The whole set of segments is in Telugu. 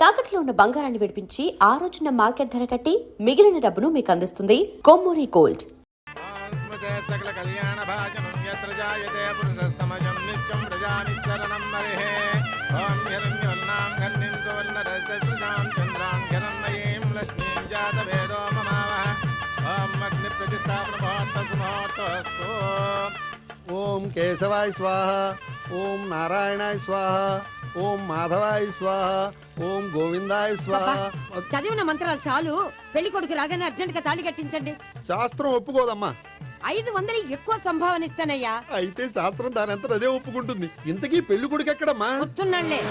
తాకట్లో ఉన్న బంగారాన్ని విడిపించి ఆ రోజున మార్కెట్ ధర కట్టి మిగిలిన డబ్బును మీకు అందిస్తుంది కొమ్మూరి గోల్డ్. సకల కళ్యాణ భాజనం యత్ర జాయతే పురుషస్తమజం నిత్యం ప్రజానిశరణం మరిహే ఓం హిరణ్యవర్ణాం ఘర్ణిం సువర్ణరజస్రజాం చంద్రాం హిరణ్మయీం లక్ష్మీం జాతవేదో మమావహ ఓం అగ్ని ప్రతిష్టాపన ముహూర్తసు ముహూర్తస్తు. ఓం కేశవాయ స్వాహ, ఓం నారాయణాయ స్వాహ, ఓం మాధవాయ స్వాహ, ఓం గోవిందాయ స్వాహ. చదివిన మంత్రాలు చాలు. పెళ్లి కొడుకు రాగానే అర్జెంట్ గా తాళి కట్టించండి. శాస్త్రం ఒప్పుకోదమ్మా. 500 ఎక్కువ సంభావన ఇస్తానయ్యా. అయితే శాస్త్రం దానంతా అదే ఒప్పుకుంటుంది. ఇంతకీ పెళ్లి కొడుకు ఎక్కడమ్మా? వస్తున్నాళ్లే.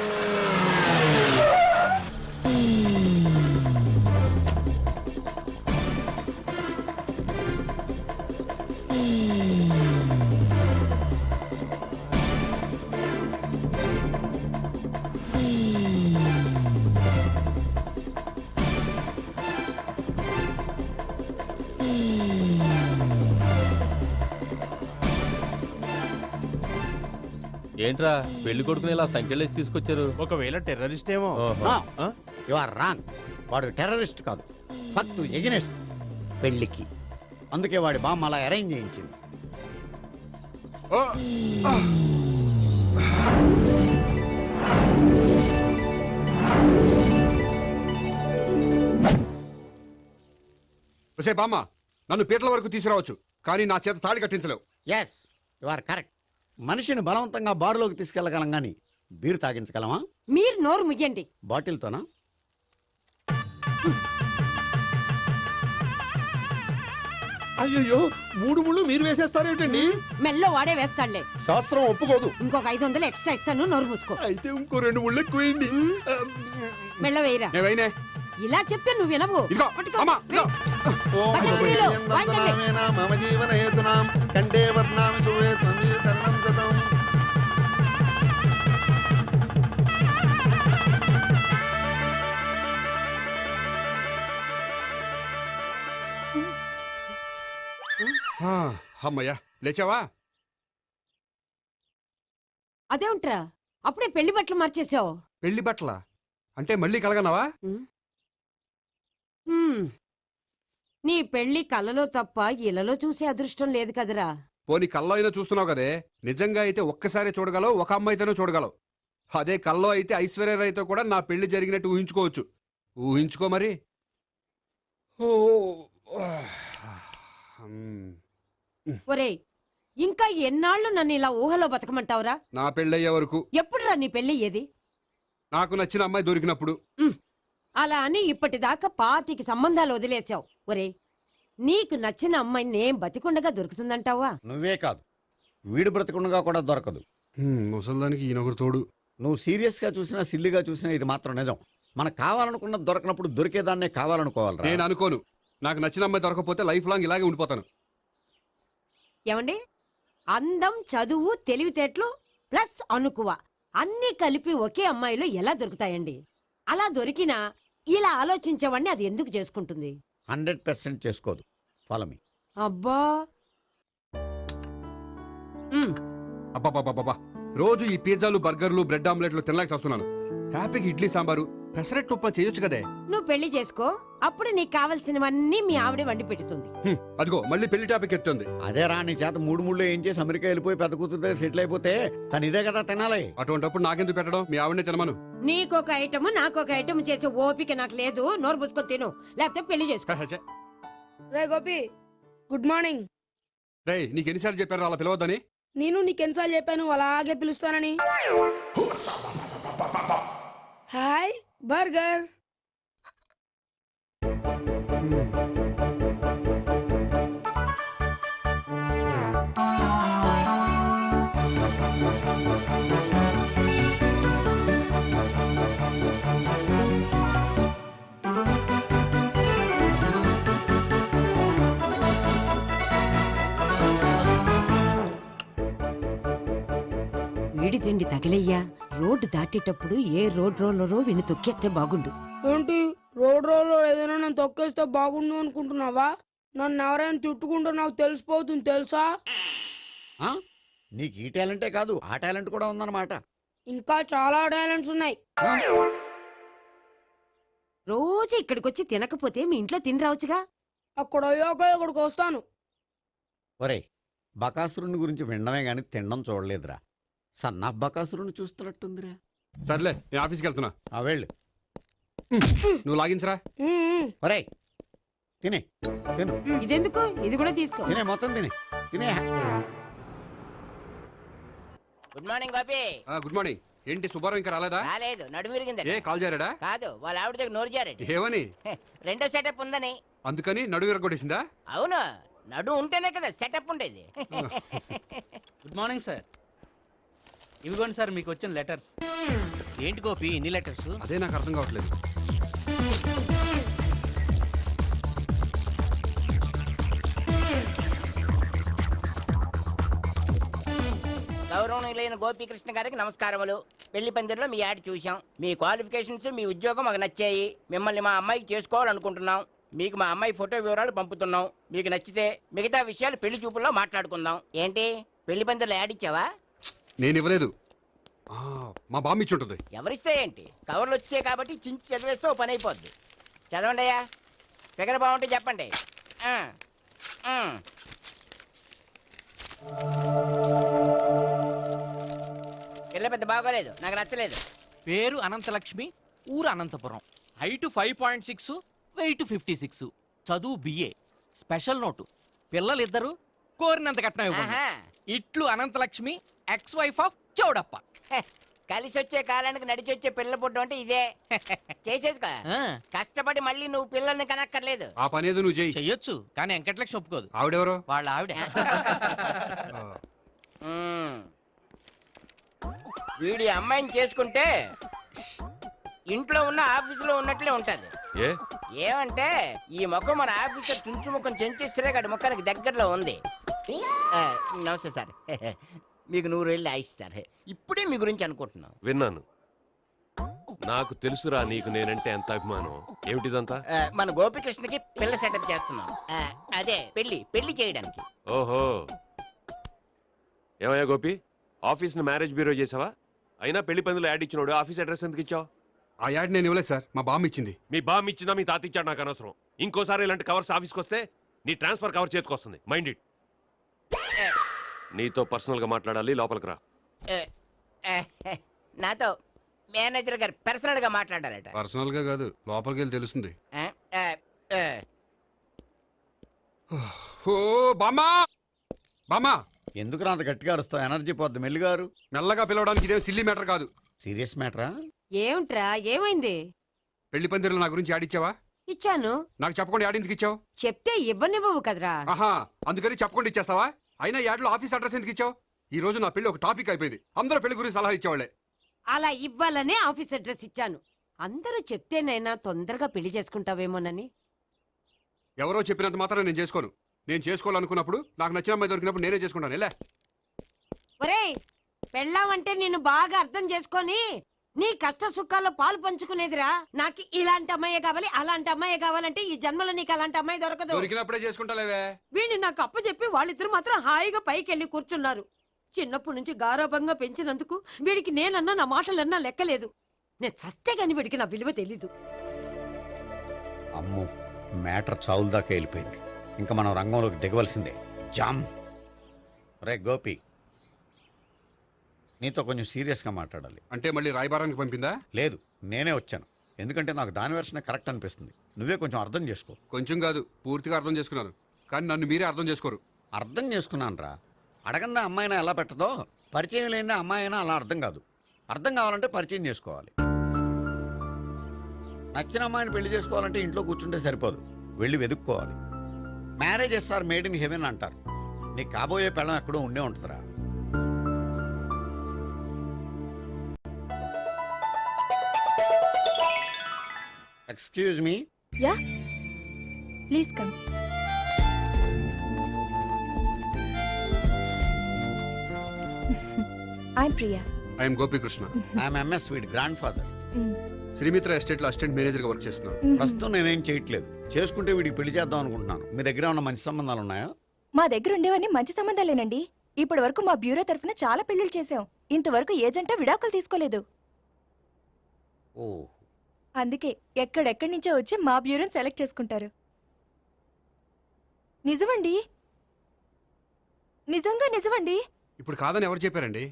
ఏంట్రా పెళ్లి కొడుకుని ఇలా సంఖ్యలేసి తీసుకొచ్చారు? ఒకవేళ టెర్రరిస్ట్ ఏమో. You are wrong. వాడు టెర్రరిస్ట్ కాదు, ఫక్తు ఎగనెస్ట్ పెళ్లికి. అందుకే వాడి బామ్మ అలా అరేంజ్ చేయించింది. బామ్మ, నన్ను పీటల వరకు తీసుకురావచ్చు, కానీ నా చేత తాళి కట్టించలేవు. Yes, you are correct. మనిషిని బలవంతంగా బారులోకి తీసుకెళ్లగలం గాని బీరు తాగించగలమా? మీరు నోరు ముయ్యండి. బాటిల్తోనా? అయ్యో, 3 ముళ్ళు మీరు వేసేస్తారేంటండి? మెల్లో వాడే వేస్తాడులే. శాస్త్రం ఒప్పుకోదు. ఇంకొక 500 ఎక్స్ట్రా ఇస్తాను. నోరు మూసుకో. అయితే ఇంకో 2 ముళ్ళు ఎక్కువేయండి. మెల్ల వేయరా. నేవైనే ఇలా చెప్తే నువ్వు వినవు. ఇదిగో, పట్టుకో. అమ్మా, ఇదిగో. ఓం పతంజలిలో వాయించండి. మమ జీవన హేతునాం కంఠే వర్ణామి శుభే త్వమీవ శరణం శతం. అమ్మయ్యా, లేచావా? అదేంట్రా అప్పుడే పెళ్లి బట్టలు మార్చేసావు? పెళ్లి బట్టల అంటే మళ్ళీ కలగన్నావా? నీ పెళ్లి కలలో తప్ప ఇలలో చూసే అదృష్టం లేదు కదరా. పోనీ కల్లో అయినా చూస్తున్నావు కదే. నిజంగా అయితే ఒక్కసారి చూడగలవు, ఒక అమ్మాయితోనే చూడగలవు. అదే కల్లో అయితే ఐశ్వర్యరాయ్తో కూడా నా పెళ్లి జరిగినట్టు ఊహించుకోవచ్చు. ఊహించుకో మరి. ఒరేయ్, ఇంకా ఎన్నాళ్ళు నన్ను ఇలా ఊహలో బతకమంటావురా? నా పెళ్ళయ్యే వరకు. ఎప్పుడురా నీ పెళ్లి ఏది? నాకు నచ్చిన అమ్మాయి దొరికినప్పుడు. అలా అని ఇప్పటిదాకా 25 సంబంధాలు వదిలేసావు. ఒరే, నీకు నచ్చిన అమ్మాయి నేను బతికుండగా దొరుకుతుందంటావా? నువ్వే కాదు, వీడు బ్రతకుండగా కూడా దొరకదు. ముసల్దానికి ఈయనొకరు తోడు. నువ్వు సీరియస్ గా చూసినా సిల్లిగా చూసినా ఇది మాత్రం నిజం. మనకు కావాలనుకున్నది దొరకనప్పుడు దొరికేదాన్నే కావాలనుకోవాలి. నేను అనుకోను. నాకు నచ్చిన అమ్మాయి దొరకపోతే లైఫ్ లాంగ్ ఇలాగే ఉండిపోతాను. ఏమండి, అందం, చదువు, తెలివితేటలు ప్లస్ అనుకువ అన్నీ కలిపి ఒకే అమ్మాయిలో ఎలా దొరుకుతాయండి? అలా దొరికినా ఇలా ఆలోచించేవాడిని అది ఎందుకు చేసుకుంటుంది? 100% చేసుకోదు. Follow me. అబ్బా, అబ్బాబాబాబా, రోజు ఈ పిజ్జాలు, బర్గర్లు, బ్రెడ్ ఆమ్లెట్లు తినలేక వస్తున్నాను. హ్యాపీకి ఇడ్లీ సాంబారు, పెసరెట్ ఉప్మా చేయొచ్చు కదే. నువ్వు పెళ్లి చేసుకో, అప్పుడు నీకు కావలసినవన్నీ మీ ఆవిడే వండి పెడుతుంది. అదిగో మళ్ళీ పెళ్లి టాపిక్ ఎత్తుంది. అదే రా, నీ చేత 3 ముళ్ళు ఏం చేసి అమెరికా వెళ్ళిపోయి పెద్ద కూతురు సెటిల్ అయిపోతే తను ఇదే కదా తినాలి. అటువంటిప్పుడు నాకెందుకు పెట్టడం? మీ ఆవిడనే తినమను. నీకొక ఐటమ్ నాకొక ఐటమ్ చేసే ఓపిక నాకు లేదు. నోరు పుసుకొని తిను, లేకపోతే పెళ్లి చేసుకో. రే గోపి, గుడ్ మార్నింగ్. రే, నీకు ఎన్నిసార్లు చెప్పారు అలా పిలవద్దని? నేను నీకెన్నిసార్లు చెప్పాను అలాగే పిలుస్తానని? Hi burger. వీడి తిండి తగిలయ్యా. రోడ్డు దాటేటప్పుడు ఏ రోడ్ రోలరో విని తొక్కేస్తే బాగుండు. ఏంటి, రోడ్ రోల్లో ఏదైనా నన్ను తొక్కేస్తే బాగుండు అనుకుంటున్నావా? నన్ను ఎవరైనా తిట్టుకుంటే నాకు తెలిసిపోతుంది తెలుసా? నీకు ఈ టాలెంటే కాదు, ఆ టాలెంట్ కూడా ఉందన్నమాట. ఇంకా చాలా టాలెంట్స్ ఉన్నాయి. రోజు ఇక్కడికి వచ్చి తినకపోతే మీ ఇంట్లో తిని రావచ్చుగా. అక్కడ అయ్యాక ఇక్కడికి వస్తాను. ఒరే, బకాసురుని గురించి వినడమే గాని తినడం చూడలేదురా. సన్నా బకాసురుని చూస్తున్నట్టుందిరా. సర్లే నేను ఆఫీస్కి వెళ్తున్నా. ఆ వెళ్ళు. నువ్వు లాగించరా. ఒరే తినే, తిను, ఇదెందుకు? ఇది కూడా తీసుకో. తినే, మొత్తం తినే, తినే. Good morning Gopi. Good morning. ఏంటి సుబ్బారావు ఇంకా రాలేదా? రాలేదు, నడుమిరిగింది. ఏ కాల్ చేరాడా? కాదు, వాళ్ళ ఆవిడ దగ్గర నోరు జారెడ్డి. ఏమని? రెండో సెటప్ ఉందని. అందుకని నడువు విరగొట్టేసిందా? అవును, నడు ఉంటేనే కదా సెటప్ ఉండేది. Good morning sir. ఇవిగోండి సార్ మీకు వచ్చిన లెటర్స్. ఏంటి గోపి ఇన్ని లెటర్స్? అదే నాకు అర్థం కావట్లేదు. గౌరవనీయులైన గోపీకృష్ణ గారికి నమస్కారములు. పెళ్లి పందిరిలో మీ యాడ్ చూశాం. మీ క్వాలిఫికేషన్స్, మీ ఉద్యోగం మాకు నచ్చాయి. మిమ్మల్ని మా అమ్మాయికి చేసుకోవాలనుకుంటున్నాం. మీకు మా అమ్మాయి ఫోటో వివరాలు పంపుతున్నాం. మీకు నచ్చితే మిగతా విషయాలు పెళ్లి చూపుల్లో మాట్లాడుకుందాం. ఏంటి, పెళ్లి పందిరిలో యాడ్ ఇచ్చావా? నేను ఇవ్వలేదు. మా బామ్మ ఇచ్చి ఉంటుంది. ఎవరిస్తే ఏంటి, కవర్లు వచ్చాయి కాబట్టి చించి చదివేస్తే ఓ పని అయిపోద్ది. చదవండి అయ్యా, ఫిగర్ బాగుంటే చెప్పండి. పిల్ల పెద్ద బాగోలేదు, నాకు నచ్చలేదు. పేరు అనంతలక్ష్మి, ఊరు అనంతపురం, హైట్ 5.6, వెయిట్ 56, చదువు బిఏ, స్పెషల్ నోటు పిల్లలిద్దరు కోరినంత కట్నం ఇవ్వండి. ఆహా. ఇట్లు Anantalakshmi, ex wife of Chowdappa. హె, కలిసి వచ్చే కాలానికి నడిచి వచ్చే పిల్ల పుట్టం అంటే ఇదే. చేసేసుకో, ఆ, కష్టపడి మళ్ళీ నువ్వు పిల్లల్ని కనక్కర్లేదు. ఆ పని ఏదో నువ్వు చేయి. చెయ్యొచ్చు కానీ వెంకటలక్ష్మి ఒప్పుకోదు. ఆవిడెవరో? వాళ్ళ ఆవిడ. ఆ, ఉమ్. వీడి అమ్మాయిని చేసుకుంటే ఇంట్లో ఉన్న ఆఫీసులో ఉన్నట్లే ఉంటది. ఏ ఏమంటే ఈ ముఖం మన ఆఫీసర్ తుంచు ముఖం చెంచేశ్వరే గడి ముఖానికి దగ్గరలో ఉంది. ఆ, నమస్తే సార్. మీకు 100 ఏళ్ళు ఆయుష్ సార్. ఇప్పుడే మీ గురించి అనుకుంటున్నాం. విన్నాను. నాకు తెలుసురా నీకు నేనంటే ఎంత అభిమానం. ఏమిటిదంతా? మన గోపికృష్ణకి పిల్ల సెటప్ చేస్తున్నాం. అదే పెళ్లి చేయడానికి. ఓహో, ఏమయ్యా గోపి, ఆఫీస్ని మ్యారేజ్ బ్యూరో చేసావా? అయినా పెళ్లి పందులో యాడ్ ఇచ్చినోడు ఆఫీస్ అడ్రస్ ఎందుకు ఇచ్చావు? ఆ యాడ్ నేను ఇవ్వలేదు సార్, మా బామ్మ ఇచ్చింది. మీ బామ్ ఇచ్చిందా మీ తాత ఇచ్చాడు నాకు అనవసరం. ఇంకోసారి ఇలాంటి కవర్స్ ఆఫీస్కి వస్తే నీ ట్రాన్స్ఫర్ కవర్ చేతికి వస్తుంది. Mind it. నీతో పర్సనల్ గా మాట్లాడాలి, లోపలికి రా. నాతో మేనేజర్ గారు పర్సనల్ గా మాట్లాడారట. పర్సనల్ గా కాదు, లోపలికి వెళ్ళి తెలుస్తుంది. ఓ బామ్మా, బామ్మా, ఎందుకు అంత గట్టిగా అరుస్తావు? ఎనర్జీ పోద్ది. మెల్లిగారు. మెల్లగా పిలవడానికి ఇదేం సిల్లీ మ్యాటర్ కాదు. సీరియస్ మ్యాటరా? ఏమిట్రా, ఏమైంది? పెళ్లి పందిరిలో నా గురించి యాడ్ ఇచ్చావా? ఇచ్చాను. నాకు చెప్పకుండా యాడ్ ఎందుకు ఇచ్చావు? చెప్తే ఇవ్వనివ్వవు కదరా. ఆహా, అందుకని చెప్పకుండా ఇచ్చేస్తావా? అయినా యాడ్లో ఆఫీస్ అడ్రస్ ఎందుకు ఇచ్చావు? ఈ రోజు నా పెళ్లి ఒక టాపిక్ అయిపోయింది. అందరూ పెళ్లి గురించి సలహా ఇచ్చేవాళ్ళే. అలా ఇవ్వాలనే ఆఫీస్ అడ్రస్ ఇచ్చాను. అందరూ చెప్తేనైనా తొందరగా పెళ్లి చేసుకుంటావేమోనని. ఎవరో చెప్పినంత మాత్రం నేను చేసుకోను. నేను చేసుకోవాలనుకున్నప్పుడు, నాకు నచ్చిన అమ్మాయి దొరికినప్పుడు నేనే చేసుకుంటాను. ఎలా? ఒరేయ్, పెళ్ళామంటే నిన్ను బాగా అర్థం చేసుకొని నీ కష్ట సుఖాల్లో పాలు పంచుకునేదిరా. నాకు ఇలాంటి అమ్మాయి కావాలి, అలాంటి అమ్మాయి కావాలంటే ఈ జన్మలో నీకు అలాంటి అమ్మాయి దొరకదు. దొరికినప్పుడే చేసుకుంటాలేవే. వీడిని నాకు అప్పచెప్పి వాళ్ళిద్దరు మాత్రం హాయిగా పైకి వెళ్ళి కూర్చున్నారు. చిన్నప్పటి నుంచి గారాభంగా పెంచినందుకు వీడికి నేనన్నా నా మాటలన్నా లెక్కలేదు. నేను చస్తే గాని వీడికి నా విలువ తెలీదు. అమ్మో, మ్యాటర్ చావుల దాకా వెళ్ళిపోయింది. ఇంకా మనం రంగంలోకి దిగవలసిందే. జామ్. రే గోపి, నీతో కొంచెం సీరియస్గా మాట్లాడాలి. అంటే మళ్ళీ రాయబారానికి పంపిందా? లేదు, నేనే వచ్చాను. ఎందుకంటే నాకు దాని వెర్షనే కరెక్ట్ అనిపిస్తుంది. నువ్వే కొంచెం అర్థం చేసుకో. కొంచెం కాదు, పూర్తిగా అర్థం చేసుకున్నాను. కానీ నన్ను మీరే అర్థం చేసుకోరు. అర్థం చేసుకున్నాను రా. అడగందా అమ్మాయినా ఎలా పెట్టదో, పరిచయం లేని అమ్మాయి అయినా అలా అర్థం కాదు. అర్థం కావాలంటే పరిచయం చేసుకోవాలి. నచ్చిన అమ్మాయిని పెళ్లి చేసుకోవాలంటే ఇంట్లో కూర్చుంటే సరిపోదు, వెళ్ళి వెతుక్కోవాలి. Marriages are made in heaven అంటారు. నీకు కాబోయే పెళ్ళం ఎక్కడో ఉండే ఉంటుందిరా. Excuse me. Yeah, please come. I'm Priya. I'm Gopikrishna. I'm MS వీడ్ గ్రాండ్ ఫాదర్. శ్రీమిత్ర ఎస్టేట్ లో అసిస్టెంట్ మేనేజర్ గా వర్క్ చేస్తున్నాను. ప్రస్తుతం నేనేం చేయట్లేదు. చేసుకుంటే వీడికి పెళ్లి చేద్దాం అనుకుంటున్నాను. మీ దగ్గర ఉన్న మంచి సంబంధాలు ఉన్నాయా? మా దగ్గర ఉండేవన్నీ మంచి సంబంధాలేనండి. ఇప్పటి వరకు మా బ్యూరో తరఫున చాలా పెళ్లిళ్ళు చేశాం. ఇంతవరకు ఏజెంట్ విడాకులు తీసుకోలేదు. ఓ, అందుకే ఎక్కడెక్కడి నుంచో వచ్చి మా బ్యూరోని సెలెక్ట్ చేసుకుంటారు. నిజమండి, నిజంగా నిజమండి. ఇప్పుడు కాదని ఎవరు చెప్పారండి?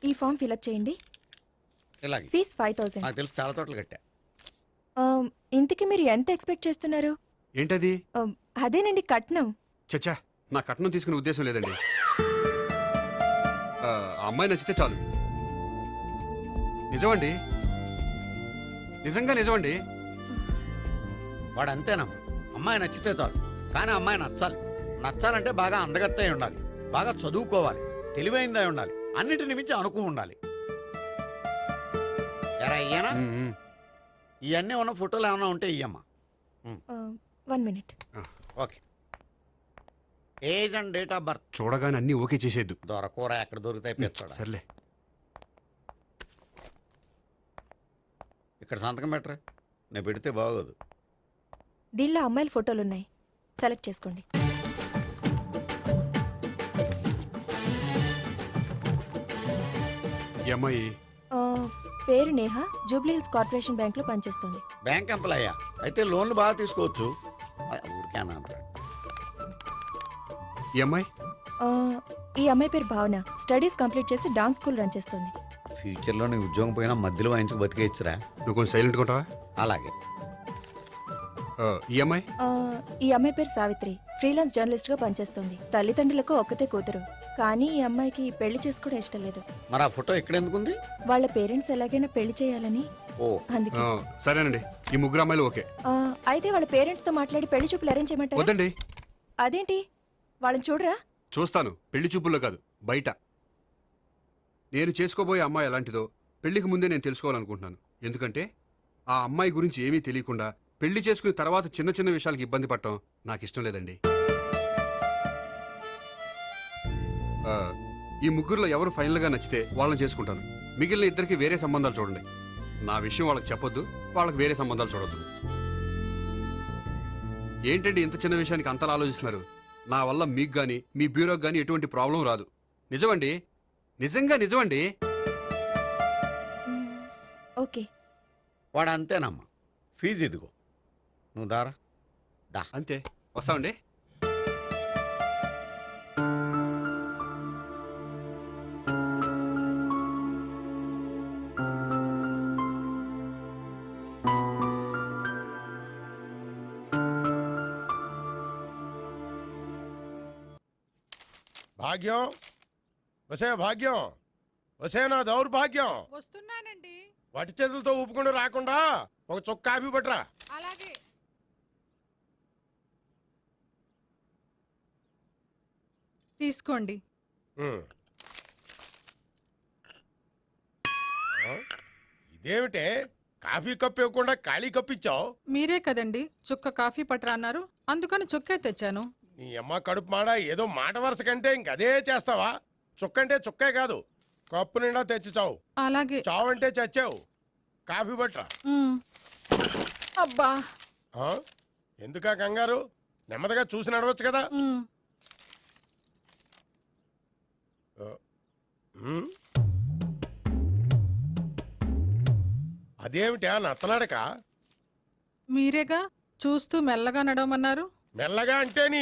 ఈ ఫామ్ ఫిలప్ చేయండి. ఇలాగే ఫీజ్ 5000. నాకు తెలుసు, చాలా తోటలు కట్టా. ఇంతకీ మీరు ఎంత ఎక్స్పెక్ట్ చేస్తున్నారు? ఏంటది? అదేనండి కట్నం. చచ్చా, నా కట్నం తీసుకునే ఉద్దేశం లేదండి. ఆ అమ్మాయి నచ్చితే చాలు. నిజమండి, నిజంగా నిజమండి. వాడు అంతేనమ్మా, అమ్మాయి నచ్చితే చాలు. కానీ అమ్మాయి నచ్చాలి. నచ్చాలంటే బాగా అందగత్తే ఉండాలి, బాగా చదువుకోవాలి, తెలివైందై ఉండాలి, అన్నిటిని మించి అనుకు ఉండాలి. ఎరా ఇయ్యనా? ఇవన్నీ ఉన్న ఫోటోలు ఏమైనా ఉంటే ఇయ్యమ్మా. 1 minute. Okay. Age and date of birth చూడగానే అన్ని ఓకే చేసేద్దు. దొరకూర ఎక్కడ దొరుకుతాయి పెంచోడా. సర్లే. ఇక్కడ సంతకం పెట్టరా, నేను పెడితే బాగోదు. దీనిలో అమ్మాయిల ఫోటోలు ఉన్నాయి, సెలెక్ట్ చేసుకోండి. ఈ అమ్మాయి పేరు Neha, Jubilee hills corporation bank లో పనిచేస్తుంది. బ్యాంక్ ఎంప్లాయా? అయితే లోన్లు బాగా తీసుకోవచ్చు. ఊరికే అన్నా. ఈ అమ్మాయి ఈ అమ్మాయి పేరు భావన, స్టడీస్ కంప్లీట్ చేసి డాన్స్ స్కూల్ రన్ చేస్తుంది. ఫ్యూచర్లో నీ ఉద్యోగం పోయినా మధ్యలో వాయించుకు బతికేయచ్చురా. నువ్వు కొంచెం సైలెంట్గా ఉంటావా? అలాగే. ఈ అమ్మాయి ఈ అమ్మాయి పేరు సావిత్రి, ఫ్రీలాన్స్ జర్నలిస్ట్ గా పనిచేస్తుంది. తల్లిదండ్రులకు ఒక్కతే కూతురు, కానీ ఈ అమ్మాయికి పెళ్లి చేసుకోవడం ఇష్టం లేదు. మరి ఆ ఫోటో ఎక్కడ ఎందుకుంది? వాళ్ళ పేరెంట్స్ ఎలాగైనా పెళ్లి చేయాలని. ఓ అందుకే. సరేనండి, ఈ ముగ్గురు అమ్మాయిలు ఓకే. అయితే వాళ్ళ పేరెంట్స్ తో మాట్లాడి పెళ్లి చూపులు అరేంజ్ చేయమంటారా? వద్దండి. అదేంటి, వాళ్ళని చూడరా? చూస్తాను, పెళ్లి చూపుల్లో కాదు, బయట. నేను చేసుకోబోయే అమ్మాయి ఎలాంటిదో పెళ్లికి ముందే నేను తెలుసుకోవాలనుకుంటున్నాను. ఎందుకంటే ఆ అమ్మాయి గురించి ఏమీ తెలియకుండా పెళ్లి చేసుకున్న తర్వాత చిన్న చిన్న విషయాలకు ఇబ్బంది పడటం నాకు ఇష్టం లేదండి. ఈ ముగ్గురులో ఎవరు ఫైనల్ గా నచ్చితే వాళ్ళని చేసుకుంటాను. మిగిలిన ఇద్దరికి వేరే సంబంధాలు చూడండి. నా విషయం వాళ్ళకి చెప్పొద్దు, వాళ్ళకి వేరే సంబంధాలు చూడొద్దు. ఏంటండి ఇంత చిన్న విషయానికి అంతలా ఆలోచిస్తున్నారు? నా వల్ల మీకు గాని మీ బ్యూరోకి గాని ఎటువంటి ప్రాబ్లం రాదు. నిజమండి, నిజంగా నిజమండి. ఓకే. వాడు అంతేనమ్మా. ఫీజు ఇదిగో, నువ్వు దారా. దా. అంతే, వస్తామండి. భాగ్యం, వసే భాగ్యం, వసే నా దౌర్భాగ్యం. వస్తున్నానండి. వటి చేతులతో ఊపుకుండా రాకుండా ఒక చుక్క కాఫీ పట్టరా. అలాగే. తీసుకోండి. ఇదేమిటే, కాఫీ కప్పు ఇవ్వకుండా ఖాళీ కప్పు ఇచ్చావు? మీరే కదండి చుక్క కాఫీ పట్టరా అన్నారు, అందుకని చుక్కే తెచ్చాను. నీ అమ్మ కడుపు మాడ, ఏదో మాట వరుస కంటే ఇంకదే చేస్తావా? చుక్కంటే చుక్కే కాదు, కప్పు నిండా తెచ్చి చావు. అలాగే. చావు అంటే చచ్చావు. కాఫీ పట్టరా. అబ్బా, ఎందుకా కంగారు? నెమ్మదిగా చూసి నడవచ్చు కదా. అదేమిటా నత్తనాడక? మీరేగా చూస్తూ మెల్లగా నడవమన్నారు. మెల్లగా అంటే నీ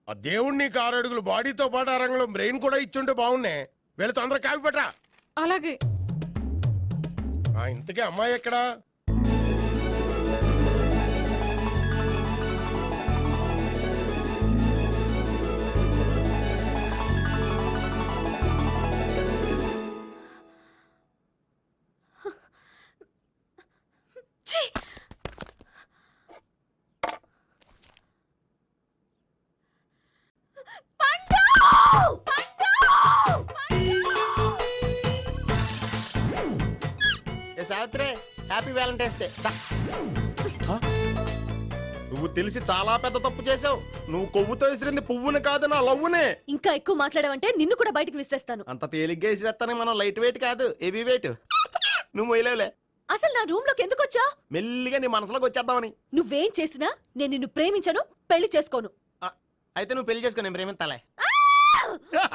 ఆ దేవుడు నీకు 6 అడుగులు బాడీతో పాటు ఆ రంగంలో బ్రెయిన్ కూడా ఇచ్చుంటే బాగున్నే. వీళ్ళు తొందరగా కాఫీ పట్టరా. అలాగే. ఇంతకీ అమ్మాయి ఎక్కడా? Savitri, happy Valentine's day. నువ్వు తెలిసి చాలా పెద్ద తప్పు చేసావు. నువ్వు కొవ్వుతో విసిరింది పువ్వుని కాదు, నా లవ్వునే. ఇంకా ఎక్కువ మాట్లాడావంటే నిన్ను కూడా బయటికి విసిరేస్తాను. అంత తేలిగ్గా విసిరేస్తానే, మనం లైట్ వెయిట్ కాదు, హెవీ వెయిట్. నువ్వు మొయ్యలేవులే. అసలు నా రూమ్ లోకి ఎందుకు వచ్చా? మెల్లిగా నీ మనసులోకి వచ్చేద్దామని. నువ్వేం చేసినా నేను నిన్ను ప్రేమించను, పెళ్లి చేసుకోను. అయితే నువ్వు పెళ్లి చేసుకో, నేను ప్రేమిస్తాలే.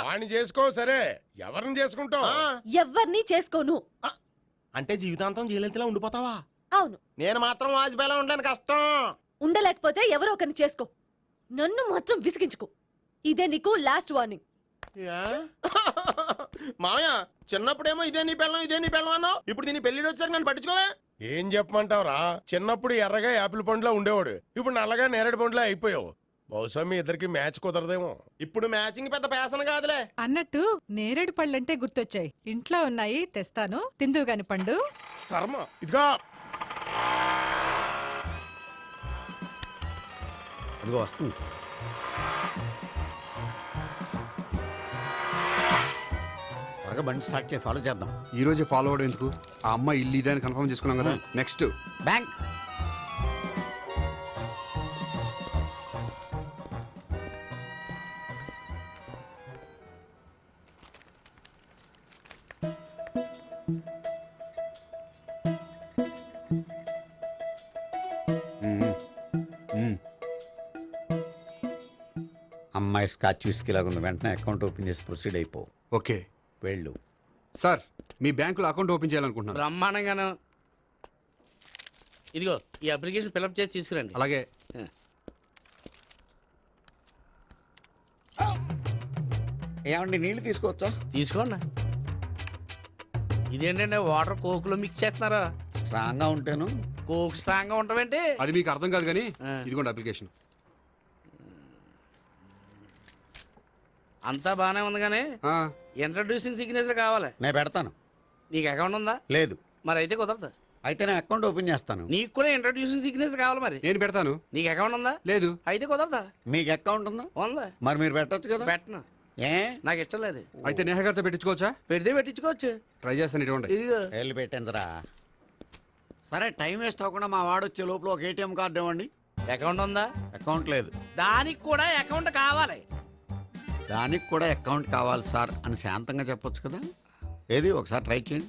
వాణ్ణి చేసుకో. సరే, ఎవరిని చేసుకుంటావు? ఎవరిని చేసుకోను. అంటే జీవితాంతం జయలలితలా ఉండిపోతావా? అవును. నేను మాత్రం వాజ్పేయిలా ఉండడానికి కష్టం. ఉండలేకపోతే ఎవరో ఒకరిని చేసుకో, నన్ను మాత్రం విసిగించుకో. ఇదే నీకు లాస్ట్ వార్నింగ్. మామయ్య చిన్నప్పుడేమో ఇదే నీ పెళ్ళం అన్నావు, ఇప్పుడు దీని పెళ్లి వచ్చాక నన్ను పట్టించుకోవే. ఏం చెప్పమంటావురా? చిన్నప్పుడు ఎర్రగా యాపిల్ పండులా ఉండేవాడు, ఇప్పుడు నల్లగా నేరేడు పండులా అయిపోయావు. బహుశా మీ ఇద్దరికి మ్యాచ్ కుదరదేమో. ఇప్పుడు మ్యాచింగ్ పెద్ద పేసన కాదులే. అన్నట్టు నేరేడు పళ్ళంటే గుర్తొచ్చాయి. ఇంట్లో ఉన్నాయి, తెస్తాను, తిందువు గాని పండు. కర్మ. ఇదిగా అదిగో వస్తుంది. త్వరగా బండి స్టార్ట్ చేసి ఫాలో చేద్దాం. ఈ రోజే ఫాలో అవడం ఎందుకు? ఆ అమ్మాయి ఇల్లు ఇదే అని కన్ఫర్మ్ చేసుకున్నాం కదా. Next bank. అమ్మాయి స్కాచ్ విస్కీ లాగా ఉంది. వెంటనే అకౌంట్ ఓపెన్ చేసి ప్రొసీడ్ అయిపో. ఓకే. వెళ్ళు. సార్, మీ బ్యాంకులో అకౌంట్ ఓపెన్ చేయాలనుకుంటున్నాను. బ్రహ్మాండంగాను. ఇదిగో ఈ అప్లికేషన్ ఫిల్అప్ చేసి తీసుకురండి. అలాగే. ఏమండి నీళ్లు తీసుకోవచ్చా? తీసుకోండి. ఇదేంటంటే వాటర్ కోక్లో మిక్స్ చేస్తున్నారా? స్ట్రాంగ్ గా ఉంటాను. కోక్ స్ట్రాంగ్ గా ఉంటావేంటి? అది మీకు అర్థం కాదు కానీ ఇదిగోండి అప్లికేషన్. అంతా బానే ఉంది కానీ ఇంట్రడ్యూసింగ్ సిగ్నేచర్ కావాలి. నేను పెడతాను. నీకు అకౌంట్ ఉందా? లేదు. మరి అయితే కుదరదు. అయితే నేను అకౌంట్ ఓపెన్ చేస్తాను. నీకు కూడా ఇంట్రడ్యూసింగ్ సిగ్నేచర్ కావాలి. మరి నేను పెడతాను. నీకు అకౌంట్ ఉందా? లేదు. అయితే కుదరదా? మీకు అకౌంట్ ఉందా? ఉందా? మరి మీరు పెట్టొచ్చు కదా. పెట్టను. ఏ నాకు ఇష్టం లేదు. అయితే నేహ గారితో పెట్టించుకోవచ్చా? పెడితే పెట్టించుకోవచ్చు. ట్రై చేస్తాను. ఇవ్వండి. ఇదిగో వెళ్ళి పెట్టిందిరా. సరే టైం వేస్ట్ అవ్వకుండా మా వాడు వచ్చే లోపల ఒక ఏటీఎం కార్డు ఇవ్వండి. అకౌంట్ ఉందా? అకౌంట్ లేదు. దానికి కూడా అకౌంట్ కావాలి. దానికి కూడా అకౌంట్ కావాలి సార్ అని శాంతంగా చెప్పొచ్చు కదా. ఏది ఒకసారి ట్రై చేయండి.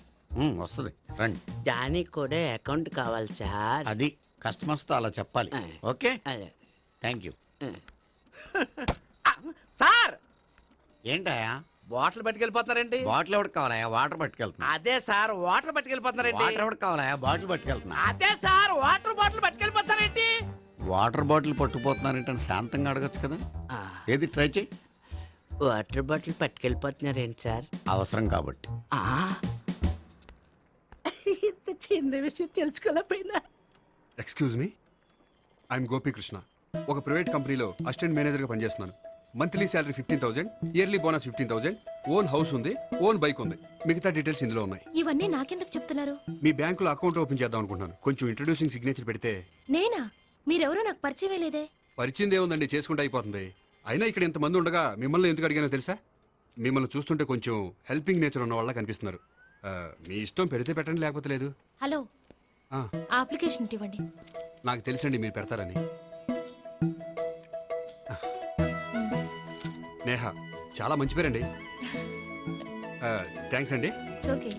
వస్తుంది, రండి. దానికి కూడా అకౌంట్ కావాలి సార్. అది కస్టమర్స్తో అలా చెప్పాలి. Okay, thank you. సార్ ఏంటయా బాటిల్ పట్టుకెళ్ళిపోతున్నారేంటి? బాటిల్ ఎవరికి కావాలయా? వాటర్ పట్టుకెళ్తున్నా. అదే సార్ వాటర్ పట్టుకెళ్ళిపోతున్నారేంటి? వాటర్ ఎవరికి కావాలయా? బాటిల్ పట్టుకెళ్తున్నా. అదే సార్ వాటర్ బాటిల్ పట్టుకెళ్ళిపోతారేంటి? వాటర్ బాటిల్ పట్టుకుపోతున్నారేంటని శాంతంగా అడగచ్చు కదా. ఏది ట్రై చేయి. వాటర్ బాటిల్ పట్టుకెళ్ళిపోతున్నారేంటి సార్? అవసరం కాబట్టి. ఇంత చిన్న విషయం తెలుసుకోలేకపోయినా. Excuse me, I'm Gopikrishna. ఒక ప్రైవేట్ కంపెనీలో అసిస్టెంట్ మేనేజర్గా పనిచేస్తున్నాను. Monthly salary 15,000, yearly bonus 15,000, own house ఉంది, ఓన్ బైక్ ఉంది. మిగతా డీటెయిల్స్ ఇందులో ఉన్నాయి. ఇవన్నీ నాకెందుకు చెప్తున్నారు? మీ బ్యాంకులో అకౌంట్ ఓపెన్ చేద్దాం అనుకుంటున్నాను. కొంచెం ఇంట్రడ్యూసింగ్ సిగ్నేచర్ పెడితే. నేనా? మీరెవరో నాకు పరిచయం లేదే. పరిచయం ఏముందండి, చేసుకుంటే అయిపోతుంది. అయినా ఇక్కడ ఇంతమంది ఉండగా మిమ్మల్ని ఎందుకు అడిగానో తెలుసా? మిమ్మల్ని చూస్తుంటే కొంచెం హెల్పింగ్ నేచర్ ఉన్న వాళ్ళ కనిపిస్తున్నారు. మీ ఇష్టం పెడితే పెట్టండి, లేకపోతే లేదు. హలో, అప్లికేషన్ ఇవ్వండి. నాకు తెలుసండి మీరు పెడతారని. నేహ, చాలా మంచి పేరండి. థ్యాంక్స్ అండి. ఓకే.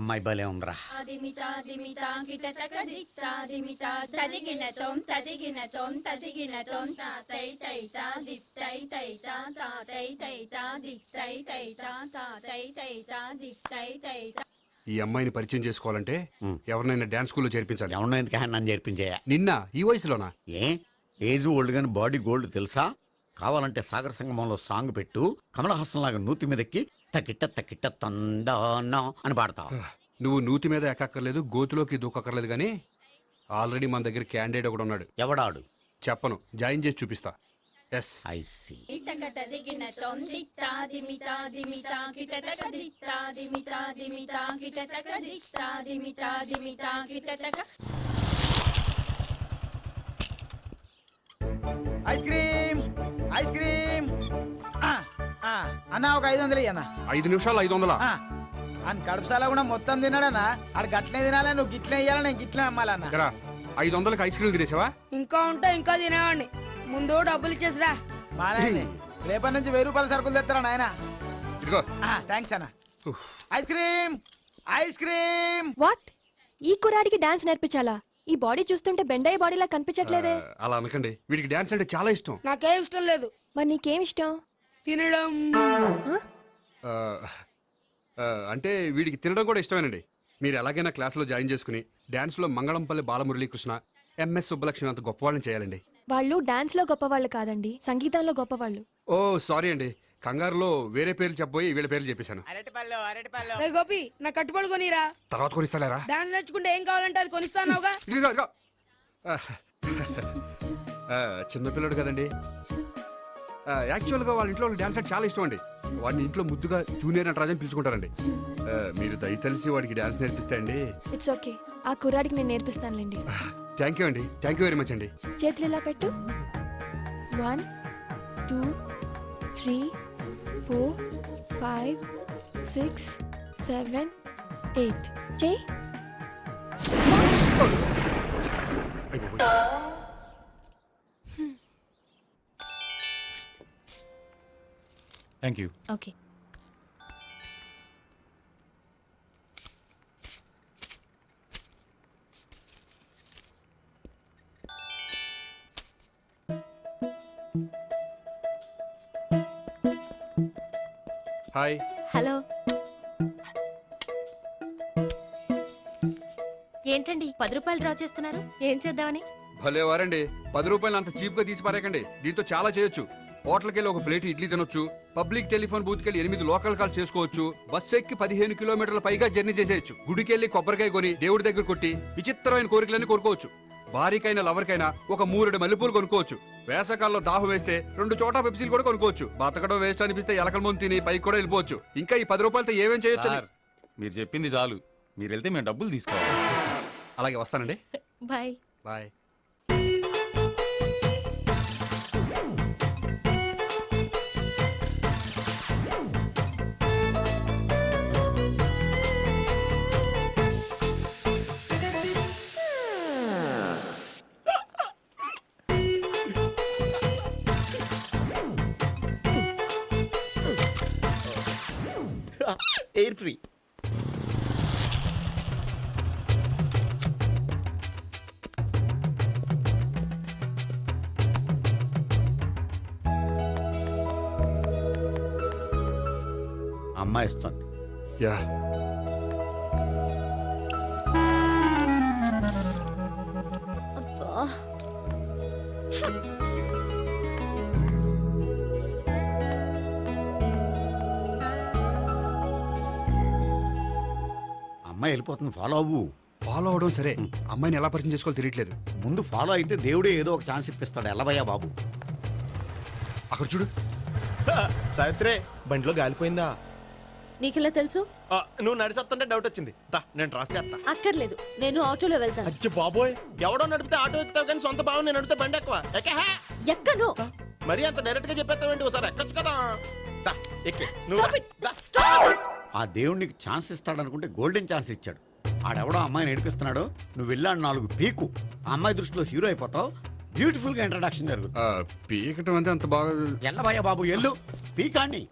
అమ్మాయి భలే ఉందిరా. ఈ అమ్మాయిని పరిచయం చేసుకోవాలంటే ఎవరినైనా డాన్స్ స్కూల్లో చేర్పించాలి. ఎవరినో ఎందుకు నన్ను చేర్పించాయా? నిన్న ఈ వయసులోనా? ఏజ్ ఓల్డ్ గాని బాడీ గోల్డ్ తెలుసా? కావాలంటే సాగర సంగమంలో సాంగ్ పెట్టు, కమలహాసం లాగా నూతి మీదకి తకిట్ట తకిట్ట తందానా అని పాడతావు. నువ్వు నూతి మీద ఎక్కక్కర్లేదు, గోతులోకి దూకక్కర్లేదు, కానీ ఆల్రెడీ మన దగ్గర క్యాండిడేట్ ఒకడు ఉన్నాడు. ఎవడాడు? చెప్పను, జాయిన్ చేసి చూపిస్తా. Yes, I see. Ice cream, ice cream అన్నా, ఒక 500 అన్న. 5 నిమిషాలు 500. అని కడుపుసాల కూడా మొత్తం తిన్నాడన్నా. ఆడు గట్లనే తినాలి, నువ్వు గిట్లే ఇయ్యాలి, నేను గిట్లే అమ్మాలన్నా. 500కి ఐస్ క్రీమ్ తినేసావా? ఇంకా ఉంటే ఇంకా తినేవాడిని. ముందు డబ్బులు ఇచ్చేసిరా. రేపటి నుంచి 1000 రూపాయల సరుకులు తెస్తారా నాయన? ఇదిగో థ్యాంక్స్ అన్న. Ice cream, ice cream. What? ఈ కుర్రాడికి డాన్స్ నేర్పించాలా? ఈ బాడీ చూస్తుంటే బెండయ్య బాడీలా కనిపించట్లేదే. అలా అనకండి, వీడికి డాన్స్ అంటే చాలా ఇష్టం. నాకేం ఇష్టం లేదు. మరి నీకేం ఇష్టం? తినడం. ఆ, అంటే వీడికి తినడం కూడా ఇష్టమేనండి. మీరు ఎలాగైనా క్లాస్లో జాయిన్ చేసుకుని డాన్స్లో మంగళంపల్లి బాలమురళీకృష్ణ, ఎంఎస్ సుబ్బలక్ష్మి అంత గొప్పవాళ్ళని చేయాలండి. వాళ్ళు డాన్స్ లో గొప్పవాళ్ళు కాదండి, సంగీతంలో గొప్పవాళ్ళు. ఓ సారీ అండి, కంగారులో వేరే పేర్లు చెప్పబోయి వీళ్ళ పేర్లు చెప్పేశాను. అరటిపళ్ళు, అరటిపళ్ళు. రే గోపి, నా కట్టుబడి కొనిరా. తర్వాత కొనిస్తారా? డాన్స్ నేర్చుకుంటే ఏం కావాలంటే అది కొనిస్తానావుగా. చిన్నపిల్లడు కదండి. యాక్చువల్గా వాళ్ళ ఇంట్లో డాన్స్ అంటే చాలా ఇష్టం అండి. వాడిని ఇంట్లో ముద్దుగా జూనియర్ నటరాజన్ పిలుచుకుంటారండి. మీరు దయతలిసి వాడికి డాన్స్ నేర్పిస్తే అండి. ఇట్స్ ఓకే, ఆ కుర్రాడికి నేను నేర్పిస్తానులేండి. థ్యాంక్ యూ అండి, థ్యాంక్ యూ వెరీ మచ్ అండి. చేతులు ఇలా పెట్టు. 1 2 3 4 5 6 7 8 చేయి. Thank you. Okay. Hi. Hello. ఏంటండి 10 రూపాయలు డ్రా చేస్తున్నారు? ఏం చేద్దామని? భలే వారండి, 10 రూపాయలు అంత చీప్ గా తీసి పారేకండి. దీంతో చాలా చేయొచ్చు. హోటల్కి వెళ్ళి ఒక ప్లేట్ ఇడ్లీ తినొచ్చు, పబ్లిక్ టెలిఫోన్ బూత్కి వెళ్ళి 8 లోకల్ కాల్ చేసుకోవచ్చు, బస్సు ఎక్కి 15 కిలోమీటర్ల పైగా జర్నీ చేసేయచ్చు, గుడికి వెళ్ళి కొబ్బరికాయ కొని దేవుడి దగ్గర కొట్టి విచిత్రమైన కోరికలన్నీ కోరుకోవచ్చు, భారీకైనా లవర్కైనా ఒక 3 మల్లెపూలు కొనుక్కోవచ్చు, వేసకాల్లో దాహం వేస్తే 2 చోటా పెప్సీలు కూడా కొనుక్కోవచ్చు, బతకడం వేస్ట్ అనిపిస్తే ఎలకల ముందు తిని పైకి కూడా వెళ్ళిపోవచ్చు. ఇంకా ఈ 10 రూపాయలతో ఏమేం చేయొచ్చు? మీరు చెప్పింది చాలు, మీరు వెళ్తే మేము డబ్బులు తీసుకోవాలి. అలాగే వస్తానండి. బాయ్. బాయ్. Air free. అమ్మాయి ఇస్తుంది. యా. అమ్మాయి వెళ్ళిపోతుంది, ఫాలో అవ్వు. ఫాలో అవడం సరే, అమ్మాయిని ఎలా పరిచయం చేసుకోవాలో తెలియట్లేదు. ముందు ఫాలో అయితే దేవుడే ఏదో ఒక ఛాన్స్ ఇప్పిస్తాడు. ఎల్లవయ్యా బాబు. అక్కడ చూడు. సావిత్రి, బండిలో గాలిపోయిందా? నీకెలా తెలుసు? నువ్వు నడిచేస్తుంటే డౌట్ వచ్చింది. నేను ట్రాస్ చేస్తా. అక్కర్లేదు, నేను ఆటోలో వెళ్తాను. అచ్చి బాబోయ్, ఎవడో నడిపితే ఆటో ఎక్కుతావు కానీ సొంత భావం నేను నడిపితే బండి ఎక్కువ. ఎక్కను. మరి అంత డైరెక్ట్ గా చెప్పేస్తావేంటి? ఒకసారి ఎక్కొచ్చు కదా. ఎక్కే నువ్వు. ఆ దేవుడికి ఛాన్స్ ఇస్తాడనుకుంటే గోల్డెన్ ఛాన్స్ ఇచ్చాడు. ఆడెవడో అమ్మాయిని ఏడిపిస్తున్నాడో, నువ్వు వెళ్ళాడు 4 పీకు. ఆ అమ్మాయి దృష్టిలో హీరో అయిపోతావు. బ్యూటిఫుల్ గా ఇంట్రడక్షన్ జరుగుతుంది. పీకటం అంటే అంత బాగా. ఎల్లబయ్యా బాబు, ఎల్లు పీకాన్ని.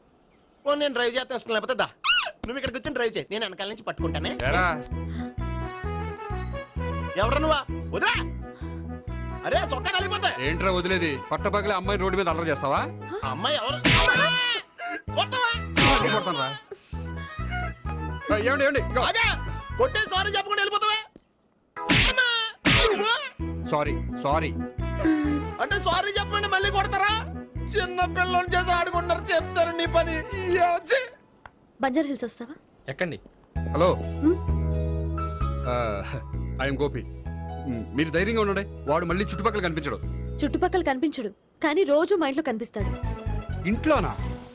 నేను డ్రైవ్ చేస్తాను, లేకపోతే దా నువ్వు ఇక్కడికి వచ్చి డ్రైవ్ చేయి, నేను వెనకాల నుంచి పట్టుకుంటానే. ఎవరు నువ్వా? వదిలా. అరే చొక్కా కలిపోతా. ఏంట్రా వదిలేది? పట్టపగలే అమ్మాయి రోడ్డు మీద అల్లరి చేస్తావా? అమ్మాయి ఎవరు? ఏమండి ఏమండి, కొట్టే సారీ చెప్పకుండా వెళ్ళిపోతావా? సారీ సారీ అంటే సారీ చెప్పండి మళ్ళీ కొడతారా? చిన్న పిల్లలు చేసి ఆడుకుంటారు, చెప్తారు నీ పని. బంజారా హిల్స్ వస్తావా? ఎక్కండి. Hello, I'm Gopi. మీరు ధైర్యంగా ఉండండి, వాడు మళ్ళీ చుట్టుపక్కల కనిపించడు. చుట్టుపక్కల కనిపించడు, కానీ రోజు మా ఇంట్లో కనిపిస్తాడు. ఇంట్లోనా?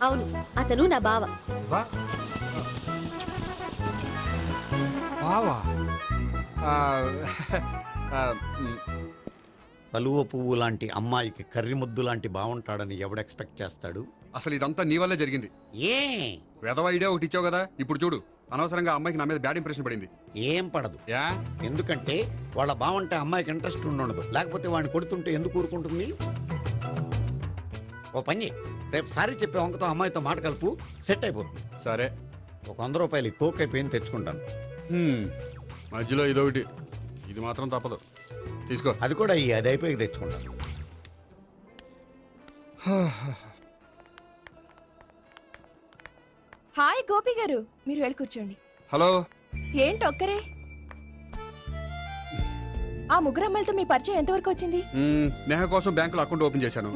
అవును, అతను నా బావ. బావా? కలువ పువ్వు లాంటి అమ్మాయికి కర్రి ముద్దు లాంటి బాగుంటాడని ఎవడు ఎక్స్పెక్ట్ చేస్తాడు? అసలు ఇదంతా నీ వల్లే జరిగింది. ఏ వెధవ ఐడియా ఒకటి ఇచ్చావు కదా, ఇప్పుడు చూడు. అనవసరంగా అమ్మాయికి నా మీద బ్యాడ్ ఇంప్రెషన్ పడింది. ఏం పడదు. ఎందుకంటే వాళ్ళ బాగుంటే అమ్మాయికి ఇంట్రెస్ట్ ఉండదు. లేకపోతే వాడిని కొడుతుంటే ఎందుకు ఊరుకుంటుంది? ఓ పని చెయ్యి. రేపు సారీ చెప్పే వంకతో అమ్మాయితో మాట కలుపు, సెట్ అయిపోతుంది. సరే. ఒక 100 రూపాయలు కోక్ అయిపోయింది తెచ్చుకుంటాను. మధ్యలో ఇదొకటి, ఇది మాత్రం తప్పదు. తీసుకో. అది కూడా అది అయిపోయి తెచ్చుకుంటాను. హాయ్ గోపి గారు, మీరు వెళ్ళి కూర్చోండి. హలో. ఏంటి ఒక్కరే? ఆ ముగ్గురు అమ్మాయిలతో మీ పరిచయం ఎంతవరకు వచ్చింది? నేహ కోసం బ్యాంకులో అకౌంట్ ఓపెన్ చేశాను.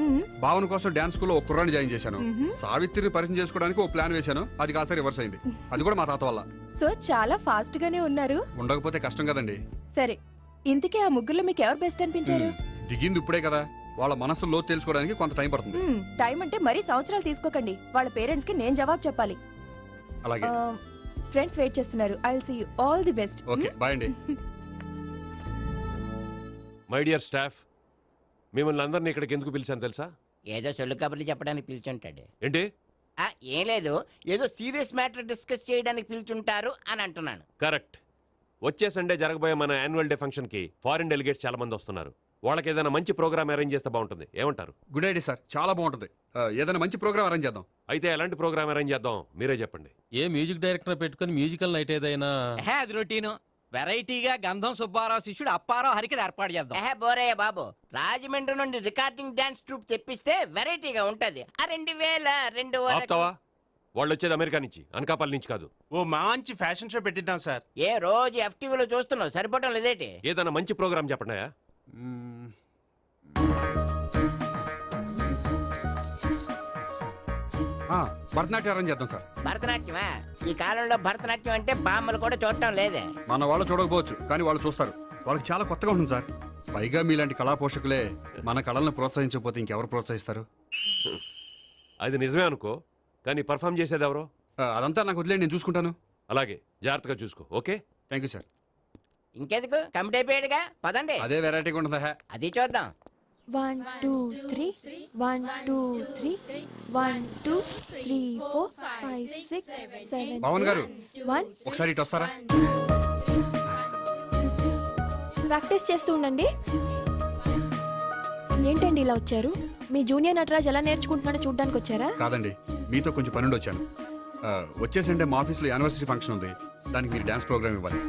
భావన కోసం డాన్స్ స్కూల్లో ఒక కుర్రాన్ని జాయిన్ చేశాను. సావిత్రిని పరిచయం చేసుకోవడానికి ఒక ప్లాన్ వేశాను, అది కాస్త రివర్స్ అయింది. అది కూడా మా తాత వల్ల. సో చాలా ఫాస్ట్ గానే ఉన్నారు. ఉండకపోతే కష్టం కదండి. సరే, ఇంతకీ ఆ ముగ్గురులో మీకు ఎవరు బెస్ట్ అనిపించారు? దిగింది ఇప్పుడే కదా, వాళ్ళ మనసు లోతు తెలుసుకోవడానికి కొంత టైం పడుతుంది. టైం అంటే మరీ సంవత్సరాలు తీసుకోకండి. వాళ్ళ పేరెంట్స్ కి నేను జవాబు చెప్పాలి. అలాగే. ఫ్రెండ్స్ వెయిట్ చేస్తున్నారు. I will see you. All the best. Okay, bye అండి. మై డియర్ స్టాఫ్, మిమ్మల్ని అందరినీ ఇక్కడికి ఎందుకు పిలిచాను తెలుసా? ఏదో సొల్లు కబుర్లు చెప్పడానికి పిలిచుంటాడు. ఏంటి? ఏం లేదు, ఏదో సీరియస్ మ్యాటర్ డిస్కస్ చేయడానికి పిలుచుంటారు అని అంటున్నాను. కరెక్ట్. వచ్చే సండే జరగబోయే మన యాన్యువల్ డే ఫంక్షన్ కి ఫారిన్ డెలిగేట్స్ చాలా మంది వస్తున్నారు. వాళ్ళకి ఏదైనా మంచి ప్రోగ్రామ్ అరేంజ్ చేస్తే బాగుంటుంది. ఏమంటారు? గుడ్ ఐడియా సార్, చాలా బాగుంటుంది. ఏదైనా మంచి ప్రోగ్రామ్ అరేంజ్ చేద్దాం. అయితే ఎలాంటి ప్రోగ్రామ్ అరేంజ్ చేద్దాం మీరే చెప్పండి. ఏ మ్యూజిక్ డైరెక్టర్ పెట్టుకుని మ్యూజికల్ నైట్ ఏదైనా? అది రొటీన్. వెరైటీగా గంధం సుబ్బారావు శిష్యుడు అప్పారావు హరికి ఏర్పాటు చేద్దాం. బోరయ్య బాబు, రాజమండ్రి నుండి రికార్డింగ్ డాన్స్ ట్రూప్ తెప్పిస్తే వెరైటీగా ఉంటది. 2002 ఆపుతావా? వాళ్ళు వచ్చేది అమెరికా నుంచి, అనకాపల్లి నుంచి కాదు. ఓ మంచి ఫ్యాషన్ షో పెట్టిద్దాం సార్. ఏ రోజు FTVలో చూస్తున్నావు, సరిపోవటం లేదేటి? ఏదైనా మంచి ప్రోగ్రామ్ చెప్పండి. భరతనాట్యం అరేంజ్ చేద్దాం సార్. భరతనాట్యమా? ఈ కాలంలో భరతనాట్యం అంటే బామ్మలు కూడా చూడటం లేదే. మన వాళ్ళు చూడకపోవచ్చు, కానీ వాళ్ళు చూస్తారు. వాళ్ళకి చాలా కొత్తగా ఉంటుంది సార్. పైగా మీలాంటి కళా పోషకులే మన కళలను ప్రోత్సహించకపోతే ఇంకెవరు ప్రోత్సహిస్తారు? అది నిజమే అనుకో, కానీ పర్ఫామ్ చేసేది ఎవరో? అదంతా నాకు వదిలేండి, నేను చూసుకుంటాను. అలాగే, జాగ్రత్తగా చూసుకో. Okay, thank you sir. ఇంకెందుకు, కమిటీ అయిపోయాడుగా, పదండి. అదే వెరైటీగా ఉంటుందా? అది చూద్దాం. 1 2 3 1 2 3 1 2 3 4 5 6 7 పవన్ గారు, 1. ఒకసారి ఇటు వస్తారా? ప్రాక్టీస్ చేస్తూ ఉండండి. ఏంటండి ఇలా వచ్చారు? మీ జూనియర్ నటరాజ్ ఎలా నేర్చుకుంటున్నాడో చూడడానికి వచ్చారా? కాదండి, మీతో కొంచెం పనుండి వచ్చాను. వచ్చేసంటే మా ఆఫీస్లో యానివర్సరీ ఫంక్షన్ ఉంది, దానికి మీరు డాన్స్ ప్రోగ్రామ్ ఇవ్వాలి.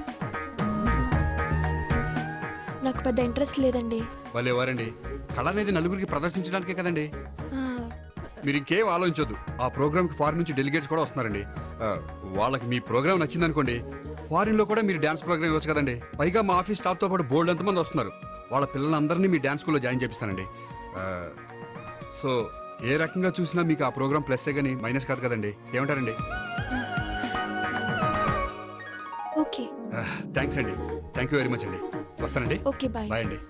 నాకు పెద్ద ఇంట్రెస్ట్ లేదండి. వాళ్ళు ఎవరండి? కళ అనేది నలుగురికి ప్రదర్శించడానికే కదండి. మీరు ఇంకేం ఆలోచించొద్దు. ఆ ప్రోగ్రామ్కి ఫారిన్ నుంచి డెలిగేట్స్ కూడా వస్తున్నారండి. వాళ్ళకి మీ ప్రోగ్రామ్ నచ్చిందనుకోండి, ఫారిన్ లో కూడా మీరు డాన్స్ ప్రోగ్రామ్ ఇవ్వచ్చు కదండి. పైగా మా ఆఫీస్ స్టాఫ్ తో పాటు బోల్డ్ ఎంతమంది వస్తున్నారు. వాళ్ళ పిల్లలందరినీ మీ డాన్స్ స్కూల్లో జాయిన్ చేపిస్తానండి. సో ఏ రకంగా చూసినా మీకు ఆ ప్రోగ్రామ్ ప్లస్సే కానీ మైనస్ కాదు కదండి. ఏమంటారండి? ఓకే, థ్యాంక్స్ అండి. థ్యాంక్ యూ వెరీ మచ్ అండి. వస్తానండి. Okay, bye. బాయ్ అండి.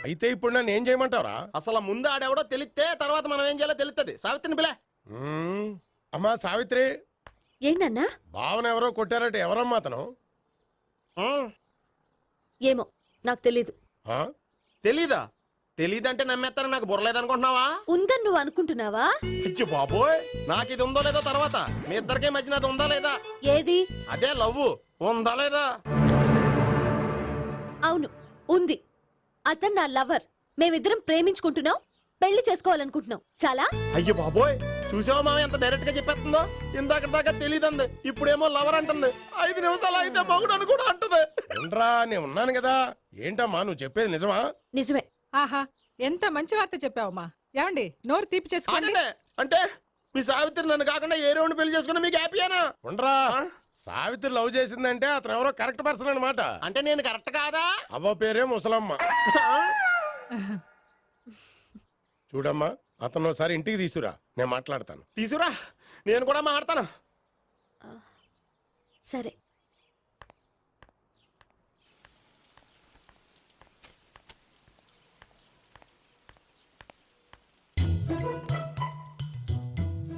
అయితే ఇప్పుడు నన్ను ఏం చేయమంటారా? అసలు ముందు ఆడెవడో తెలిస్తే తర్వాత మనం ఏం చేయాలో తెలుస్తుంది. సావిత్రిని పిల్ల. అమ్మా సావిత్రి, ఏంటన్నా? భావన ఎవరో కొట్టారట, ఎవరమ్మా అతను? ఏమో నాకు తెలీదు. తెలీదా? తెలీదంటే నమ్మేస్తారని నాకు బుర్రలేదనుకుంటున్నావా? ఉందని నువ్వు అనుకుంటున్నావా? అయ్యో బాబోయ్, నాకు ఇది ఉందో లేదో తర్వాత. మీ ఇద్దరికే మధ్యన అది ఉందా లేదా? ఏది? అదే లవ్ ఉందా లేదా? అవును, ఉంది. అతను నా లవర్. మేమిద్దరం ప్రేమించుకుంటున్నాం, పెళ్లి చేసుకోవాలనుకుంటున్నాం. చాలా. అయ్యో బాబోయ్, చూసావా మామ ఎంత డైరెక్ట్ గా చెప్పేస్తుందో? ఇందాక దాకా తెలియదండి, ఇప్పుడేమో లవర్ అంటుంది. 5 నిమిషాలు అయితే మగుడు అని కూడా అంటుంది. ఏంట్రా, నేను ఉన్నాను కదా. ఏంటమ్మా నువ్వు చెప్పేది నిజమా? నిజమే. ఆహా, ఎంత మంచి వార్త చెప్పావమ్మా. ఏమండి, నోరు తీపి చేసుకోండి. అంటే మీ సావిత్రి నన్ను కాకుండా ఏ రౌండ్ పెళ్లి చేసుకున్నా మీకు హ్యాపీయేనా? ఉండరా, సావిత్రి లవ్ చేసిందంటే అతను ఎవరో కరెక్ట్ పర్సన్ అనమాట. అంటే నేను కరెక్ట్ కాదా? అవ్వ పేరే ముసలమ్మ. చూడమ్మా, అతను ఒకసారి ఇంటికి తీసుకురా, నేను మాట్లాడతాను. తీసురా, నేను కూడా మాట్లాడతాను. సరే.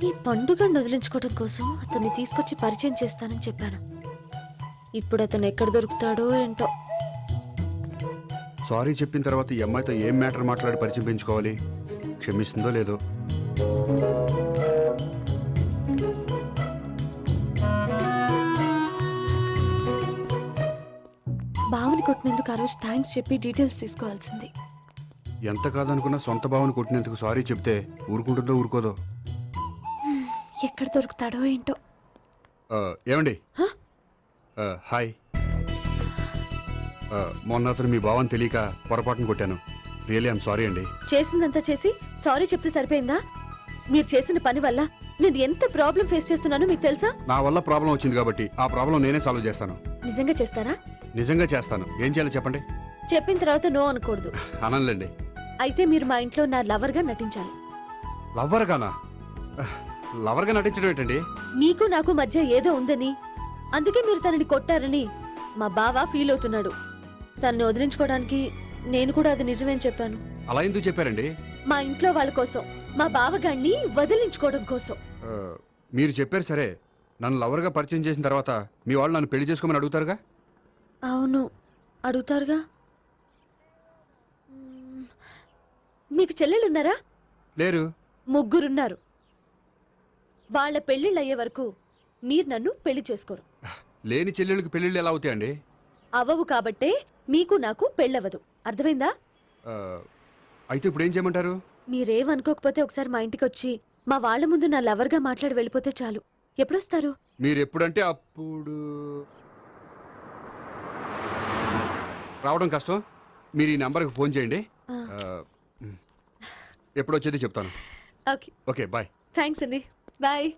ఈ పండుగను వదిలించుకోవడం కోసం అతన్ని తీసుకొచ్చి పరిచయం చేస్తానని చెప్పాను. ఇప్పుడు అతను ఎక్కడ దొరుకుతాడో ఏంటో. సారీ చెప్పిన తర్వాత ఈ అమ్మాయితో ఏం మ్యాటర్ మాట్లాడి పరిచయం పెంచుకోవాలి? క్షమిస్తుందో లేదో. బావని కొట్టినందుకు ఆ రోజు థ్యాంక్స్ చెప్పి డీటెయిల్స్ తీసుకోవాల్సింది. ఎంత కాదనుకున్నా సొంత భావన కొట్టినందుకు సారీ చెప్తే ఊరుకుంటుందో ఊరుకోదో. ఎక్కడ దొరుకుతాడో ఏంటో. ఏమండి? హ? హాయ్. మొన్న అతను మీ భావని తెలియక పొరపాటును కొట్టాను. రియలీ ఐఎమ్ సారీ అండి. చేసిందంతా చేసి సారీ చెప్తే సరిపోయిందా? మీరు చేసిన పని వల్ల నేను ఎంత ప్రాబ్లం ఫేస్ చేస్తున్నానో మీకు తెలుసా? నా వల్ల ప్రాబ్లం వచ్చింది కాబట్టి ఆ ప్రాబ్లం నేనే సాల్వ్ చేస్తాను. నిజంగా చేస్తారా? నిజంగా చేస్తాను. ఏం చేయాలో చెప్పండి. చెప్పిన తర్వాత నో అనకూడదు. అనంలేండి. అయితే మీరు మా ఇంట్లో నా లవర్ గా నటించాలి. లవ్వర్గానా? లవర్గా నటించడం ఏంటండి? నీకు నాకు మధ్య ఏదో ఉందని, అందుకే మీరు తనని కొట్టారని మా బావ ఫీల్ అవుతున్నాడు. తనని వదిలించుకోవడానికి నేను కూడా అది నిజమేని చెప్పాను. అలా ఎందుకు చెప్పారండి? మా ఇంట్లో వాళ్ళ కోసం, మా బావగాడిని వదిలించుకోవడం కోసం. మీరు చెప్పారు సరే, నన్ను లవర్గా పరిచయం చేసిన తర్వాత మీ వాళ్ళు నన్ను పెళ్లి చేసుకోమని అడుగుతారుగా? అవును, అడుగుతారుగా. మీకు చెల్లెలున్నారా? లేరు. ముగ్గురున్నారు. వాళ్ళ పెళ్లిళ్ళు అయ్యే వరకు మీరు నన్ను పెళ్లి చేసుకోరు. లేని చెల్లెళ్ళకి పెళ్లిళ్ళు ఎలా అవుతాయండి? అవ్వవు కాబట్టే మీకు నాకు పెళ్ళవదు. అర్థమైందా? అయితే ఇప్పుడు ఏం చేయమంటారు? మీరేమనుకోకపోతే ఒకసారి మా ఇంటికి వచ్చి మా వాళ్ళ ముందు నా లవర్గా మాట్లాడి వెళ్ళిపోతే చాలు. ఎప్పుడొస్తారు? మీరు ఎప్పుడంటే అప్పుడు. రావడం కష్టం. మీరు ఈ నెంబర్కి ఫోన్ చేయండి. ఎప్పుడు వచ్చేది చెప్తాను. ఓకే. Okay, bye. థ్యాంక్స్ అండి. Bye.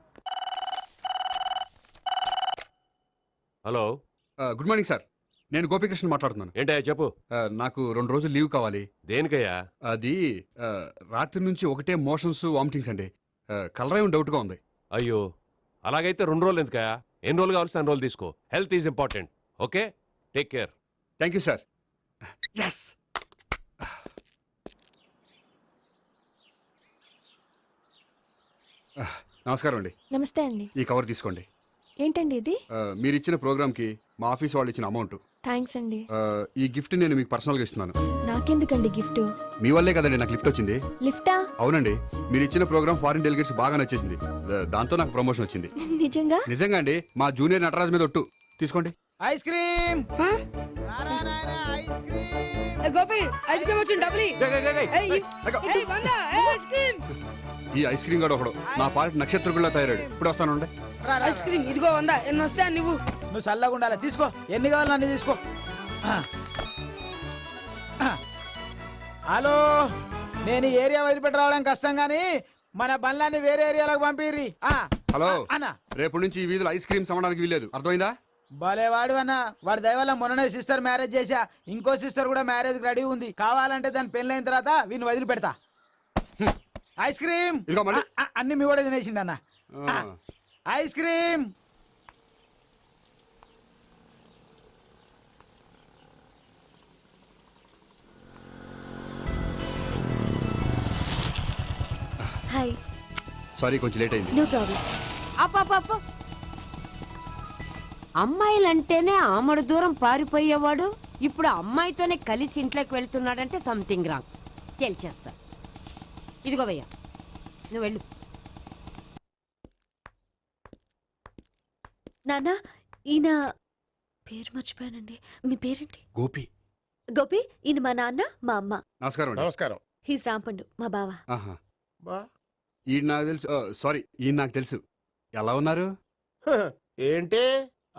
Hello. Good morning sir. నేను గోపికృష్ణ మాట్లాడుతున్నాను. ఏంటయ్యా చెప్పు. నాకు 2 రోజులు లీవ్ కావాలి. దేనికయ్యా? అది రాత్రి నుంచి ఒకటే మోషన్స్, వామిటింగ్స్ అండి. కలరేం డౌట్గా ఉంది. అయ్యో, అలాగైతే 2 రోజులు ఎందుకయ్యా? ఎన్ని రోజులు కావాల్సిన 2 రోజులు తీసుకో. Health is important. Okay, take care. Thank you sir. Yes. నమస్కారం అండి. నమస్తే అండి. ఈ కవర్ తీసుకోండి. ఏంటండి ఇది? మీరు ఇచ్చిన ప్రోగ్రామ్కి మా ఆఫీస్ వాళ్ళు ఇచ్చిన అమౌంట్. థ్యాంక్స్ అండి. ఈ గిఫ్ట్ నేను మీకు పర్సనల్గా ఇస్తున్నాను. నాకెందుకండి గిఫ్ట్? మీ వల్లే కదండి నాకు లిఫ్ట్ వచ్చింది. లిఫ్టా? అవునండి. మీరు ఇచ్చిన ప్రోగ్రామ్ ఫారిన్ డెలిగేట్స్ బాగా నచ్చేసింది. దాంతో నాకు ప్రమోషన్ వచ్చింది. నిజంగా? నిజంగా అండి. మా జూనియర్ నటరాజ్ మీద ఒట్టు. తీసుకోండి. Ice cream. Gopi ice cream వచ్చింది. డబ్బులు ఈ ఐస్ క్రీమ్ గడు ఒకడు నా పాలిట నక్షత్రకుల్లా తయారాడు. ఇప్పుడు వస్తానండి. ఐస్ క్రీమ్ ఇదిగో 100. ఎన్ని వస్తాయి నువ్వు? నువ్వు చల్లగా ఉండాలి. తీసుకో, ఎన్ని కావాలి అన్ని తీసుకో. హలో, నేను ఈ ఏరియా వదిలిపెట్టి రావడం కష్టం గానీ మన బండ్లన్నీ వేరే ఏరియాలకు పంపిర్రి. హలో అన్న, రేపు నుంచి ఈ వీధిలో ఐస్ క్రీమ్స్ అమ్మడానికి వీల్లేదు. అర్థమైందా? భలేవాడు అన్న. వాడి దయవల్ల మొన్ననే సిస్టర్ మ్యారేజ్ చేశా. ఇంకో సిస్టర్ కూడా మ్యారేజ్ రెడీ ఉంది. కావాలంటే దాని పెళ్ళైన తర్వాత వీడిని వదిలిపెడతా. ఐస్ క్రీమ్ అన్ని మీ కూడా తినేసిండి అన్న. Ice cream. హాయ్. సారీ, కొంచెం లేట్ అయింది. No problem. అప్ప అమ్మాయిలంటేనే ఆమడు దూరం పారిపోయేవాడు ఇప్పుడు అమ్మాయితోనే కలిసి ఇంట్లోకి వెళ్తున్నాడంటే సంథింగ్ రాంగ్. తేల్చేస్తా. ఇదిగో భయ్యా, నువ్వు వెళ్ళు. నాన్న, ఈయన పేరు మర్చిపోయానండి. మీ పేరేంటి? గోపి. గోపి, ఈయన మా నాన్న, మా అమ్మ. నమస్కారం. నమస్కారం. హీస్ రాంపండు, మా బావ. ఈయన నాకు తెలుసు. సారీ, ఈయన నాకు తెలుసు. ఎలా ఉన్నారు? ఏంటి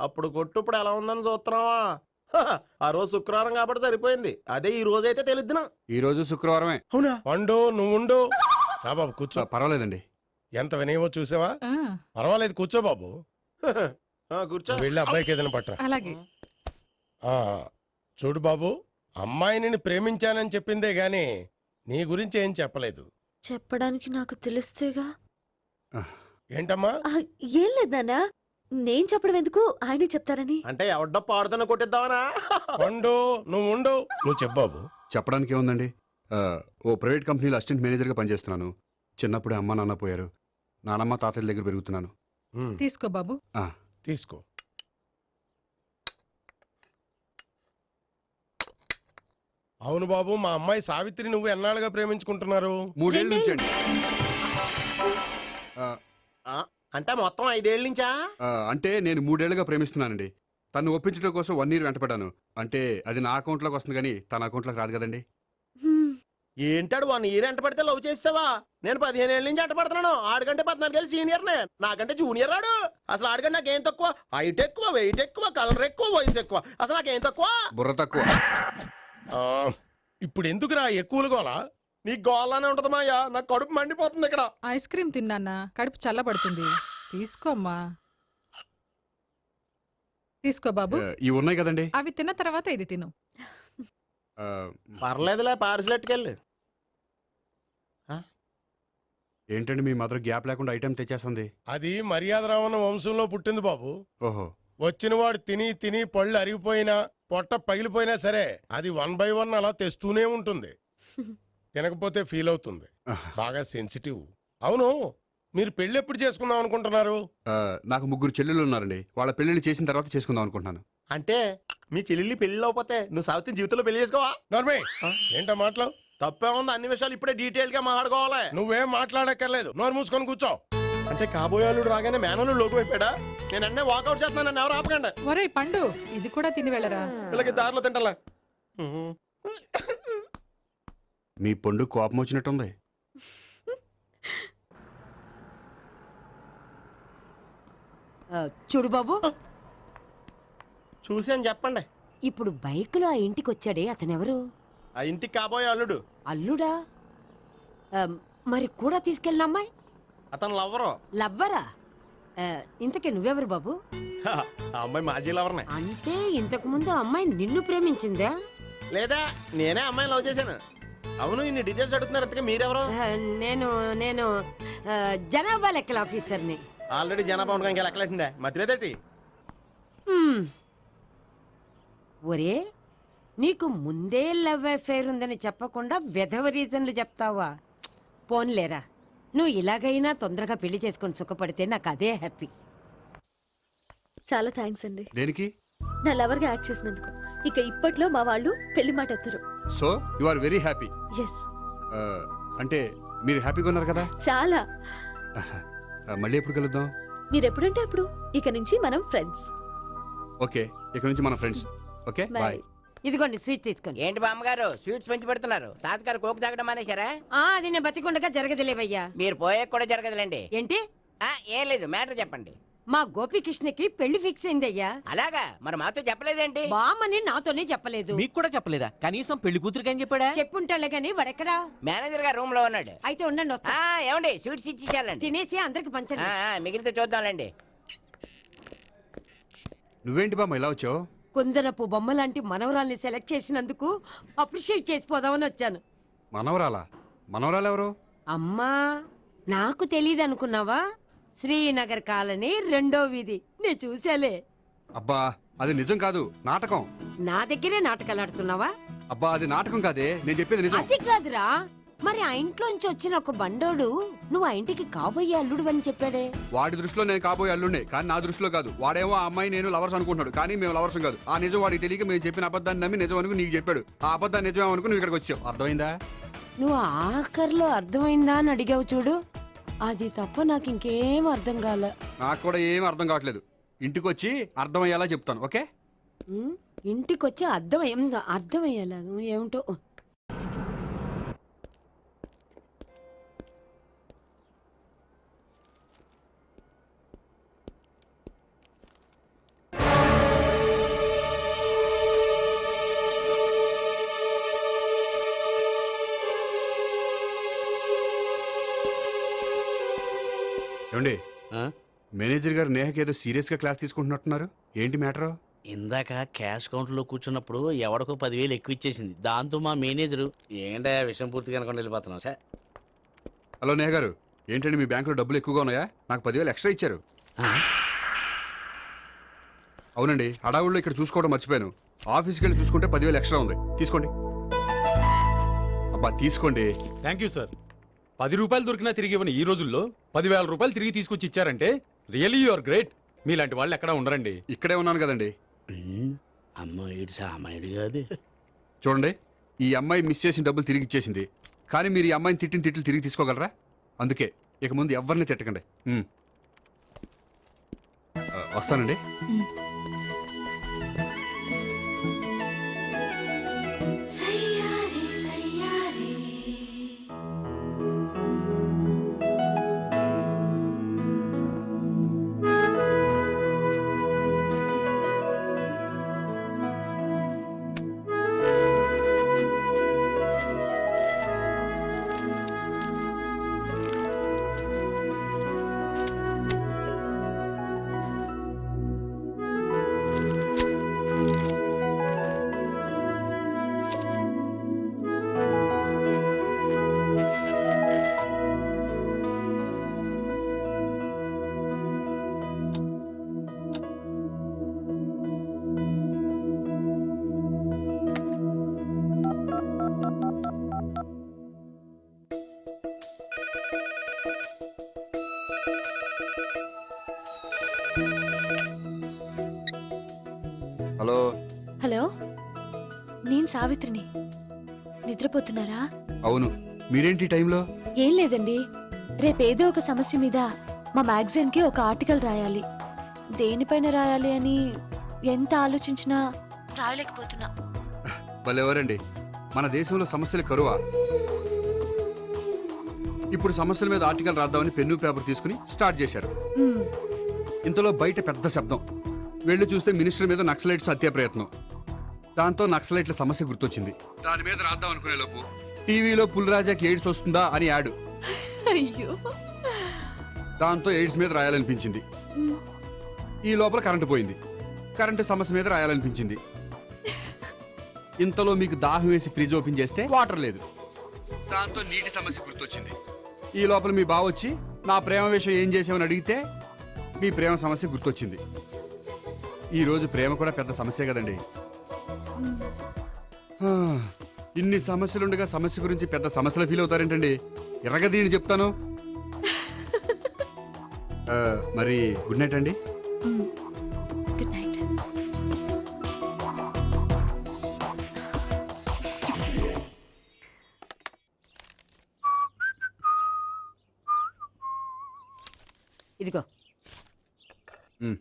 అప్పుడు కొట్టు ఇప్పుడు ఎలా ఉందని చూస్తున్నావా? ఆ రోజు శుక్రవారం కాబట్టి సరిపోయింది. అదే ఈ రోజు అయితే తెలిద్దునా. ఈ రోజు శుక్రవారమే. అవునా? పండు నువ్వుండు. రా బాబు కూర్చో. పర్వాలేదండి. ఎంత వినయమో చూసావా? పర్వాలేదు, కూర్చో బాబు. కూర్చో. వెళ్ళి అబ్బాయికి ఏదైనా పట్టరా. అలాగే. చూడు బాబు, అమ్మాయిని ప్రేమించానని చెప్పిందే గాని నీ గురించి ఏం చెప్పలేదు. చెప్పడానికి నాకు తెలిస్తేగా. ఏంటమ్మా? ఏం లేదు నాన్న, నేను చెప్పడం ఎందుకు, ఆయనే చెప్తారని. అంటే ఎవడ్డో పాడుతున్న కొట్టిద్దామనా? పండు నువ్వు చెప్పు బాబు. చెప్పడానికి ఏముందండి. ఓ ప్రైవేట్ కంపెనీలో అసిస్టెంట్ మేనేజర్గా పనిచేస్తున్నాను. చిన్నప్పుడే అమ్మ నాన్న పోయారు. నానమ్మ తాతయ్య దగ్గర పెరుగుతున్నాను. తీసుకో బాబు. తీసుకో. అవును బాబు, మా అమ్మాయి సావిత్రి నువ్వు ఎన్నాళ్ళుగా ప్రేమించుకుంటున్నారు? 3 ఏళ్ళ నుంచి అండి. అంటే మొత్తం 5 ఏళ్ళ నుంచా? అంటే నేను 3 ఏళ్లుగా ప్రేమిస్తున్నానండి. తను ఒప్పించడం కోసం 1 year వెంటపడ్డాను. అంటే అది నా అకౌంట్లోకి వస్తుంది కానీ తన అకౌంట్లోకి రాదు కదండి. ఏంటాడు 1 year ఎంట పడితే లవ్ చేసావా? నేను 15 ఏళ్ళ నుంచి ఎంట పడుతున్నాను. ఆడికంటే 14 ఏళ్ళు సీనియర్నే, నాకంటే జూనియర్ ఆడు. అసలు ఆడికంటే నాకేం తక్కువ? హైట్ ఎక్కువ, వెయిట్ ఎక్కువ, కలర్ ఎక్కువ, వయసు ఎక్కువ. అసలు నాకేం తక్కువ? బుర్ర తక్కువ. ఇప్పుడు ఎందుకురా ఎక్కువలు గోలా? నీకు గోలానే ఉంటది మాయా, నాకు కడుపు మండిపోతుంది ఇక్కడ. ఐస్ క్రీమ్ తిన్నానా, కడుపు చల్లబడుతుంది. తీసుకోమ్మా. తీసుకో బాబు. ఇవి ఉన్నాయి కదండి. అవి తిన్న తర్వాత ఇది తిను. పర్లేదులే, పార్సిల్ ఎట్టుకెళ్ళి. ఏంటండి మీ మదర్ గ్యాప్ లేకుండా ఐటెం తెచ్చేస్తుంది? అది మర్యాద రావణ వంశంలో పుట్టింది బాబు. ఓహో. వచ్చిన వాడు తిని తిని పళ్ళు అరిగిపోయినా పొట్ట పగిలిపోయినా సరే అది 1 by 1 అలా తెస్తూనే ఉంటుంది. తినకపోతే ఫీల్ అవుతుంది. బాగా సెన్సిటివ్. అవును, మీరు పెళ్లి ఎప్పుడు చేసుకుందాం అనుకుంటున్నారు? నాకు 3 చెల్లెళ్ళు ఉన్నారండి. వాళ్ళ పెళ్లిని చేసిన తర్వాత చేసుకుందాం అనుకుంటున్నాను. అంటే మీ చెల్లెల్ని పెళ్లి లేకపోతే నువ్వు సావిత్రి జీవితంలో పెళ్లి చేసుకోవా? నర్మే, ఏంటో మాటలు? తప్పే ఉంది, అన్ని విషయాలు ఇప్పుడే డీటెయిల్ గా మాట్లాడుకోవాలి. నువ్వేం మాట్లాడక్కర్లేదు, నోరు మూసుకొని కూర్చో. అంటే కాబోయేవాళ్ళు రాగానే మేనలు లోకి అయిపోయాడా? నేను అన్నీ వాకౌట్ చేస్తున్నాను, నన్ను ఎవరు ఆపకండి. ఒరే పండు, ఇది కూడా తిని వెళ్ళరా. వీళ్ళకి దారిలో తింటలా. మీ పండు కోపం వచ్చినట్టుంది. చూడు బాబు, చూసి అని చెప్పండి. ఇప్పుడు బైక్లో ఆ ఇంటికి వచ్చాడే అతనెవరు? ఆ ఇంటికి కాబోయే అల్లుడు. అల్లుడా? మరి కూడా తీసుకెళ్ళిన అమ్మాయి? అతను లవ్వరు. లవ్వరా? ఇంతకీ నువ్వెవరు బాబు? ఆ అమ్మాయి మాజీ లవర్నే. అంటే ఇంతకు ముందు అమ్మాయి నిన్ను ప్రేమించిందా? లేదా నేనే అమ్మాయిని లవ్ చేశాను. అవును, ఇన్ని డీటెయిల్స్ అడుగుతున్నారు. ఇంతకీ మీరెవరు? నేను నేను జనాభా లెక్కల ఆఫీసర్ని. ఆల్రెడీ జనాభా ఉండగా ఇంకా లెక్కలేసిందే, మధ్యలేదేటి? ఒరే, నీకు ముందే లవ్ అఫైర్ ఉందని చెప్పకుండా వెధవ రీజన్లు చెప్తావా? పోన్లేరా, నువ్వు ఇలాగైనా తొందరగా పెళ్లి చేసుకొని సుఖపడితే నాకు అదే హ్యాపీ. చాలా థ్యాంక్స్ అండి. దేనికి? నా లవర్ గా యాక్ట్ చేసినందుకు. ఇక ఇప్పట్లో మా వాళ్ళు పెళ్లి మాట ఎత్తరు. So you are very happy. Yes. అంటే మీరు హ్యాపీగా ఉన్నారు కదా? చాలా. మళ్ళీ ఎప్పుడు కలుద్దాం? మీరు ఎప్పుడంటే అప్పుడు. ఇక నుంచి మనం ఫ్రెండ్స్. ఓకే, ఇక నుంచి మన ఫ్రెండ్స్. Okay, bye. ఇదిగోండి స్వీట్ తీసుకోండి. ఏంటి బామ్మగారు స్వీట్స్ పెంచి పెడుతున్నారు? తాతగారు కోకు తాగడం మానేశారా? అది నేను బతికుండగా జరగదులేవయ్యా. మీరు పోయే కూడా జరగదులేండి. ఏంటి? ఏం లేదు, మ్యాటర్ చెప్పండి. మా గోపికృష్ణకి పెళ్లి ఫిక్స్ అయిందయ్యా. అలాగా? మరి మాతో చెప్పలేదేంటి? బామ్మని నాతోనే చెప్పలేదు. మీకు కూడా చెప్పలేదా? కనీసం పెళ్లి కూతురికి అని చెప్పాడా? చెప్పుంటాలే గాని వాడెక్కడా? మేనేజర్ గారు రూమ్ లో ఉన్నాడు. అయితే ఉండండి, వస్తా. ఏమండి స్వీట్స్ ఇచ్చేసాలండి. తినేసి అందరికి పంచండి. మిగిలితే చూద్దాంలేండి. నువ్వేంటి బామ్మ ఇలా వచ్చావు? కుందనపు బొమ్మ లాంటి మనవరాల్ని సెలెక్ట్ చేసినందుకు అప్రిషియేట్ చేసిపోదామని వచ్చాను. మనవరాలా? మనవరాలు ఎవరు? అమ్మా, నాకు తెలియదు అనుకున్నావా? శ్రీనగర్ కాలనీ 2వ వీధి. నేను చూసాలే. అబ్బా, అది నిజం కాదు, నాటకం. నా దగ్గరే నాటకాలు ఆడుతున్నావా? అబ్బా, అది నాటకం కాదే, నేను చెప్పేది నిజం. అది కాదురా, మరి ఆ ఇంట్లోంచి వచ్చిన ఒక బండోడు నువ్వు ఆ ఇంటికి కాబోయే అల్లుడు అని చెప్పాడే. వాడి దృష్టిలో నేను కాబోయే అల్లుండే, కానీ నా దృష్టిలో కాదు. వాడేమో ఆ అమ్మాయి నేను లవర్స్ అనుకుంటున్నాడు, కానీ మేము లవర్స్ కాదు. ఆ నిజం వాడికి తెలియక మేము చెప్పిన అబద్ధాన్ని నమ్మి నిజం అనుకుని నీకు చెప్పాడు. ఆ అబద్ధాన్ని నిజం అనుకుని నువ్వు ఇక్కడికి వచ్చావు. అర్థమైందా? నువ్వు ఆఖర్లో అర్థమైందా అని అడిగావు చూడు, అది తప్ప నాకు ఇంకేం అర్థం కాలే. నాకు కూడా ఏం అర్థం కావట్లేదు. ఇంటికి వచ్చి అర్థమయ్యేలా చెప్తాను. ఓకే? ఇంటికి వచ్చి అర్థమయ్యేలా ఏమిటో. ఏమండి, మేనేజర్ గారు నేహకి ఏదో సీరియస్ గా క్లాస్ తీసుకుంటున్నట్టున్నారు. ఏంటి మ్యాటర్? ఇందాక క్యాష్ కౌంటర్ లో కూర్చున్నప్పుడు ఎవడికో 10,000 ఎక్కువ ఇచ్చేసింది. దాంతో మా మేనేజరు ఏంటా విషయం పూర్తిగా అనుకోండి వెళ్ళిపోతున్నాం సార్. హలో నేహ గారు, ఏంటండి మీ బ్యాంకులో డబ్బులు ఎక్కువగా ఉన్నాయా? నాకు 10,000 ఎక్స్ట్రా ఇచ్చారు. అవునండి, హడావుల్లో ఇక్కడ చూసుకోవడం మర్చిపోయాను. ఆఫీస్కి వెళ్ళి చూసుకుంటే 10,000 ఎక్స్ట్రా ఉంది. తీసుకోండి. అబ్బా తీసుకోండి. Thank you sir. 10 రూపాయలు దొరికినా తిరిగి ఇవ్వని ఈ రోజుల్లో 10,000 రూపాయలు తిరిగి తీసుకొచ్చి ఇచ్చారంటే రియల్లీ యు ఆర్ గ్రేట్. మీలాంటి వాళ్ళు ఎక్కడా ఉండరండి. ఇక్కడే ఉన్నాను కదండి. అమ్మాయి సామాయుడు కాదు. చూడండి, ఈ అమ్మాయి మిస్ చేసిన డబ్బులు తిరిగి ఇచ్చేసింది, కానీ మీరు ఈ అమ్మాయిని తిట్టిన తిట్లు తిరిగి తీసుకోగలరా? అందుకే ఇక ముందు ఎవరిని తిట్టకండి. వస్తానండి. హలో. హలో, నేను సావిత్రిని. నిద్రపోతున్నారా? అవును, మీరేంటి టైంలో? ఏం లేదండి, రేపేదో ఒక సమస్య మీద మా మ్యాగజైన్ కి ఒక ఆర్టికల్ రాయాలి. దేనిపైన రాయాలి అని ఎంత ఆలోచించినా రాయలేకపోతున్నా. వాళ్ళెవరండి, మన దేశంలో సమస్యలు కరువా? ఇప్పుడు సమస్యల మీద ఆర్టికల్ రాద్దామని పెన్ను పేపర్ తీసుకుని స్టార్ట్ చేశారు. మ్, ఇంతలో బయట పెద్ద శబ్దం. వెళ్ళి చూస్తే మినిస్టర్ మీద నక్సలైట్స్ హత్యా ప్రయత్నం. దాంతో నక్సలైట్ల సమస్య గుర్తొచ్చింది. దాని మీద రాద్దాం అనుకునే లోపు టీవీలో పుల్రాజాకి ఎయిడ్స్ వస్తుందా అని యాడ్. అయ్యో. దాంతో ఎయిడ్స్ మీద రాయాలనిపించింది. మ్, ఈ లోపల కరెంటు పోయింది. కరెంటు సమస్య మీద రాయాలనిపించింది. ఇంతలో మీకు దాహం వేసి ఫ్రిడ్జ్ ఓపెన్ చేస్తే వాటర్ లేదు. దాంతో నీటి సమస్య గుర్తొచ్చింది. ఈ లోపల మీ బావ వచ్చి నా ప్రేమ విషయం ఏం చేసామని అడిగితే మీ ప్రేమ సమస్య గుర్తొచ్చింది. ఈ రోజు ప్రేమ కూడా పెద్ద సమస్య కదండి. ఆ, ఇన్ని సమస్యలుండగా సమస్య గురించి పెద్ద సమస్యలు ఫీల్ అవుతారేంటండి? ఎర్రగదీని చెప్తాను. మరి గుడ్ నైట్ అండి. మ్. Good night. ఇదిగో. మ్.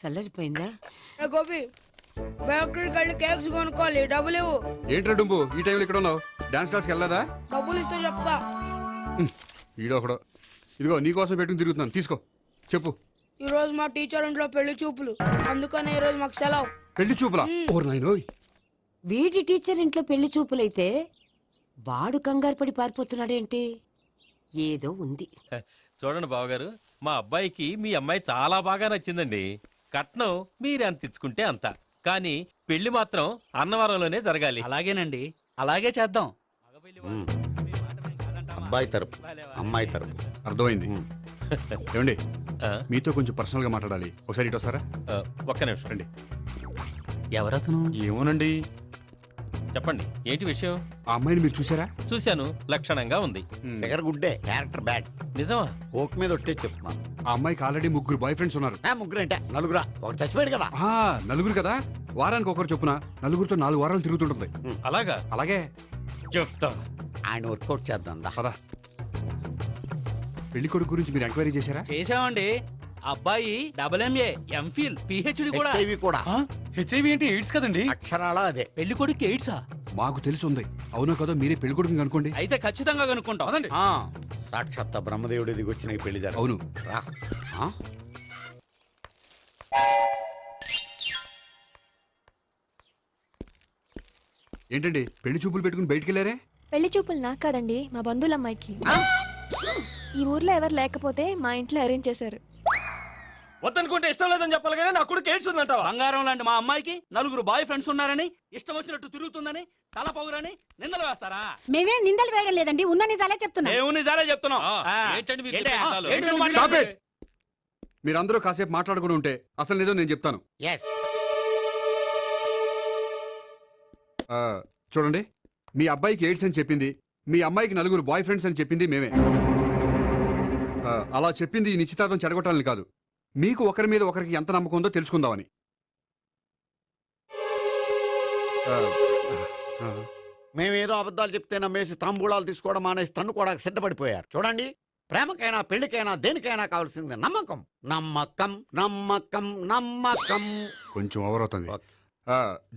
చల్లరిపోయిందా? ఏ గోపి, బేకరీకి వెళ్ళి కేక్స్ కొనుక్కోవాలి, డబ్బులు ఇవ్వు. ఏంట్రా డుంబు ఈ టైంలో ఇక్కడ ఉన్నావు? డాన్స్ క్లాస్కి వెళ్ళదా? డబ్బులు ఇస్తే చెప్తా. ఈడో ఒకడో. ఇదిగో నీకోసం పెట్టుకుని తిరుగుతున్నాను, తీసుకో. చెప్పు. ఈ రోజు మా టీచర్ ఇంట్లో పెళ్లి చూపులు, అందుకనే ఈ రోజు మాకు సెలవు. పెళ్లి చూపులా? ఓర్ నాయనోయ్. వీడి టీచర్ ఇంట్లో పెళ్లి చూపులైతే వాడు కంగారు పడి పారిపోతున్నాడేంటి? ఏదో ఉంది. చూడండి బావగారు, మా అబ్బాయికి మీ అమ్మాయి చాలా బాగా నచ్చిందండి. కట్నం మీరు ఎంత ఇచ్చుకుంటే అంత, కానీ పెళ్లి మాత్రం అన్నవరంలోనే జరగాలి. అలాగేనండి, అలాగే చేద్దాం. అబ్బాయి తరపు అమ్మాయి తరపు. అర్థమైంది. ఏమండి, మీతో కొంచెం పర్సనల్ గా మాట్లాడాలి. ఒకసారి ఇటు వస్తారా? ఒక్క నిమిషం రండి. ఎవరతను? ఏమోనండి. చెప్పండి, ఏంటి విషయం? ఆ అమ్మాయిని మీరు చూసారా? చూశాను, లక్షణంగా ఉంది. దగ్గర గుడ్డే, క్యారెక్టర్ బ్యాడ్. నిజమా? కోక్ మీద ఒట్టే చెప్తున్నాను. ఆ అమ్మాయికి ఆల్రెడీ 3 బాయ్ ఫ్రెండ్స్ ఉన్నారు. ముగ్గురు అంటే నలుగురా? ఒక చచ్చిపోయాడు కదా. నలుగురు కదా, వారానికి ఒకరు చొప్పున నలుగురితో 4 వారాలు తిరుగుతుంటుంది. అలాగా? అలాగే చెప్తా. ఆయన వర్కౌట్ చేద్దాం. పదా. పెళ్లి కొడుకు గురించి మీరు ఎంక్వైరీ చేశారా? చేసామండి. అబ్బాయి MA, MPhil, PhD కూడా. హెచ్ఐవి కూడా. హెచ్ఐవి అంటే ఎయిడ్స్ కదండి. అక్షరాల అదే. పెళ్లి కొడుకు ఎయిడ్సా? మాకు తెలిసి ఉంది. అవునో కదా, మీరే పెళ్లి కొడుకుని అనుకోండి. అయితే ఖచ్చితంగా కనుక్కుంటాం. సాక్షాత్ బ్రహ్మదేవుడి దిగి వచ్చిన పెళ్లి జరగదు. అవును. ఏంటండి పెళ్లి చూపులు పెట్టుకుని బయటికి వెళ్ళారే? పెళ్లి చూపులు నాకు కాదండి, మా బంధువుల అమ్మాయికి. ఈ ఊర్లో ఎవరు లేకపోతే మా ఇంట్లో అరేంజ్ చేశారు. వద్దనుకుంటే ఇష్టం లేదని చెప్పాలి కానీ నా కొడుకు ఎయిడ్స్ ఉందంటావా? బంగారం లాంటి మా అమ్మాయికి 4 బాయ్ ఫ్రెండ్స్ ఉన్నారని, ఇష్టం వచ్చినట్టు తిరుగుతుందని, తల పొగరని నిందలు వేస్తారా? మేమే నిందలు వేయడం లేదండి, ఉన్న నిజాలే చెప్తున్నా. మేము నిజాలే చెప్తున్నాం. ఏంటండి మీరు ఏంటయ్యా? చెప్పే నిజాలు? ఏంటి నువ్వు Stop మాట్లాడేది? it! మీరందరూ కాసేపు మాట్లాడుకుని ఉంటే అసలు లేదో నేను చెప్తాను. చూడండి, మీ అబ్బాయికి ఎయిడ్స్ అని చెప్పింది, మీ అమ్మాయికి 4 బాయ్ ఫ్రెండ్స్ అని చెప్పింది మేమే. అలా చెప్పింది ఈ నిశ్చితార్థం చెడగొట్టాలని కాదు, మీకు ఒకరి మీద ఒకరికి ఎంత నమ్మకం ఉందో తెలుసుకుందామని. మేమేదో అబద్ధాలు చెప్తే నమ్మేసి తాంబూలాలు తీసుకోవడం మానేసి తన్ను కూడా సిద్ధపడిపోయారు. చూడండి, ప్రేమకైనా పెళ్లికైనా దేనికైనా కావాల్సింది నమ్మకం. నమ్మకం నమ్మకం నమ్మకం. కొంచెం ఓవర్ అవుతుంది.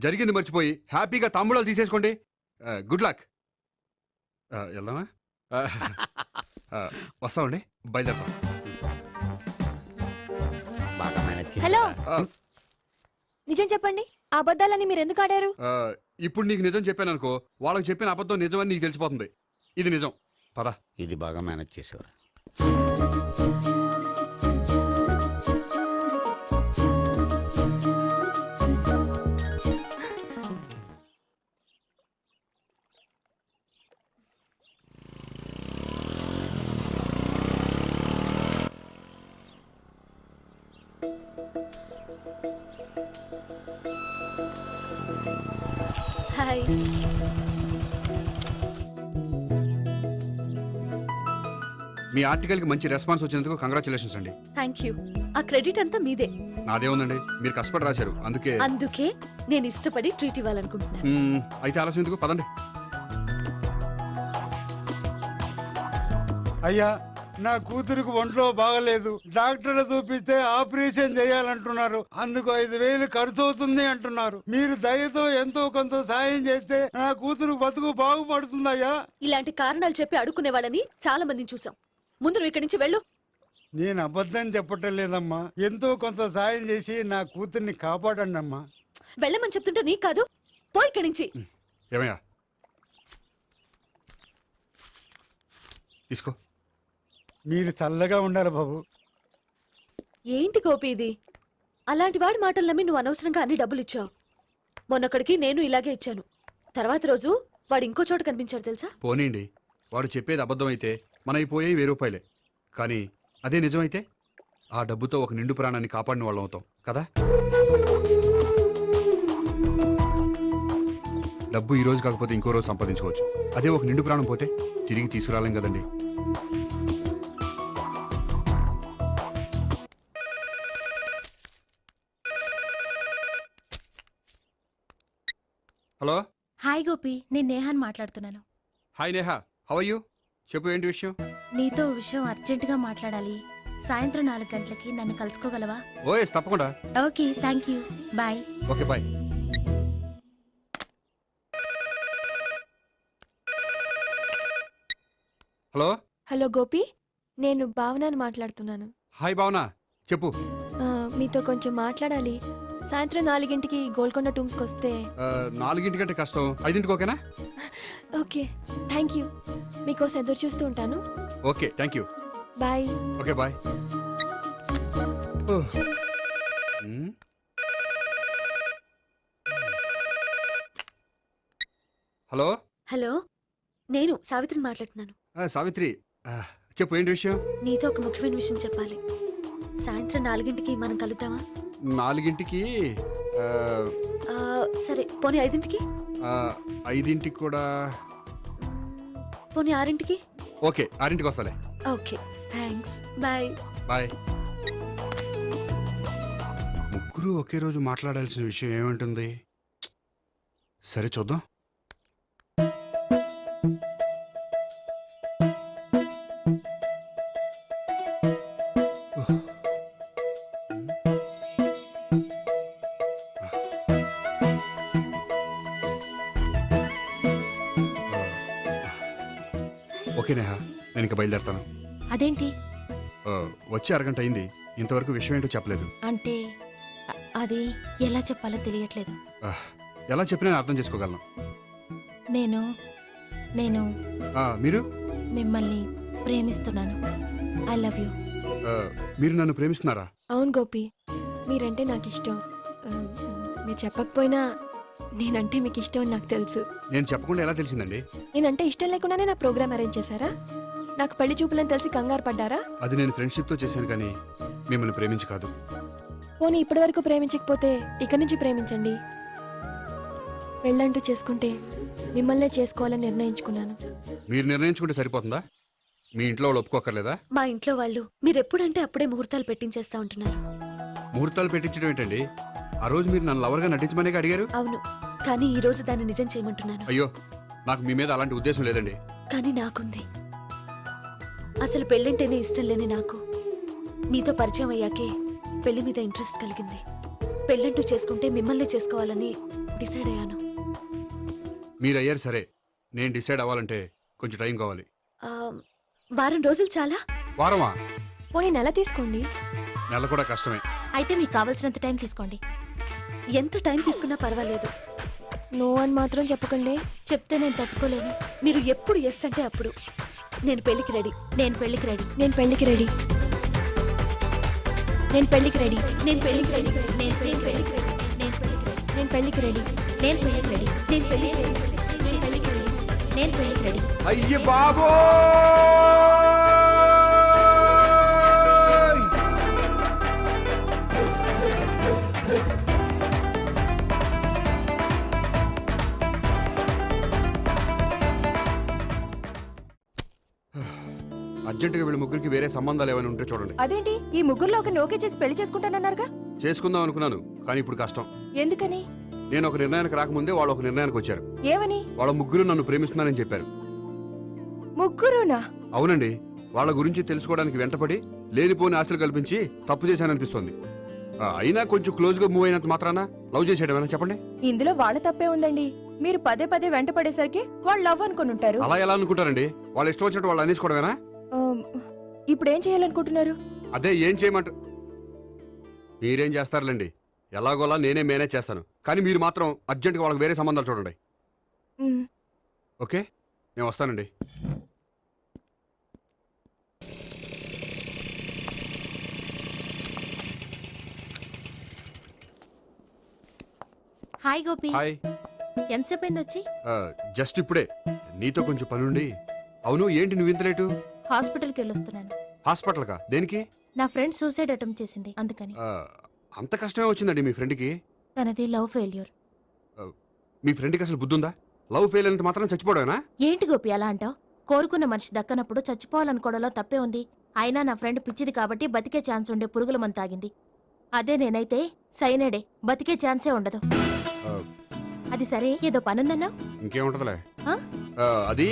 జరిగింది మర్చిపోయి హ్యాపీగా తాంబూలాలు తీసేసుకోండి. Good luck. వెళ్దామా? వస్తామండి, బయలుదేరతాం. బాగా మేనేజ్ హలో, నిజం చెప్పండి, ఆ అబద్ధాలని మీరు ఎందుకు ఆడారు? ఇప్పుడు నీకు నిజం చెప్పాను అనుకో, వాళ్ళకి చెప్పిన అబద్ధం నిజమని నీకు తెలిసిపోతుంది. ఇది నిజం. పద. ఇది బాగా మేనేజ్ చేసేవారు. హాయ్. మీ ఆర్టికల్కి మంచి రెస్పాన్స్ వచ్చినందుకు కంగ్రాచులేషన్స్ అండి. Thank you. ఆ క్రెడిట్ అంతా మీదే. నాదేముందండి, మీరు కష్టపడి రాశారు, అందుకే. అందుకే నేను ఇష్టపడి ట్రీట్ ఇవ్వాలనుకుంటున్నాను. అయితే ఆలస్యం ఎందుకు, పదండి. అయ్యా, నా కూతురికి ఒంట్లో బాగలేదు, డాక్టర్లు చూపిస్తే ఆపరేషన్ చేయాలంటున్నారు. అందుకు 5,000 ఖర్చు అవుతుంది అంటున్నారు. మీరు దయతో ఎంతో కొంత సాయం చేస్తే నా కూతురు బతుకు బాగుపడుతుందయ్యా. ఇలాంటి కారణాలు చెప్పి అడుక్కునే వాళ్ళని చాలా మందిని చూసాం. ముందు నువ్వు ఇక్కడి నుంచి వెళ్ళు. నేను అబద్ధం చెప్పటం లేదమ్మా. ఎంతో కొంత సాయం చేసి నా కూతుర్ని కాపాడండి అమ్మా. వెళ్ళమని చెప్తుంటే నీకు కాదు, పోయి ఇక్కడి నుంచి. ఏమయ్యా, తీసుకో. మీరు చల్లగా ఉండాలి బాబు. ఏంటి గోపి ఇది? అలాంటి వాడి మాటలు నమ్మి నువ్వు అనవసరంగా అన్ని డబ్బులు ఇచ్చావు. మొన్నొక్కడికి నేను ఇలాగే ఇచ్చాను. తర్వాత రోజు వాడు ఇంకో చోట కనిపించాడు తెలుసా? పోనీండి, వాడు చెప్పేది అబద్ధం అయితే మనవి పోయేవి 1000 రూపాయలే. కానీ అదే నిజమైతే ఆ డబ్బుతో ఒక నిండు ప్రాణాన్ని కాపాడిన వాళ్ళం అవుతాం కదా. డబ్బు ఈ రోజు కాకపోతే ఇంకో రోజు సంపాదించుకోవచ్చు. అదే ఒక నిండు ప్రాణం పోతే తిరిగి తీసుకురాలేం కదండి. హలో. హాయ్ గోపి, నేను నేహాన్ మాట్లాడుతున్నాను. Hi Neha, how are you? చెప్పు, ఏంటి విషయం? నీతో ఓ విషయం అర్జెంటుగా మాట్లాడాలి. సాయంత్రం 4 గంటలకి నన్ను కలుసుకోగలవా? ఓఎస్, తప్పకుండా. Okay, thank you, bye. Okay, bye. Hello. Hello Gopi, నేను భావనని మాట్లాడుతున్నాను. హాయ్ భావన, చెప్పు. మీతో కొంచెం మాట్లాడాలి. సాయంత్రం 4 గోల్కొండ టూమ్స్కి వస్తే. 4 కంటే కష్టం, 5 ఓకేనా? Okay, thank you. మీకోసం ఎదురు చూస్తూ ఉంటాను. Okay, thank you. Bye. Okay, bye. Hello. Hello, నేను సావిత్రిని మాట్లాడుతున్నాను. సావిత్రి, చెప్పు, ఏంటి విషయం? నీతో ఒక ముఖ్యమైన విషయం చెప్పాలి. సాయంత్రం 4 మనం కలుద్దామా? 4 సరే, పోనీ 5 5 కూడా. పోనీ 6 ఓకే, 6 వస్తాలే. Okay, thanks, bye. బాయ్. ముగ్గురు ఒకే రోజు మాట్లాడాల్సిన విషయం ఏముంటుంది? సరే, చూద్దాం. ఓకే నేహా, నేను ఇక బయలుదేరుతాను. అదేంటి? వచ్చి అరగంట అయింది, ఇంతవరకు విషయం ఏంటో చెప్పలేదు. అంటే అది ఎలా చెప్పాలో తెలియట్లేదు. ఎలా చెప్పినా నేను అర్థం చేసుకోగలను. నేను నేను మీరు? మిమ్మల్ని ప్రేమిస్తున్నాను. I love you. మీరు నన్ను ప్రేమిస్తున్నారా? అవును గోపి, మీరంటే నాకు ఇష్టం. మీరు చెప్పకపోయినా నేనంటే మీకు ఇష్టం అని నాకు తెలుసు. నేను చెప్పకుండా ఎలా తెలిసిందండి? నేనంటే ఇష్టం లేకుండానే నా ప్రోగ్రామ్ అరేంజ్ చేశారా? నాకు పెళ్లి చూపులని తెలిసి కంగారు పడ్డారా? అది నేను ఫ్రెండ్షిప్ తో చేశాను, కానీ మిమ్మల్ని ప్రేమించి కాదు. పోనీ ఇప్పటి వరకు ప్రేమించకపోతే ఇక నుంచి ప్రేమించండి. పెళ్ళంటూ చేసుకుంటే మిమ్మల్నే చేసుకోవాలని నిర్ణయించుకున్నాను. మీరు నిర్ణయించుకుంటే సరిపోతుందా? మీ ఇంట్లో వాళ్ళు ఒప్పుకోకర్లేదా? మా ఇంట్లో వాళ్ళు మీరెప్పుడంటే అప్పుడే ముహూర్తాలు పెట్టించేస్తా ఉంటున్నారు. ముహూర్తాలు పెట్టించడం ఏంటండి? ఆ రోజు మీరు నన్ను లవర్గా నటించమనే అడిగారు. అవును, కానీ ఈ రోజు దాన్ని నిజం చేయమంటున్నాను. అయ్యో, నాకు మీ మీద అలాంటి ఉద్దేశం లేదండి. కానీ నాకుంది. అసలు పెళ్ళంటేనే ఇష్టం లేని నాకు మీతో పరిచయం అయ్యాకే పెళ్లి మీద ఇంట్రెస్ట్ కలిగింది. పెళ్ళంటూ చేసుకుంటే మిమ్మల్ని చేసుకోవాలని డిసైడ్ అయ్యాను. మీరు అయ్యారు సరే, నేను డిసైడ్ అవ్వాలంటే కొంచెం టైం కావాలి. ఆ, వారం రోజులు చాలా? వారమా? పోనీ నెల తీసుకోండి. నెల కూడా కష్టమే. అయితే మీకు కావాల్సినంత టైం తీసుకోండి. ఎంత టైం తీసుకున్నా పర్వాలేదు. నో అని మాత్రం చెప్పకండి. చెప్తే నేను తట్టుకోలేను. మీరు ఎప్పుడు ఎస్ అంటే అప్పుడు. నేను పెళ్లికి రెడీ. నేను పెళ్లికి రెడీ. నేను పెళ్లికి రెడీ. నేను పెళ్లికి రెడీ. నేను పెళ్లికి రెడీ. నేను పెళ్లికి రెడీ. నేను పెళ్లికి రెడీ. నేను పెళ్లికి రెడీ. నేను పెళ్లికి రెడీ. నేను పెళ్లికి రెడీ. నేను పెళ్లికి రెడీ. అయ్య బాబో! అర్జెంటుగా వీళ్ళ ముగ్గురికి వేరే సంబంధాలు ఏమైనా ఉంటే చూడండి. అదేంటి ఈ ముగ్గురులో ఒక నోకే చేసి పెళ్లి చేసుకుంటానన్నారుగా? చేసుకుందాం అనుకున్నాను, కానీ ఇప్పుడు కష్టం. ఎందుకని? నేను ఒక నిర్ణయానికి రాకముందే వాళ్ళు ఒక నిర్ణయానికి వచ్చారు. ఏమని? వాళ్ళ ముగ్గురు నన్ను ప్రేమిస్తున్నారని చెప్పారు. ముగ్గురునా? అవునండి. వాళ్ళ గురించి తెలుసుకోవడానికి వెంటపడి లేనిపోని ఆశలు కల్పించి తప్పు చేశాననిపిస్తోంది. అయినా కొంచెం క్లోజ్ గా మూవ్ అయినంత మాత్రాన లవ్ చేసేయడమేనా చెప్పండి? ఇందులో వాళ్ళ తప్పే ఉందండి. మీరు పదే పదే వెంట పడేసరికి వాళ్ళు లవ్ అనుకుని ఉంటారు. అలా ఎలా అనుకుంటారండి? వాళ్ళు ఇష్టం వచ్చినట్టు వాళ్ళు అనేసుకోవడమేనా? ఇప్పుడు ఏం చేయాలనుకుంటున్నారు? అదే ఏం చేయమంటారు? మీరేం చేస్తారులేండి, ఎలాగోలా నేనే మేనేజ్ చేస్తాను. కానీ మీరు మాత్రం అర్జెంట్గా వాళ్ళకి వేరే సంబంధాలు చూడండి. ఓకే, నేను వస్తానండి. హాయ్ గోపి. హాయ్. ఎంతసేపు అయింది వచ్చి? జస్ట్ ఇప్పుడే. నీతో కొంచెం పనుండి. అవును, ఏంటి నువ్వు ఇంత లేటు? హాస్పిటల్కి వెళ్ళొస్తున్నాను. హాస్పిటల్కా? దేనికి? నా ఫ్రెండ్ సూసైడ్ అటెంప్ట్ చేసింది, అందుకని. అంత కష్టమే వచ్చిందండి మీ ఫ్రెండ్కి? తనది లవ్ ఫెయిల్యూర్. మీ ఫ్రెండ్కి అసలు బుద్ధుందా? లవ్ ఫెయిల్ అయినంత మాత్రం చచ్చిపోవడమేనా? ఏంటి గోపి అలా అంటావు? కోరుకున్న మనిషి దక్కనప్పుడు చచ్చిపోవాలనుకోవడంలో తప్పే ఉంది. అయినా నా ఫ్రెండ్ పిచ్చిది కాబట్టి బతికే ఛాన్స్ ఉండే పురుగుల మందు తాగింది. అదే నేనైతే సైనడే, బతికే ఛాన్సే ఉండదు. అది సరే, ఏదో పనుందన్నా? ఇంకేముంటదిలే. అది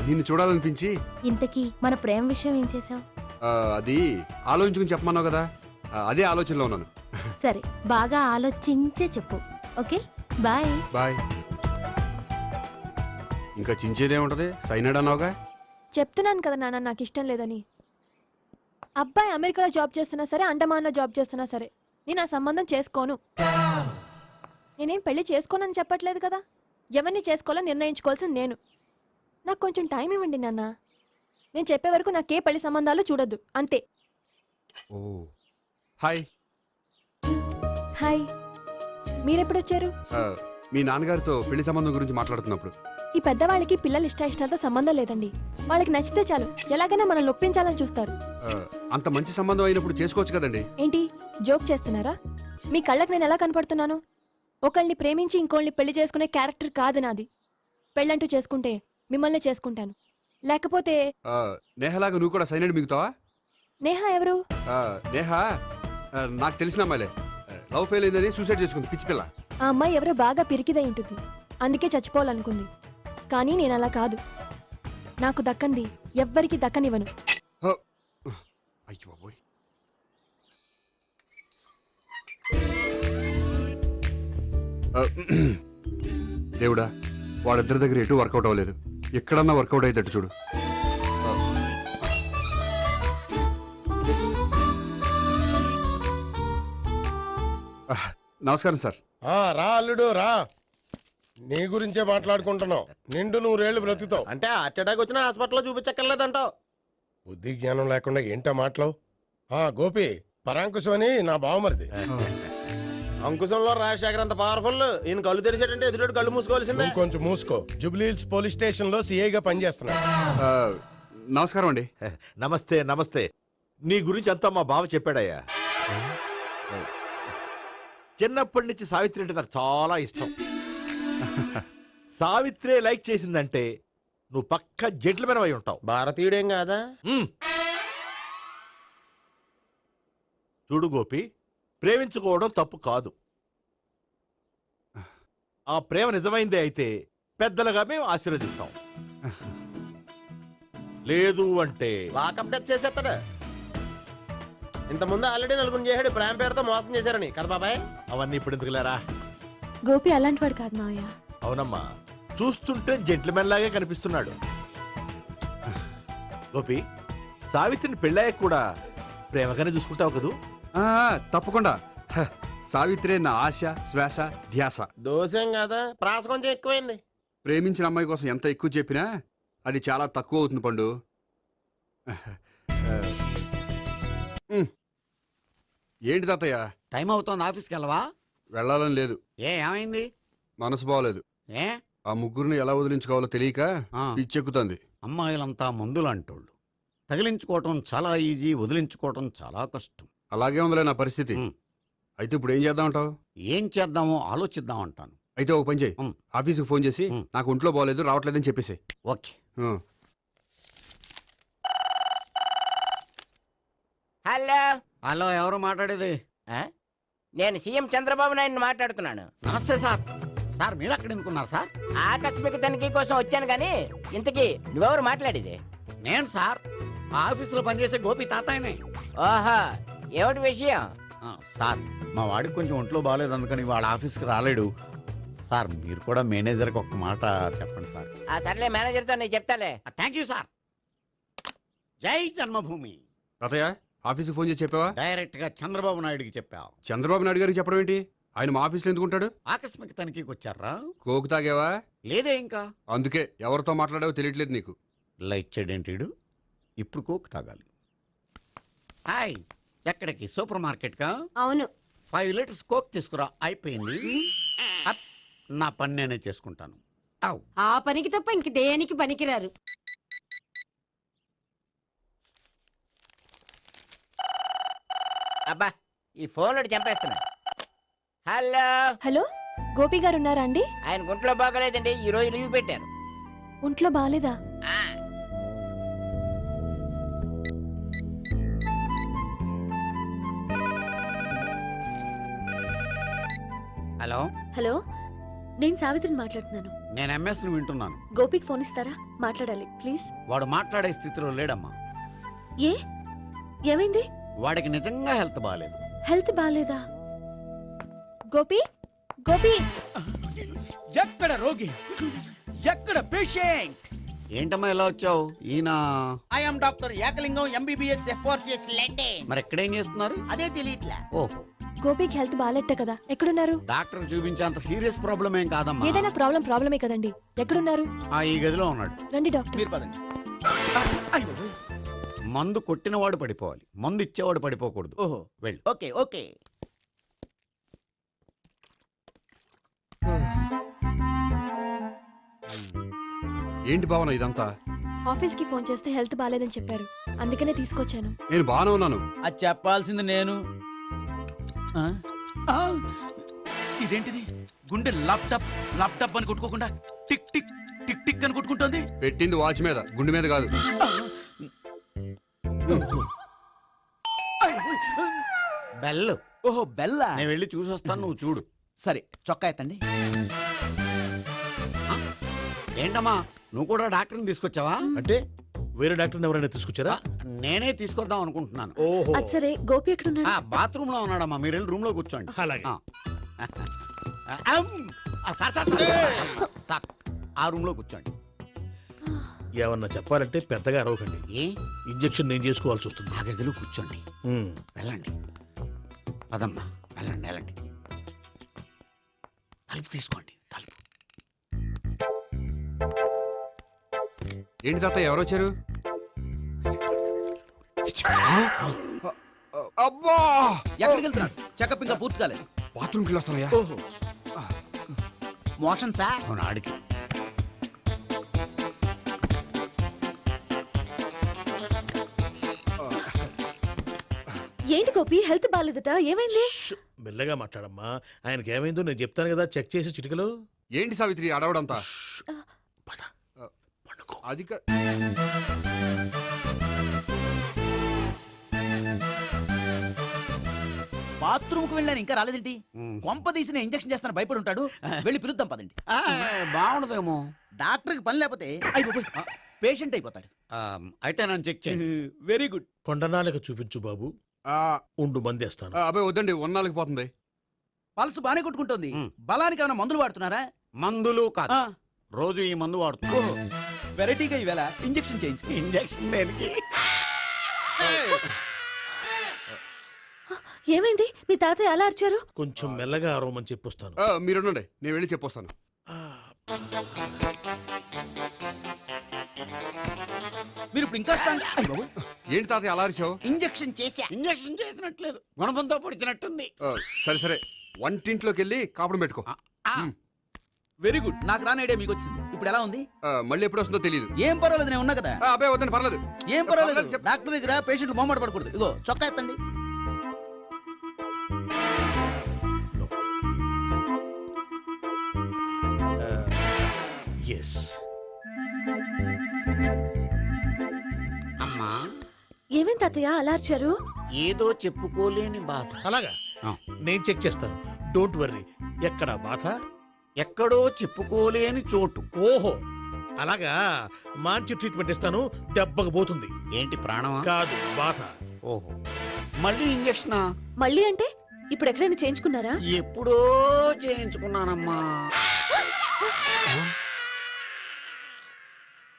నిన్ను చూడాలనిపించి. ఇంతకీ మన ప్రేమ విషయం ఏం చేసావు? అది ఆలోచించుకుని చెప్పమన్నావు కదా, అదే ఆలోచనలో ఉన్నాను. సరే, బాగా ఆలోచించే చెప్పు. Okay, bye. బాయ్. ఇంకా చించేదేముంటది? సైనడ్ అన్నావుగా. చెప్తున్నాను కదా నాన్న, నాకు ఇష్టం లేదని. అబ్బాయి అమెరికాలో జాబ్ చేస్తున్నా సరే, అండమాన్లో జాబ్ చేస్తున్నా సరే, నేను ఆ సంబంధం చేసుకోను. నేనేం పెళ్లి చేసుకోనని చెప్పట్లేదు కదా. ఎవరిని చేసుకోవాలో నిర్ణయించుకోవాల్సింది నేను. నాకు కొంచెం టైం ఇవ్వండి నాన్న. నేను చెప్పే వరకు నాకే పెళ్లి సంబంధాలు చూడొద్దు, అంతే. ఓ హాయ్. హాయ్. మీరెప్పుడు వచ్చారు? మీ నాన్నగారితో పెళ్లి సంబంధం గురించి మాట్లాడుతున్నప్పుడు. ఈ పెద్దవాళ్ళకి పిల్లలు ఇష్టాలతో సంబంధం లేదండి. వాళ్ళకి నచ్చితే చాలు, ఎలాగైనా మనల్ని ఒప్పించాలని చూస్తారు. అంత మంచి సంబంధం అయినప్పుడు చేసుకోవచ్చు కదండి. ఏంటి జోక్ చేస్తున్నారా? మీ కళ్ళకి నేను ఎలా కనపడుతున్నాను? ఒకళ్ళని ప్రేమించి ఇంకోళ్ళని పెళ్లి చేసుకునే క్యారెక్టర్ కాదు నాది. పెళ్ళంటూ చేసుకుంటే మిమ్మల్ని చేసుకుంటాను, లేకపోతే. నేహలాగా నువ్వు కూడా సైనడ్ మిగుతావా? నేహ ఎవరు? నేహ నాకు తెలిసిన అమ్మాయిలే. లవ్ ఫెయిల్ అయిందని సూసైడ్ చేసుకుంది, పిచ్చి పిల్ల. ఆ అమ్మాయి ఎవరో బాగా పిరికిదై ఉంటుంది, అందుకే చచ్చిపోవాలనుకుంది. కానీ నేను అలా కాదు. నాకు దక్కంది ఎవ్వరికి దక్కనివ్వను. అయ్యో బాబోయ్. దేవుడా, వాళ్ళిద్దరి దగ్గర ఎటు వర్కౌట్ అవ్వలేదు. ఎక్కడన్నా వర్కౌట్ అయ్యేటట్టు చూడు. నమస్కారం సార్. రా అల్లుడు రా. నీ గురించే మాట్లాడుకుంటున్నావు. నిండు 100 ఏళ్ళు బ్రతుకుతావు. అంటే హార్ట్ అటాక్ వచ్చిన హాస్పిటల్లో చూపించక్కర్లేదంటావు. బుద్ధి జ్ఞానం లేకుండా ఏంటో మాటలు. గోపి, పరాంకుశం అని నా బావమరిది. అంకుశంలో రాజశేఖర్ అంత పవర్ఫుల్. ఈయన కళ్ళు తెరిచాడంటే ఎదురు కళ్ళు మూసుకోవాల్సిందే. కొంచెం మూసుకో. జూబ్లీహిల్స్ పోలీస్ స్టేషన్ లో సిఐగా పనిచేస్తున్నా. నమస్కారం అండి. నమస్తే నమస్తే. నీ గురించి అంతా మా బావ చెప్పాడయ్యా. చిన్నప్పటి నుంచి సావిత్రి అంటే నాకు చాలా ఇష్టం. సావిత్రే లైక్ చేసిందంటే నువ్వు పక్క జెంట్లమెన్ అయి ఉంటావు. భారతీయుడేం కాదా? చూడు గోపి, ప్రేమించుకోవడం తప్పు కాదు. ఆ ప్రేమ నిజమైందే అయితే పెద్దలుగా మేము ఆశీర్వదిస్తాం. లేదు అంటే వాకప్ డెత్ చేసేస్తాడు. ఇంతకుముందు ఆల్రెడీ నలుగురు చేశాడు, ప్రేమ పేరుతో మోసం చేశారని కదా బాబాయ్. అవన్నీ ఇప్పుడు ఎందుకులేరా? గోపి అలాంటి వాడు కాదు మావయ్య. అవునమ్మా, చూస్తుంటే జెంట్మెన్ లాగే కనిపిస్తున్నాడు. గోపి, సావిత్రిని పెళ్ళాక కూడా ప్రేమగానే చూసుకుంటావు కదూ? తప్పకుండా. సావిత్రే నా ఆశ, శ్వాస, ధ్యాస. దోషం కదా, ప్రాస కొంచెం ఎక్కువైంది. ప్రేమించిన అమ్మాయి కోసం ఎంత ఎక్కువ చెప్పినా అది చాలా తక్కువ అవుతుంది పండు. ఏంటి తాతయ్య? టైం అవుతోంది, ఆఫీస్కి వెళ్ళవా? వెళ్ళాలని లేదు. ఏమైంది? మనసు బాగోలేదు. ఏ? ఆ ముగ్గురిని ఎలా వదిలించుకోవాలో తెలియక పిచ్చెక్కుతుంది. అమ్మాయిలంతా మందులాంటోళ్ళు. తగిలించుకోవటం చాలా ఈజీ, వదిలించుకోవటం చాలా కష్టం. అలాగే ఉందిలే నా పరిస్థితి. అయితే ఇప్పుడు ఏం చేద్దామంటావు? ఏం చేద్దామో ఆలోచిద్దామంటాను. అయితే ఒక పని చేయి, ఆఫీస్కి ఫోన్ చేసి నాకు ఒంట్లో బాగోలేదు, రావట్లేదని చెప్పేసి. ఓకే. హలో హలో, ఎవరు మాట్లాడేది? నేను సీఎం చంద్రబాబు నాయుడు మాట్లాడుతున్నాను. నమస్తే సార్. సార్ మీరు అక్కడ ఎందుకున్నారు సార్? ఆకస్మిక తనిఖీ కోసం వచ్చాను కానీ ఇంతకీ నువ్వెవరు మాట్లాడేది? నేను సార్, ఆఫీసులో పనిచేసే గోపి తాతాయనే. ఓహో, ఏమిటి విషయం? సార్, మా వాడికి కొంచెం ఒంట్లో బాగాలేదు, అందుకని వాళ్ళ ఆఫీస్కి రాలేడు. సార్ మీరు కూడా మేనేజర్కి ఒక్క మాట చెప్పండి సార్. సర్లే, మేనేజర్తో నేను చెప్తాలే. Thank you sir. జై జన్మభూమి. తాతయ్య, ఆఫీస్కి ఫోన్ చేసి చెప్పావా? డైరెక్ట్ గా చంద్రబాబు నాయుడుకి చెప్పావు. చంద్రబాబు నాయుడు గారికి చెప్పడం ఏంటి? ఆయన మా ఆఫీస్లో ఎందుకుంటాడు? ఆకస్మిక తనిఖీకి వచ్చారా? కోకు తాగావా? లేదే ఇంకా. అందుకే ఎవరితో మాట్లాడావో తెలియట్లేదు నీకు. లైట్ చేయడేంటిడు? ఇప్పుడు కోక్ తాగాలి. హాయ్, ఎక్కడికి? సూపర్ మార్కెట్ కా? అవును. 5 లీటర్స్ కోక్ తీసుకురా. అయిపోయింది. అప్, నా పని నేనే చేసుకుంటాను. ఆ పనికి తప్ప ఇంక దేనికి పనికిరారు. అబ్బా, ఈ ఫోన్లో చంపేస్తున్నా. హలో హలో, గోపి గారు ఉన్నారా అండి? ఆయన గుంట్లో బాగలేదండి, ఈ రోజు లీవ్ పెట్టారు. ఒంట్లో బాగాలేదా? హలో హలో, నేను సావిత్రిని మాట్లాడుతున్నాను. నేను ఎంఎస్ ను వింటున్నాను. గోపికి ఫోన్ ఇస్తారా? మాట్లాడాలి ప్లీజ్. వాడు మాట్లాడే స్థితిలో లేడమ్మా. ఏ, ఏమైంది? వాడికి నిజంగా హెల్త్ బాగాలేదు. హెల్త్ బాగాలేదా? గోపి, గోపి. ఎక్కడ రోగి, ఎక్కడ పేషెంట్? ఏంటమ్మా ఇలా వచ్చావు? ఈయన I'm doctor Ekalingam, MBBS, FRCS London. మరి ఎక్కడేం చేస్తున్నారు? అదే తెలియట్లే. ఓహో, గోపికి హెల్త్ బాగాలెట్ట కదా, ఎక్కడున్నారు? డాక్టర్ చూపించేంత సీరియస్ ప్రాబ్లం ఏం కాదమ్మా. ఏదైనా ప్రాబ్లమే కదండి. ఎక్కడున్నారు? ఈ గదిలో ఉన్నాడు. రండి డాక్టర్. మీరు పదండి. మందు కొట్టినవాడు పడిపోవాలి, మందు ఇచ్చేవాడు పడిపోకూడదు. ఓహో, వెళ్ళి. Okay okay. ఏంటి భావన ఇదంతా? ఆఫీస్ కి ఫోన్ చేస్తే హెల్త్ బాగాలేదని చెప్పారు, అందుకనే తీసుకొచ్చాను. నేను బాగానే ఉన్నాను. అది చెప్పాల్సింది నేను. ఇదేంటిది? గుండె ల్యాప్టాప్ ల్యాప్టాప్ అని కొట్టుకోకుండా టిక్ టిక్ టిక్ టిక్ అని కొట్టుకుంటుంది. పెట్టింది వాచ్ మీద, గుండె మీద కాదు. బెల్. ఓహో, బెల్లా? నేను వెళ్ళి చూసొస్తాను, నువ్వు చూడు. సరే, చొక్కా ఎత్తండి. ఏంటమ్మా, నువ్వు కూడా డాక్టర్ని తీసుకొచ్చావా? అంటే వేరే డాక్టర్ని ఎవరైనా తీసుకొచ్చారా? నేనే తీసుకొద్దాం అనుకుంటున్నాను. ఓహో, అది సరే, గోపి ఎక్కడున్నాడు? బాత్రూమ్ లో ఉన్నాడమ్మా, మీరు వెళ్ళి రూమ్ లో కూర్చోండి. అలాగే. సార్, ఆ రూమ్ లో కూర్చోండి. ఏమన్నా చెప్పాలంటే పెద్దగా అరవకండి. ఏ ఇంజెక్షన్ నేను చేసుకోవాల్సి వస్తుంది. ఆ గదిలో కూర్చోండి. వెళ్ళండి, పదమ్మా, వెళ్ళండి వెళ్ళండి. తలుపు తీసుకోండి, తలుపు. ఏంటి తాత, ఎవరు వచ్చారు? అబ్బా, ఎక్కడికి వెళ్తున్నారు? చెకప్ ఇంకా పూర్తి కాలేదు. బాత్రూమ్కి వెళ్ళొస్తానయ్యా. ఓహో, మోషన్ సార్. అవును, ఆడికి. ఏంటి గోపి, హెల్త్ బాగాలేదట, ఏమైంది? మెల్లగా మాట్లాడమ్మా. ఆయనకి ఏమైందో నేను చెప్తాను కదా, చెక్ చేసి చిటికలో. ఏంటి సావిత్రి అడవడంతా? అది బాత్రూమ్ కు వెళ్ళాను, ఇంకా రాలేదేంటి? కొంప తీసిన ఇంజక్షన్ చేస్తాను భయపడి ఉంటాడు. వెళ్ళి పిలుద్దాం పదండి. బాగుండదేమో. డాక్టర్కి పని లేకపోతే పేషెంట్ అయిపోతాడు. అయితే నన్ను చెక్ చేయండి. Very good. కొండనాలకు చూపించు బాబు. ఉండు మందేస్తాను. అబ్బాయి వద్దండి, ఉన్నాళ్ళకి పోతుంది. పల్స్ బానే కొట్టుకుంటుంది. బలానికి ఏమైనా మందులు వాడుతున్నారా? మందులు కాదు, రోజు ఈ మందు వాడుతున్నా. వెరైటీగా ఈవేళ ఇంజెక్షన్ చేయించు. ఇంజెక్షన్ దేనికి? ఏమైంది? మీ తాతయ్య అలా అరిచారు? కొంచెం మెల్లగా అరవమని చెప్పొస్తాను. మీరుండండి, నేను వెళ్ళి చెప్పొస్తాను. మీరు ఇప్పుడు ఇంకా ఏంటి తాతయ్య అలా అరిచావు? ఇంజెక్షన్ చేసా. ఇంజెక్షన్ చేసినట్లేదు, గుణపంతో పొడిచినట్టుంది. సరే సరే, వంటింట్లోకి వెళ్ళి కాపురం పెట్టుకో. Very good. నాకు రాని ఐడియా మీకు వచ్చింది. ఇప్పుడు ఎలా ఉంది? మళ్ళీ ఎప్పుడు వస్తుందో తెలియదు. ఏం పర్వాలేదు, నేను ఉన్నా కదా. అబ్బాయి వద్దండి, పర్లేదు. ఏం పర్వాలేదు. డాక్టర్ దగ్గర పేషెంట్ మొహమాట పడకూడదు. ఇగో చొక్కా ఎత్తండి. అమ్మా, ఏమేం తాతయ్య అలా అరిచారు? ఏదో చెప్పుకోలేని బాధ. అలాగా? నేను చెక్ చేస్తాను, డోంట్ వర్రీ. ఎక్కడ బాధ? ఎక్కడో చెప్పుకోలేని చోటు. ఓహో అలాగా, మంచి ట్రీట్మెంట్ ఇస్తాను, దెబ్బకు పోతుంది. ఏంటి ప్రాణమా? కాదు, బాధ. ఓహో, మళ్ళీ ఇంజక్షనా? మళ్ళీ అంటే ఇప్పుడు ఎక్కడైనా చేయించుకున్నారా? ఎప్పుడో చేయించుకున్నానమ్మా.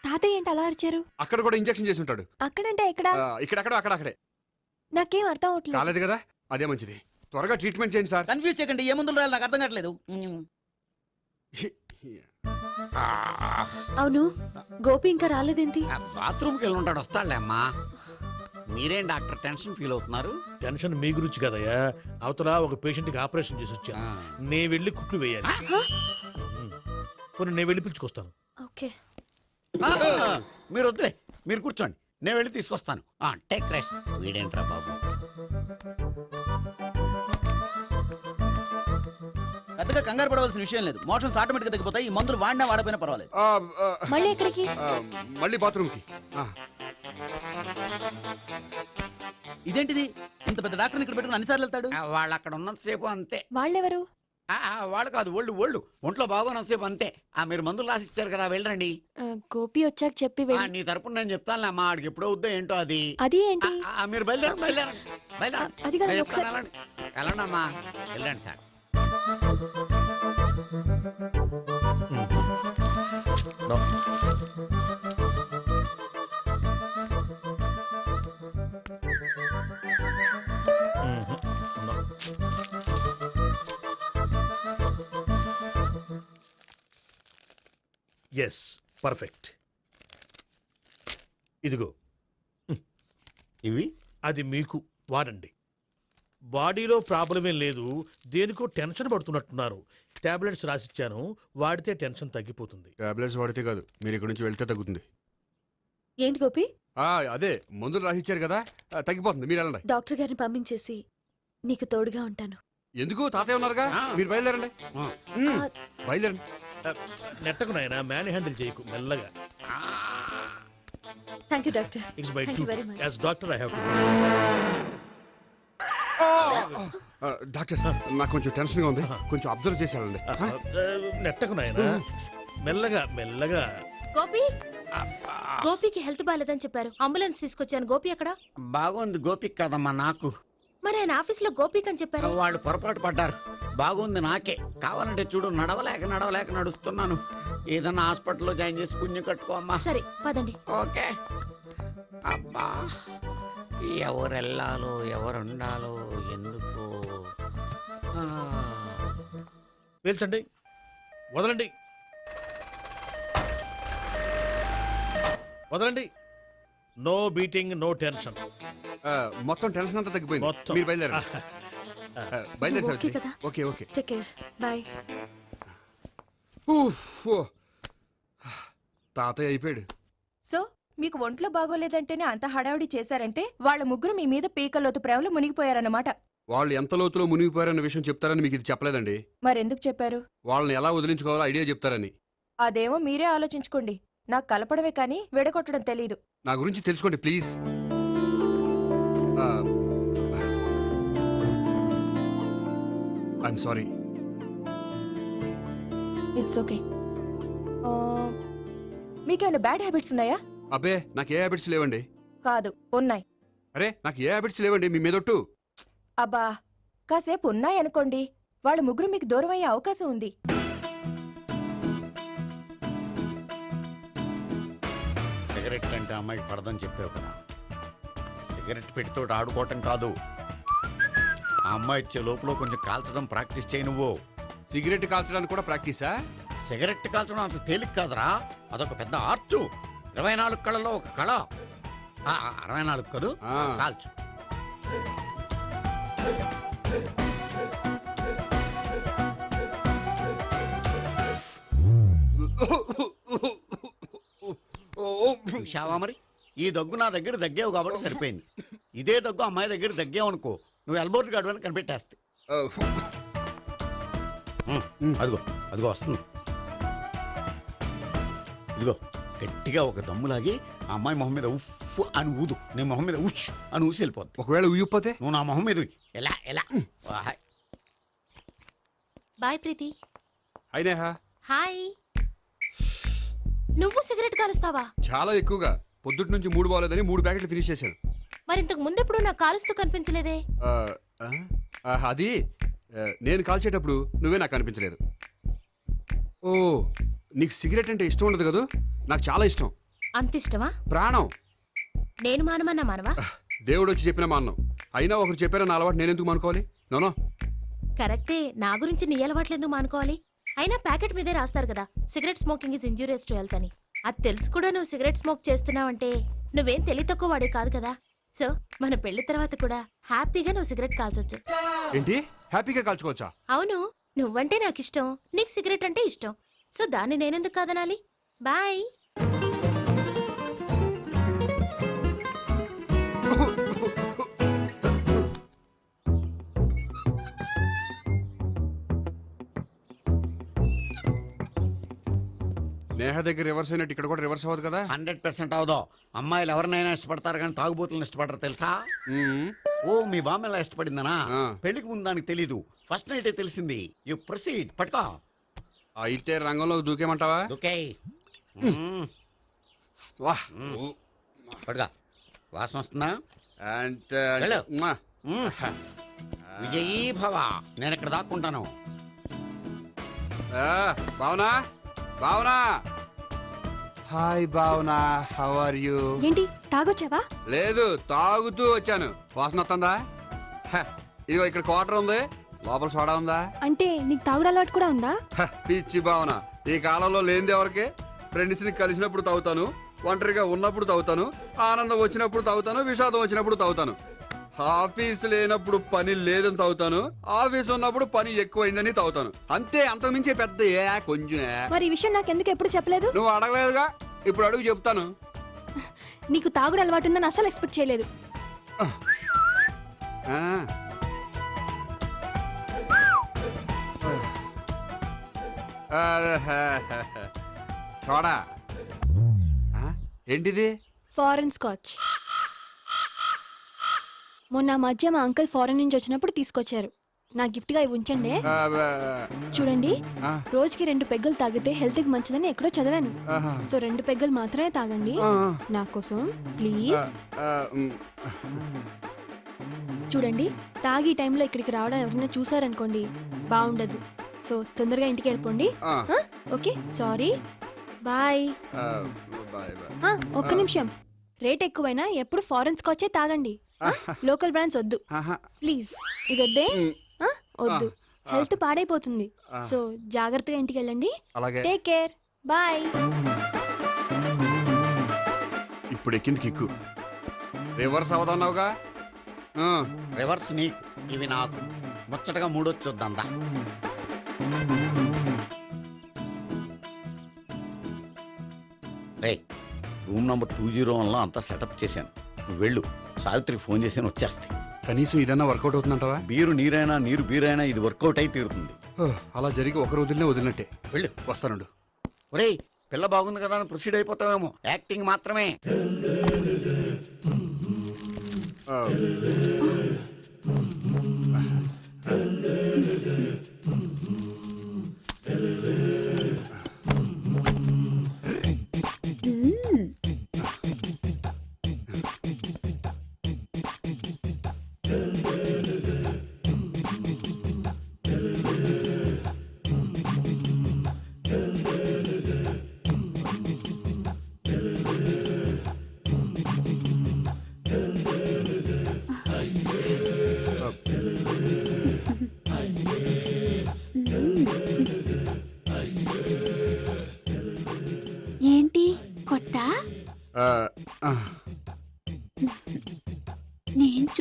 తాతయ్య ఏంటి అలా అరిచారు? అక్కడ కూడా ఇంజెక్షన్ చేసి ఉంటాడు. అక్కడంటే ఎక్కడ? ఇక్కడక్కడ అక్కడే. నాకేం అర్థం అవట్లేదు. కాలేదు కదా, అదే మంచిది. త్వరగా ట్రీట్మెంట్ చేయండి సార్. కన్ఫ్యూజ్ చేయకండి. ఏ మందులు రాయాలి నాకు అర్థం కావట్లేదు. అవును, గోపి ఇంకా రాలేదేంటి? బాత్రూమ్కి వెళ్ళి ఉంటాడు, వస్తాడులే అమ్మా. మీరేం డాక్టర్ టెన్షన్ ఫీల్ అవుతున్నారు? టెన్షన్ మీ గురించి కదయ్యా, అవతల ఒక పేషెంట్ కి ఆపరేషన్ చేసి వచ్చా, నే వెళ్ళి కుట్లు వేయాలి. కొన్ని నేను వెళ్ళి పిలుచుకొస్తాను. ఓకే, మీరు వద్దులే, మీరు కూర్చోండి, నేను వెళ్ళి తీసుకొస్తాను. Take rest. వీడేంట్రా బాబు, పెద్దగా కంగారు పడవలసిన విషయం లేదు. మోషన్స్ ఆటోమేటిక్ గా తగ్గిపోతాయి. ఈ మందులు వాడినా వాడపోయినా పర్వాలేదు. మళ్ళీ ఎక్కడికి? మళ్ళీ బాత్రూమ్ కి. ఇదేంటిది? ఇంత పెద్ద డాక్టర్ ఇక్కడ పెట్టుకుని అన్నిసార్లు వెళ్తాడు? వాళ్ళు అక్కడ ఉన్నంతసేపు అంతే. వాళ్ళెవరు? వాళ్ళు కాదు, ఒళ్ళు ఒంట్లో బాగోనంతసేపు అంతే. మీరు మందులు రాసి ఇచ్చారు కదా, వెళ్ళండి. గోపి వచ్చాక చెప్పి నీ తరపున నేను చెప్తానులే అమ్మా, ఆడికి ఎప్పుడో వద్దో ఏంటో అది. అది ఏంటి? మీరు బయలుదేరండి. అది కాదు, వెళ్ళండి అమ్మా, వెళ్ళండి సార్. Yes, perfect. ఇదిగో ఇవి, అది మీకు వాడండి. బాడీలో ప్రాబ్లం ఏం లేదు, దేనికో టెన్షన్ పడుతున్నట్టున్నారు. టాబ్లెట్స్ రాసిచ్చాను, వాడితే టెన్షన్ తగ్గిపోతుంది. టాబ్లెట్స్ వాడితే కాదు, మీరు ఇక్కడ నుంచి వెళ్తే తగ్గుతుంది. ఏంటి గోపి? అదే మందులు రాసిచ్చారు కదా, తగ్గిపోతుంది. మీరు వెళ్ళండి. డాక్టర్ గారిని పంపించేసి నీకు తోడుగా ఉంటాను. ఎందుకు? తాతయ్య ఉన్నారుగా, మీరు బయలుదేరండి. బయలుదేరండి. నెట్టకు నాయనా, మ్యాన్ హ్యాండిల్ చేయకు, మెల్లగా. Thank you doctor. It's my Thank you very duty much. As doctor. I have to. Doctor, నాకు కొంచెం టెన్షన్ గా ఉంది, కొంచెం అబ్జర్వ్ చేశానండి. నెట్టకు నాయనా, మెల్లగా మెల్లగా. గోపి, గోపికి హెల్త్ బాగాలేదని చెప్పారు, అంబులెన్స్ తీసుకొచ్చాను. గోపి ఎక్కడ? బాగుంది గోపిక్ కదమ్మా, నాకు. మరి ఆయన ఆఫీస్ లో గోపిక్ అని చెప్పారు. వాళ్ళు పొరపాటు పడ్డారు. బాగుంది నాకే. కావాలంటే చూడు, నడవలేక నడుస్తున్నాను. ఏదన్నా హాస్పిటల్లో జాయిన్ చేసి పుణ్యం కట్టుకో అమ్మా. సరే పదండి. ఓకే. అబ్బా, ఎవరెళ్ళాలో ఎవరుండాలో ఎందుకు. పేల్చండి, వదలండి, వదలండి. No beating, no tension. మొత్తం టెన్షన్ అంతా తగ్గిపోయింది. మొత్తం. మీరు బయలుదేరండి. ఓకే కదా? ఓకే. Take care, bye. తాతయ్య అయిపోయాడు. సో మీకు ఒంట్లో బాగోలేదంటేనే అంత హడావిడి చేశారంటే వాళ్ళ ముగ్గురు మీ మీద పీకల్లోతు ప్రేమలో మునిగిపోయారన్నమాట. వాళ్ళు ఎంత లోతులో మునిగిపోయారన్న విషయం చెప్తారని మీకు ఇది చెప్పలేదండి. మరెందుకు చెప్పారు? వాళ్ళని ఎలా వదిలించుకోవాలో ఐడియా చెప్తారని. అదేమో మీరే ఆలోచించుకోండి. నాకు కలపడమే కానీ విడగొట్టడం తెలీదు. నా గురించి తెలుసుకోండి please. I'm sorry. It's okay. మీకేమైనా బ్యాడ్ హ్యాబిట్స్ ఉన్నాయా? అబ్బే నాకు ఏ హ్యాబిట్స్ లేవండి. కాదు, ఉన్నాయి. అరే నాకు ఏ హ్యాబిట్స్ లేవండి, మీ మీదొట్టు. అబ్బా, కాసేపు ఉన్నాయనుకోండి, వాళ్ళ ముగ్గురు మీకు దూరం అయ్యే అవకాశం ఉంది. సిగరెట్ అంటే అమ్మాయికి పడదని చెప్పావు కదా, సిగరెట్ పెడితో ఆడుకోవటం కాదు, ఆ అమ్మాయి ఇచ్చే లోపల కొంచెం కాల్చడం ప్రాక్టీస్ చేయి నువ్వు. సిగరెట్ కాల్చడానికి కూడా ప్రాక్టీసా? సిగరెట్ కాల్చడం అంత తేలిక కాదురా, అదొక పెద్ద ఆర్ట్. 24 కళలో ఒక కళ. 64 కదూ, కాల్చు. చూశావా మరి, ఈ దగ్గు నా దగ్గర దగ్గేవు కాబట్టి సరిపోయింది. ఇదే దగ్గు అమ్మాయి దగ్గర దగ్గేవు అనుకో, నువ్వు ఎల్బోర్డ్ గడవని కనిపెట్టేస్తే. అదిగో అదిగో వస్తుంది. ఇదిగో గట్టిగా ఒక దమ్ములాగి ఆ అమ్మాయి మొహం మీద ఉఫ్ అని ఊదు, నీ మొహం మీద ఉచ్ అని ఊసి వెళ్ళిపోద్ది. ఒకవేళ ఊయకపోతే నువ్వు నా మొహం మీద ఎలా ఎలా. బాయ్ ప్రీతి. హాయ్ నేహా. హాయ్. నువ్వు సిగరెట్ కాలుస్తావా? చాలా ఎక్కువగా, పొద్దుటి నుంచి 3 బాలేదని 3 ప్యాకెట్లు ఫినిష్ చేశాను. మరి ఇంతకు ముందెప్పుడు నాకు కాలుస్తూ కనిపించలేదే? అది నేను కాల్చేటప్పుడు నువ్వే నాకు కనిపించలేదు. ఓ, నీకు సిగరెట్ అంటే ఇష్టం ఉండదు కదా? నాకు చాలా ఇష్టం. అంత ఇష్టమా? ప్రాణం. నేను మానమన్నా మానవా? దేవుడు వచ్చి చెప్పిన మానం. అయినా ఒకరు చెప్పారా నా అలవాటు నేనెందుకు మానుకోవాలి? నోనో. కరెక్టే, నా గురించి నీ అలవాట్లు ఎందుకు మానుకోవాలి? అయినా ప్యాకెట్ మీదే రాస్తారు కదా, cigarette smoking is injurious to health అని. అది తెలుసు కూడా నువ్వు సిగరెట్ స్మోక్ చేస్తున్నావంటే నువ్వేం తెలివి తక్కువ వాడే కాదు కదా. సో మన పెళ్లి తర్వాత కూడా హ్యాపీగా నువ్వు సిగరెట్ కాల్చొచ్చు. ఏంటి, హ్యాపీగా కాల్చుకోవచ్చా? అవును, నువ్వంటే నాకు ఇష్టం, నీకు సిగరెట్ అంటే ఇష్టం. సో దాన్ని నేనెందుకు కాదనాలి? బాయ్. నేహ దగ్గర రివర్స్ అయినట్టు ఇక్కడ కూడా రివర్స్ అవ్వదు కదా? 100% అవదో. అమ్మాయిలు ఎవరినైనా ఇష్టపడతారు కానీ తాగుబోతులను ఇష్టపడరు తెలుసా? ఓ, మీ బామ్మ ఎలా ఇష్టపడిందనా? పెళ్లికి ముందు దానికి తెలీదు, ఫస్ట్ నైటే తెలిసింది. You proceed. పట్టుకో. అయితే రంగంలో దూకేమంటావా? దూకే. పట్టుగా. వాసన వస్తుందా? విజయీ భవ. నేను ఇక్కడ దాక్కుంటాను. Bhavana, Bhavana. Hi Bhavana, how are you? ఏంటి, తాగొచ్చావా? లేదు, తాగుతూ వచ్చాను. వాసన వస్తుందా? ఇదిగో ఇక్కడ క్వార్టర్ ఉంది, లోపల సోడా ఉందా? అంటే నీకు తాగుడు అలవాటు కూడా ఉందా? పిచ్చి భావన, ఈ కాలంలో లేనిది ఎవరికి? ఫ్రెండ్స్ ని కలిసినప్పుడు తాగుతాను, ఒంటరిగా ఉన్నప్పుడు తాగుతాను, ఆనందం వచ్చినప్పుడు తాగుతాను, విషాదం వచ్చినప్పుడు తాగుతాను. ఆఫీస్ లేనప్పుడు పని లేదని తాగుతాను, ఆఫీస్ ఉన్నప్పుడు పని ఎక్కువైందని తాగుతాను. అంతే, అంతకుమించే పెద్ద కొంచెం. మరి ఈ విషయం నాకెందుకు ఎప్పుడు చెప్పలేదు? నువ్వు అడగలేదుగా, ఇప్పుడు అడుగు చెప్తాను. నీకు తాగుడు అలవాటు ఉందని అసలు ఎక్స్పెక్ట్ చేయలేదు. చూడా. ఏంటిది? Foreign scotch. మొన్న మధ్య మా అంకుల్ ఫారెన్ నుంచి వచ్చినప్పుడు తీసుకొచ్చారు. నా గిఫ్ట్ గా ఇవి ఉంచండి. చూడండి, రోజుకి 2 పెగ్గులు తాగితే హెల్త్ కి మంచిదని ఎక్కడో చదివాను. సో 2 పెగ్గులు మాత్రమే తాగండి నా కోసం ప్లీజ్. చూడండి, తాగి టైంలో ఇక్కడికి రావడం ఎవరైనా చూసారనుకోండి బాగుండదు. సో తొందరగా ఇంటికి వెళ్ళిపోండి. Okay, sorry, bye. ఒక్క నిమిషం, రేట్ ఎక్కువైనా ఎప్పుడు ఫారెన్ స్కాచే తాగండి, లోకల్ బ్రాండ్స్ వద్దు ప్లీజ్. ఇది వద్దే, వద్దు, హెల్త్ పాడైపోతుంది. సో జాగ్రత్తగా ఇంటికి వెళ్ళండి. Take care, bye. ఇప్పుడు ఎక్కింది కిక్కు. రివర్స్ అవదన్నావుగా? రివర్స్ నీకు, ఇవి నాకు. ముచ్చటగా మూడొచ్చు చూద్దాందా. రే, రూమ్ నంబర్ 201లో అంతా సెటప్ చేశాను. నువ్వు వెళ్ళు, సావిత్రికి ఫోన్ చేసాను, వచ్చేస్తాయి. కనీసం ఇదన్నా వర్కౌట్ అవుతుందంటావా? బీరు నీరైనా, నీరు బీరైనా ఇది వర్కౌట్ అయి తీరుతుంది. అలా జరిగి ఒక రోజులనే వదిలినట్టే. వెళ్ళు, వస్తానుండు. ఒరేయ్, పిల్ల బాగుంది కదా అని ప్రొసీడ్ అయిపోతావేమో. యాక్టింగ్ మాత్రమే.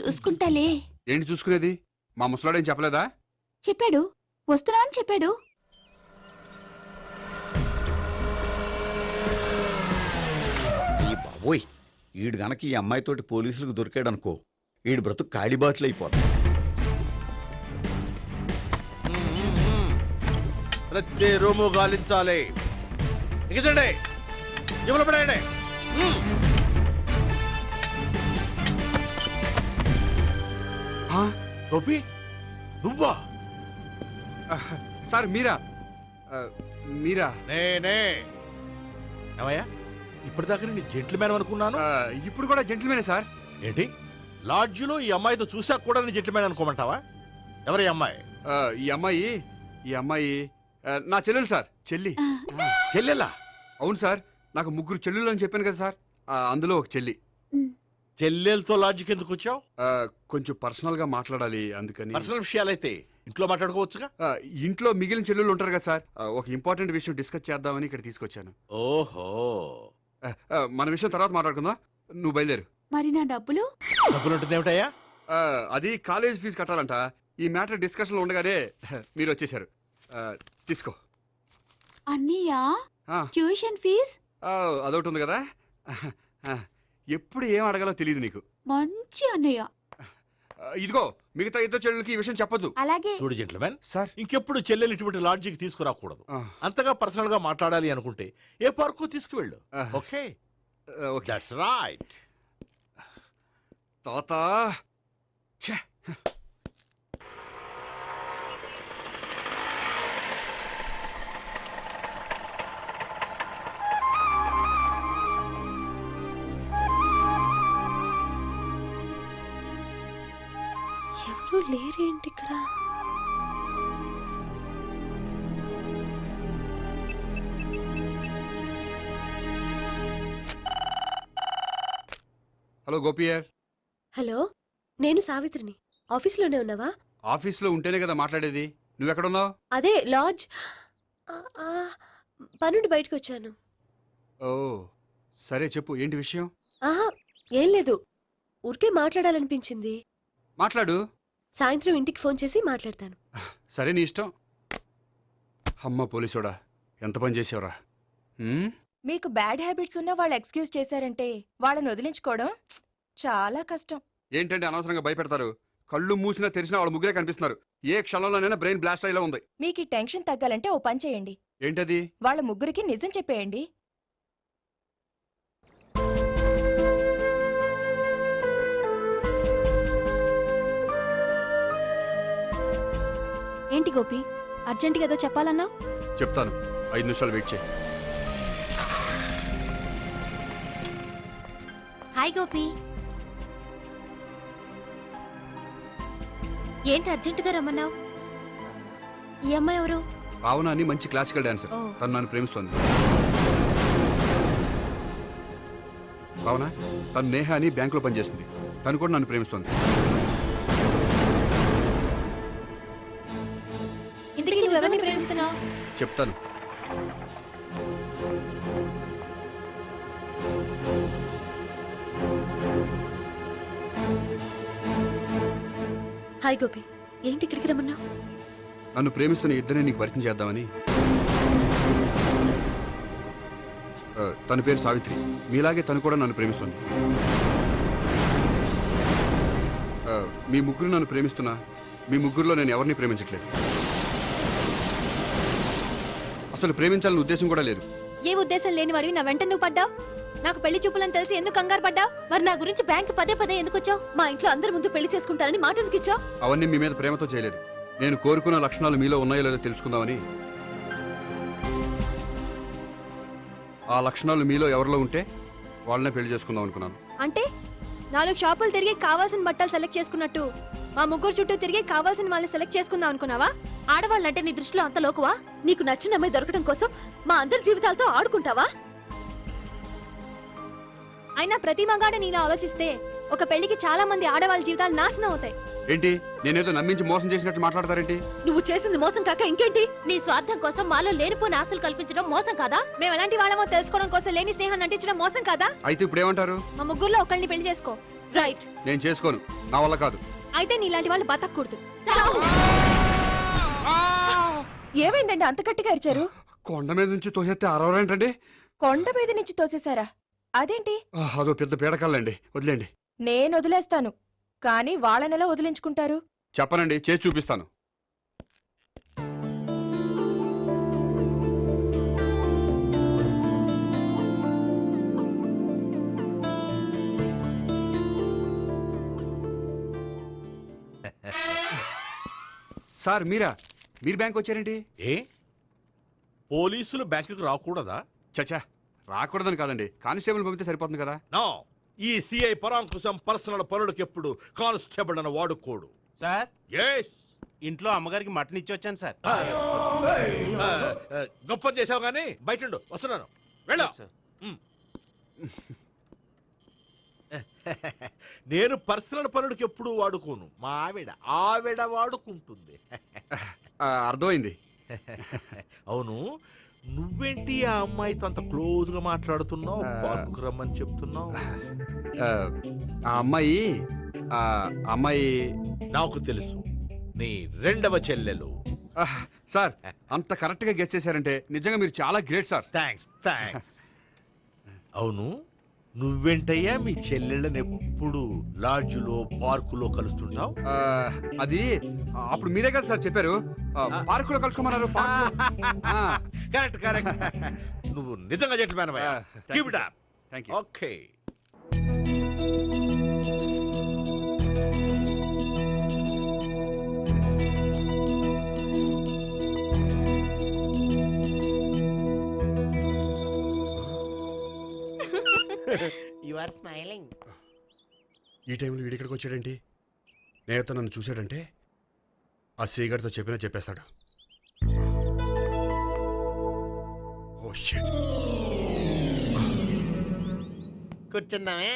చూసుకుంటాలే. ఏంటి చూసుకునేది? మా ముసలాడేం చెప్పలేదా? చెప్పాడు, వస్తున్నా అని చెప్పాడు. ఈ బాబోయ్, ఈడు గనక ఈ అమ్మాయితోటి పోలీసులకు దొరికాడనుకో, ఈడు బ్రతుకు కాళీబాట్లు అయిపోతుంది. ప్రతి రూము గాలించాలి. ఎగిచండి, జబ్బులు పడేయండి. గోపి, నువ్వా? సార్ మీరా? మీరా? నేనే. ఏమయ్యా, ఇప్పటిదాకా నీ జెంట్లమ్యాన్ అనుకున్నాను. ఇప్పుడు కూడా జెంట్లమేనే సార్. ఏంటి, లాడ్జిలో ఈ అమ్మాయితో చూసాక కూడా నీ జెంట్లమ్యాన్ అనుకోమంటావా? ఎవరి అమ్మాయి? ఈ అమ్మాయి నా చెల్లెలు సార్. చెల్లెలా? అవును సార్, నాకు 3 చెల్లెలు అని చెప్పాను కదా సార్, అందులో ఒక చెల్లి. చెల్లెలతో లాడ్జికి ఎందుకు వచ్చావు? కొంచెం పర్సనల్ గా మాట్లాడాలి, అందుకని. పర్సనల్ విషయాలైతే ఇంట్లో మాట్లాడుకోవచ్చుగా. ఇంట్లో మిగిలిన చెల్లెలు ఉంటారు కదా సార్, ఒక ఇంపార్టెంట్ విషయం డిస్కస్ చేద్దామని ఇక్కడ తీసుకొచ్చాను. ఓహో, మన విషయం తర్వాత మాట్లాడుకుందాం, నువ్వు బయలుదేరు. మరి నా డబ్బులు? డబ్బులు ఉంటుంది ఏమిటయ్యా? అది కాలేజ్ ఫీజు కట్టాలంట. ఈ మ్యాటర్ డిస్కషన్ లో ఉండగానే మీరు వచ్చేసారు. తీసుకో. అన్నయ్యా, ట్యూషన్ ఫీజ్? అదొకటి ఉంది కదా, ఎప్పుడు ఏం అడగాలో తెలియదు నీకు. మంచి అన్నయ్య. ఇదిగో, మిగతా ఇద్దరు చెల్లెలకి ఈ విషయం చెప్పొద్దు. అలాగే. చూడు జెంట్లమెన్ సార్, ఇంకెప్పుడు చెల్లెలు ఇటువంటి లాడ్జికి తీసుకురాకూడదు. అంతగా పర్సనల్ గా మాట్లాడాలి అనుకుంటే ఏ పార్కు తీసుకువెళ్ళు. Okay, that's right. తాత, ఎవరు లేరేంటి ఇక్కడ? హలో గోపియర్. హలో, నేను సావిత్రిని. ఆఫీస్లోనే ఉన్నావా? ఆఫీస్లో ఉంటేనే కదా మాట్లాడేది. నువ్వెక్కడున్నావు? అదే లాడ్జ్. పనుండి బయటకు వచ్చాను. ఓ సరే, చెప్పు, ఏంటి విషయం? ఆహా, ఏం లేదు, ఊరికే మాట్లాడాలనిపించింది. మాట్లాడు. సాయంత్రం ఇంటికి ఫోన్ చేసి మాట్లాడతాను. సరే, నీ ఇష్టం. అమ్మ పోలీసోడా, ఎంత పని చేసావురా. మీకు బ్యాడ్ హ్యాబిట్స్ ఉన్న వాళ్ళు ఎక్స్క్యూజ్ చేశారంటే వాళ్ళని వదిలించుకోవడం చాలా కష్టం. ఏంటంటే అనవసరంగా భయపెడతారు. కళ్ళు మూసినా తెరిచినా వాళ్ళ ముగ్గురే కనిపిస్తున్నారు. ఏ క్షణంలోనైనా బ్రెయిన్ బ్లాస్ట్ అయ్యేలా ఉంది. మీకు ఈ టెన్షన్ తగ్గాలంటే ఓ పని చేయండి. ఏంటది? వాళ్ళ ముగ్గురికి నిజం చెప్పేయండి. ఏంటి గోపి, అర్జెంటుగా ఏదో చెప్పాలన్నా? చెప్తాను, 5 నిమిషాలు వెయిట్ చేయి. హాయ్ గోపి. ఏంటి అర్జెంటుగా రమ్మన్నావు? ఈ అమ్మాయి ఎవరు? భావన అని మంచి క్లాసికల్ డాన్సర్. ఓ. తను నన్ను ప్రేమిస్తోంది. భావన, తను నేహ అని బ్యాంకులో పనిచేస్తుంది. తను కూడా నన్ను ప్రేమిస్తోంది. ఇంతకీ నువ్వెవరిని ప్రేమిస్తున్నావు? చెప్తాను. హాయ్ గోపి, ఏంటి ఇక్కడికి రమ్మన్నావు? నన్ను ప్రేమిస్తున్న ఇద్దరిని నీకు పరిచయం చేద్దామని. తన పేరు సావిత్రి. మీలాగే తను కూడా నన్ను ప్రేమిస్తుంది. మీ ముగ్గురు నన్ను ప్రేమిస్తున్నా, మీ ముగ్గురులో నేను ఎవరిని ప్రేమించట్లేదు. అసలు ప్రేమించాలని ఉద్దేశం కూడా లేదు. ఏ ఉద్దేశం లేని వాడివి నా వెంట నువ్వు పడ్డావు? నాకు పెళ్లి చూపులని తెలిసి ఎందుకు కంగారు పడ్డావు? మరి నా గురించి బ్యాంక్ పదే ఎందుకు వచ్చావు? మా ఇంట్లో అందరి ముందు పెళ్లి చేసుకుంటారని మాట ఎందుకు ఇచ్చావు? అవన్నీ మీ మీద ప్రేమతో చేయలేదు. నేను కోరుకున్న లక్షణాలు మీలో ఉన్నాయో లేదో తెలుసుకుందామని. ఆ లక్షణాలు మీలో ఎవరిలో ఉంటే వాళ్ళనే పెళ్లి చేసుకుందాం అనుకున్నాను. అంటే 4 షాపులు తిరిగి కావాల్సిన బట్టలు సెలెక్ట్ చేసుకున్నట్టు మా ముగ్గురు చుట్టూ తిరిగి కావాల్సిన వాళ్ళని సెలెక్ట్ చేసుకుందాం అనుకున్నావా? ఆడవాళ్ళంటే నీ దృష్టిలో అంత లోకువా? నీకు నచ్చిన అమ్మాయి దొరకడం కోసం మా అందరి జీవితాలతో ఆడుకుంటావా? అయినా ప్రతి మగాడ నీలా ఆలోచిస్తే ఒక పెళ్లికి చాలా మంది ఆడవాళ్ళ జీవితాలు నాశనం అవుతాయి. ఏంటి, నేనేదో నమ్మించి మోసం చేసినట్టు మాట్లాడతారేంటి? నువ్వు చేసింది మోసం కాక ఇంకేంటి? నీ స్వార్థం కోసం మాలో లేనిపోని ఆస్తులు కల్పించడం మోసం కాదా? మేము ఎలాంటి వాళ్ళమో తెలుసుకోవడం కోసం లేని స్నేహాన్ని నటించడం మోసం కాదా? అయితే ఇప్పుడు ఏమంటారు? మా ముగ్గురులో ఒకళ్ళని పెళ్లి చేసుకో. రైట్. నేను చేసుకోను, నా వల్ల కాదు. అయితే నీలాంటి వాళ్ళు బతకూడదు. ఏమైందండి అంత గట్టిగా అరిచారు? కొండ మీద నుంచి తోసేస్తే అరవరేంటండి? కొండ మీద నుంచి తోసేశారా? అదేంటి? అదో పెద్ద పీడకల్లండి, వదిలేండి. నేను వదిలేస్తాను, కానీ వాళ్ళనెలా వదిలించుకుంటారు? చెప్పనండి, చేసి చూపిస్తాను. సార్ మీరా? మీరు బ్యాంక్ వచ్చారేంటి? ఏ పోలీసులు బ్యాంకుకు రాకూడదా? చచ్చా, రాకూడదని కాదండి, కానిస్టేబుల్ పంపితే సరిపోతుంది కదా. నో, ఈ సిఐ పరాంకుశం పర్సనల్ పనులకు ఎప్పుడు కానిస్టేబుల్ అని వాడుకోడు. సార్, ఎస్, ఇంట్లో అమ్మగారికి మటన్ ఇచ్చి వచ్చాను సార్. గొప్ప చేసావు కానీ బయట వస్తున్నాను, వెళ్ళా. నేను పర్సనల్ పనులకు ఎప్పుడు వాడుకోను, మా ఆవిడ వాడుకుంటుంది. అర్థమైంది. అవును, నువ్వేంటి ఆ అమ్మాయితో అంత క్లోజ్ గా మాట్లాడుతున్నావు? పార్కు రమ్మని చెప్తున్నావు. ఆ అమ్మాయి నాకు తెలుసు, నీ రెండవ చెల్లెలు. సార్, అంత కరెక్ట్ గా గెస్ చేశారంటే నిజంగా మీరు చాలా గ్రేట్ సార్. థ్యాంక్స్. అవును, నువ్వేంటయ్యా మీ చెల్లెళ్ళని ఎప్పుడు లాడ్జ్లో పార్కులో కలుస్తుంటావు? అది అప్పుడు మీరే కదా సార్ చెప్పారు, పార్కులో కలుసుకోమన్నారు. కరెక్ట్. నువ్వు నిజంగా gentleman. Keep it up. Thank you. Okay. You are smiling. ఈ టైంలో వీడి ఇక్కడికి వచ్చాడేంటి? నేత నన్ను చూశాడంటే ఆ సీగారితో చెప్పినా చెప్పేస్తాడు. Oh shit. కూర్చుందామే.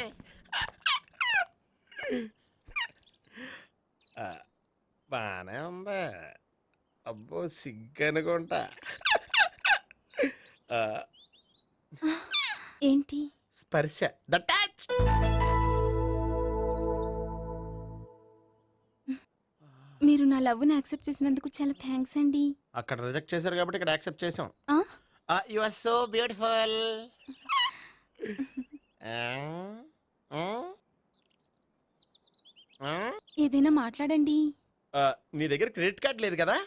బానే ఉందా? అబ్బో సిగ్గనుకుంటా. ఏంటి? స్పర్శ, ద టచ్. మీరు నా లవ్ ని యాక్సెప్ట్ చేసినందుకు చాలా థ్యాంక్స్ అండి. అక్కడ రిజెక్ట్ చేశారు కాబట్టి ఇక్కడ యాక్సెప్ట్ చేసాం. You are so beautiful. ఏదైనా మాట్లాడండి. నీ దగ్గర క్రెడిట్ కార్డ్ లేదు కదా?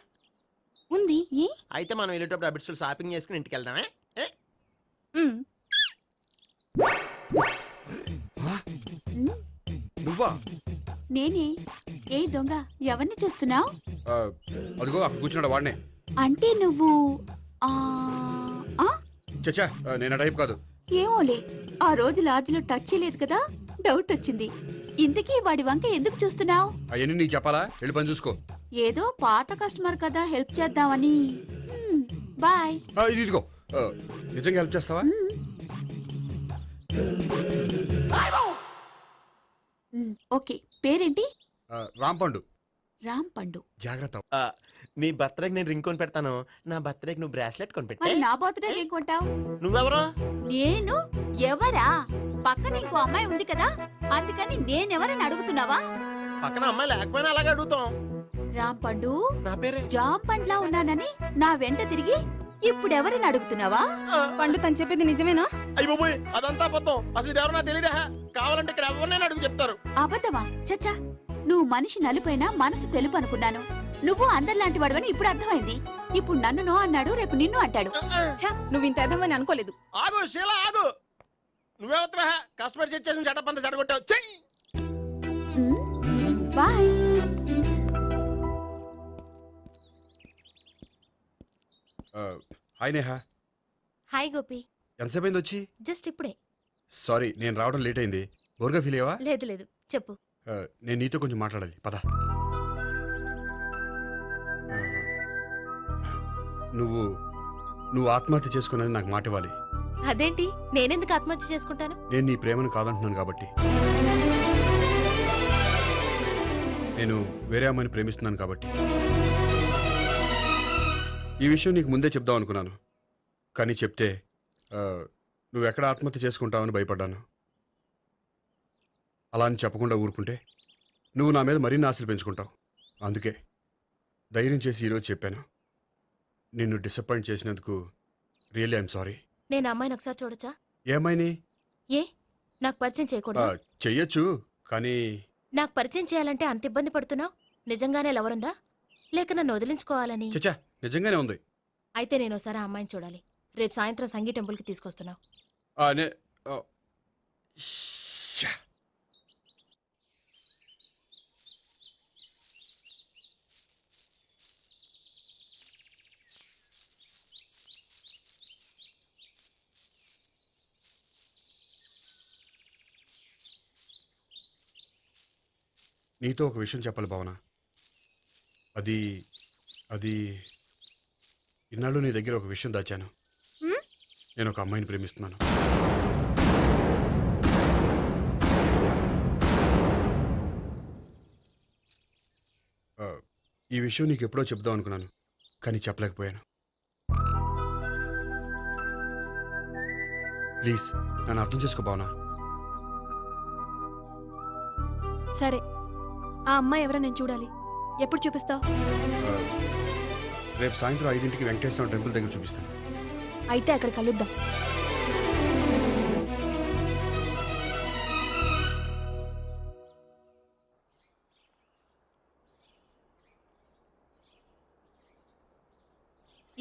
ఉంది. ఏ? అయితే మనం వెళ్ళేటప్పుడు అబిట్స్ షాపింగ్ చేసుకుని ఇంటికి వెళ్దామే. నువ్వా? నేనే. ఏ దొంగ, ఎవరిని చూస్తున్నావు? అదిగో అక్కడ కూర్చున్నాడు, వాడినే. అంటే నువ్వు చచ్చా, నేను టైప్ కాదు. ఏమోలే, ఆ రోజు లాడ్జ్లో టచ్ చేయలేదు కదా, డౌట్ వచ్చింది. ఇంతకీ వాడి వంక ఎందుకు చూస్తున్నావు? అవన్నీ నీకు చెప్పాలా? వెళ్ళి పని చూసుకో. ఏదో పాత కస్టమర్ కదా, హెల్ప్ చేద్దామని. బాయ్. ఇదిగో, నిజంగా హెల్ప్ చేస్తావా? ఓకే. పేరేంటి? రాంపండు. రాంపండు. జాగ్రత్త. నీ బర్త్డేకి నేను రింగ్ కొని పెడతాను, నా బర్త్డేకి నువ్వు బ్రాస్లెట్ కొని పెట్టే. మరి నా బర్త్డే ఏం కొంటావు? నువ్వెవరు? నేను ఎవరా? పక్కన ఇంకో అమ్మాయి ఉంది కదా, అందుకని నేనెవరని అడుగుతున్నావా? పక్కన అమ్మాయి లేకపోయినా అలాగే అడుగుతాం. రాంపండు, నా పేరే జామ్ పండ్లా ఉన్నానని నా వెంట తిరిగి ఇప్పుడు ఎవరిని అడుగుతున్నావా? పండు తను చెప్పేది నిజమేనా? అయ్య బాబోయ్, అదంతా అబద్ధం. అసలు ఇది ఎవరో నాకు తెలియదా? కావాలంటే ఇక్కడ ఎవరినైనా అడుగు చెప్తారు. అబద్ధమా? చచ్చా, నువ్వు మనిషి నలుపైనా మనసు తెలుపు అనుకున్నాను. నువ్వు అందరిలాంటి వాడవని ఇప్పుడు అర్థమైంది. ఇప్పుడు నన్ను నో అన్నాడు, రేపు నిన్ను అంటాడు. నువ్వు ఇంత అర్థమని అనుకోలేదు. ఆగు శీలా, ఆగు. నువ్వేవత్రా కస్టమర్ చేసి చెడ్డ చెడగొట్టావు. చెయ్యి. Bye. Hi Neha. Hi Gopi. ఎంతసేపు అయింది వచ్చి? జస్ట్ ఇప్పుడే. సారీ, నేను రావడం లేట్ అయింది. బోర్గా ఫీల్ అయ్యావా? లేదు చెప్పు. నేను నీతో కొంచెం మాట్లాడాలి, పద. నువ్వు ఆత్మహత్య చేసుకున్నది నాకు మాట ఇవ్వాలి. అదేంటి, నేనెందుకు ఆత్మహత్య చేసుకుంటాను? నేను నీ ప్రేమను కాదంటున్నాను కాబట్టి. నేను వేరే అమ్మాయిని ప్రేమిస్తున్నాను కాబట్టి. ఈ విషయం నీకు ముందే చెప్దాం అనుకున్నాను, కానీ చెప్తే నువ్వు ఎక్కడ ఆత్మహత్య చేసుకుంటావని భయపడ్డాను. అలా అని చెప్పకుండా ఊరుకుంటే నువ్వు నా మీద మరిన్ని ఆశలు పెంచుకుంటావు. అందుకే ధైర్యం చేసి ఈరోజు చెప్పాను. నిన్ను డిసప్పాయింట్ చేసినందుకు రియల్లీ ఐఎమ్ సారీ. నేను అమ్మాయిని ఒకసారి చూడొచ్చా? ఏమైనా ఏ నాకు పరిచయం చేయకూడదా? చెయ్యొచ్చు, కానీ నాకు పరిచయం చేయాలంటే అంత ఇబ్బంది పడుతున్నావు? నిజంగానే లవరుందా లేక నన్ను వదిలించుకోవాలని? చచ్చా, నిజంగానే ఉంది. అయితే నేను ఒకసారి ఆ అమ్మాయిని చూడాలి. రేపు సాయంత్రం సంగీ టెంపుల్కి తీసుకొస్తున్నావు. నీతో ఒక విషయం చెప్పాలి భావన. అది అది ఇన్నాళ్ళు నీ దగ్గర ఒక విషయం దాచాను. నేను ఒక అమ్మాయిని ప్రేమిస్తున్నాను. ఈ విషయం నీకు ఎప్పుడో చెప్దాం అనుకున్నాను, కానీ చెప్పలేకపోయాను. ప్లీజ్ నన్ను అర్థం చేసుకో భావన. సరే, ఆ అమ్మాయి ఎవరో నేను చూడాలి. ఎప్పుడు చూపిస్తావు? రేపు సాయంత్రం 5ంటికి వెంకటేశ్వర టెంపుల్ దగ్గర చూపిస్తాను. అయితే అక్కడ కలుద్దాం.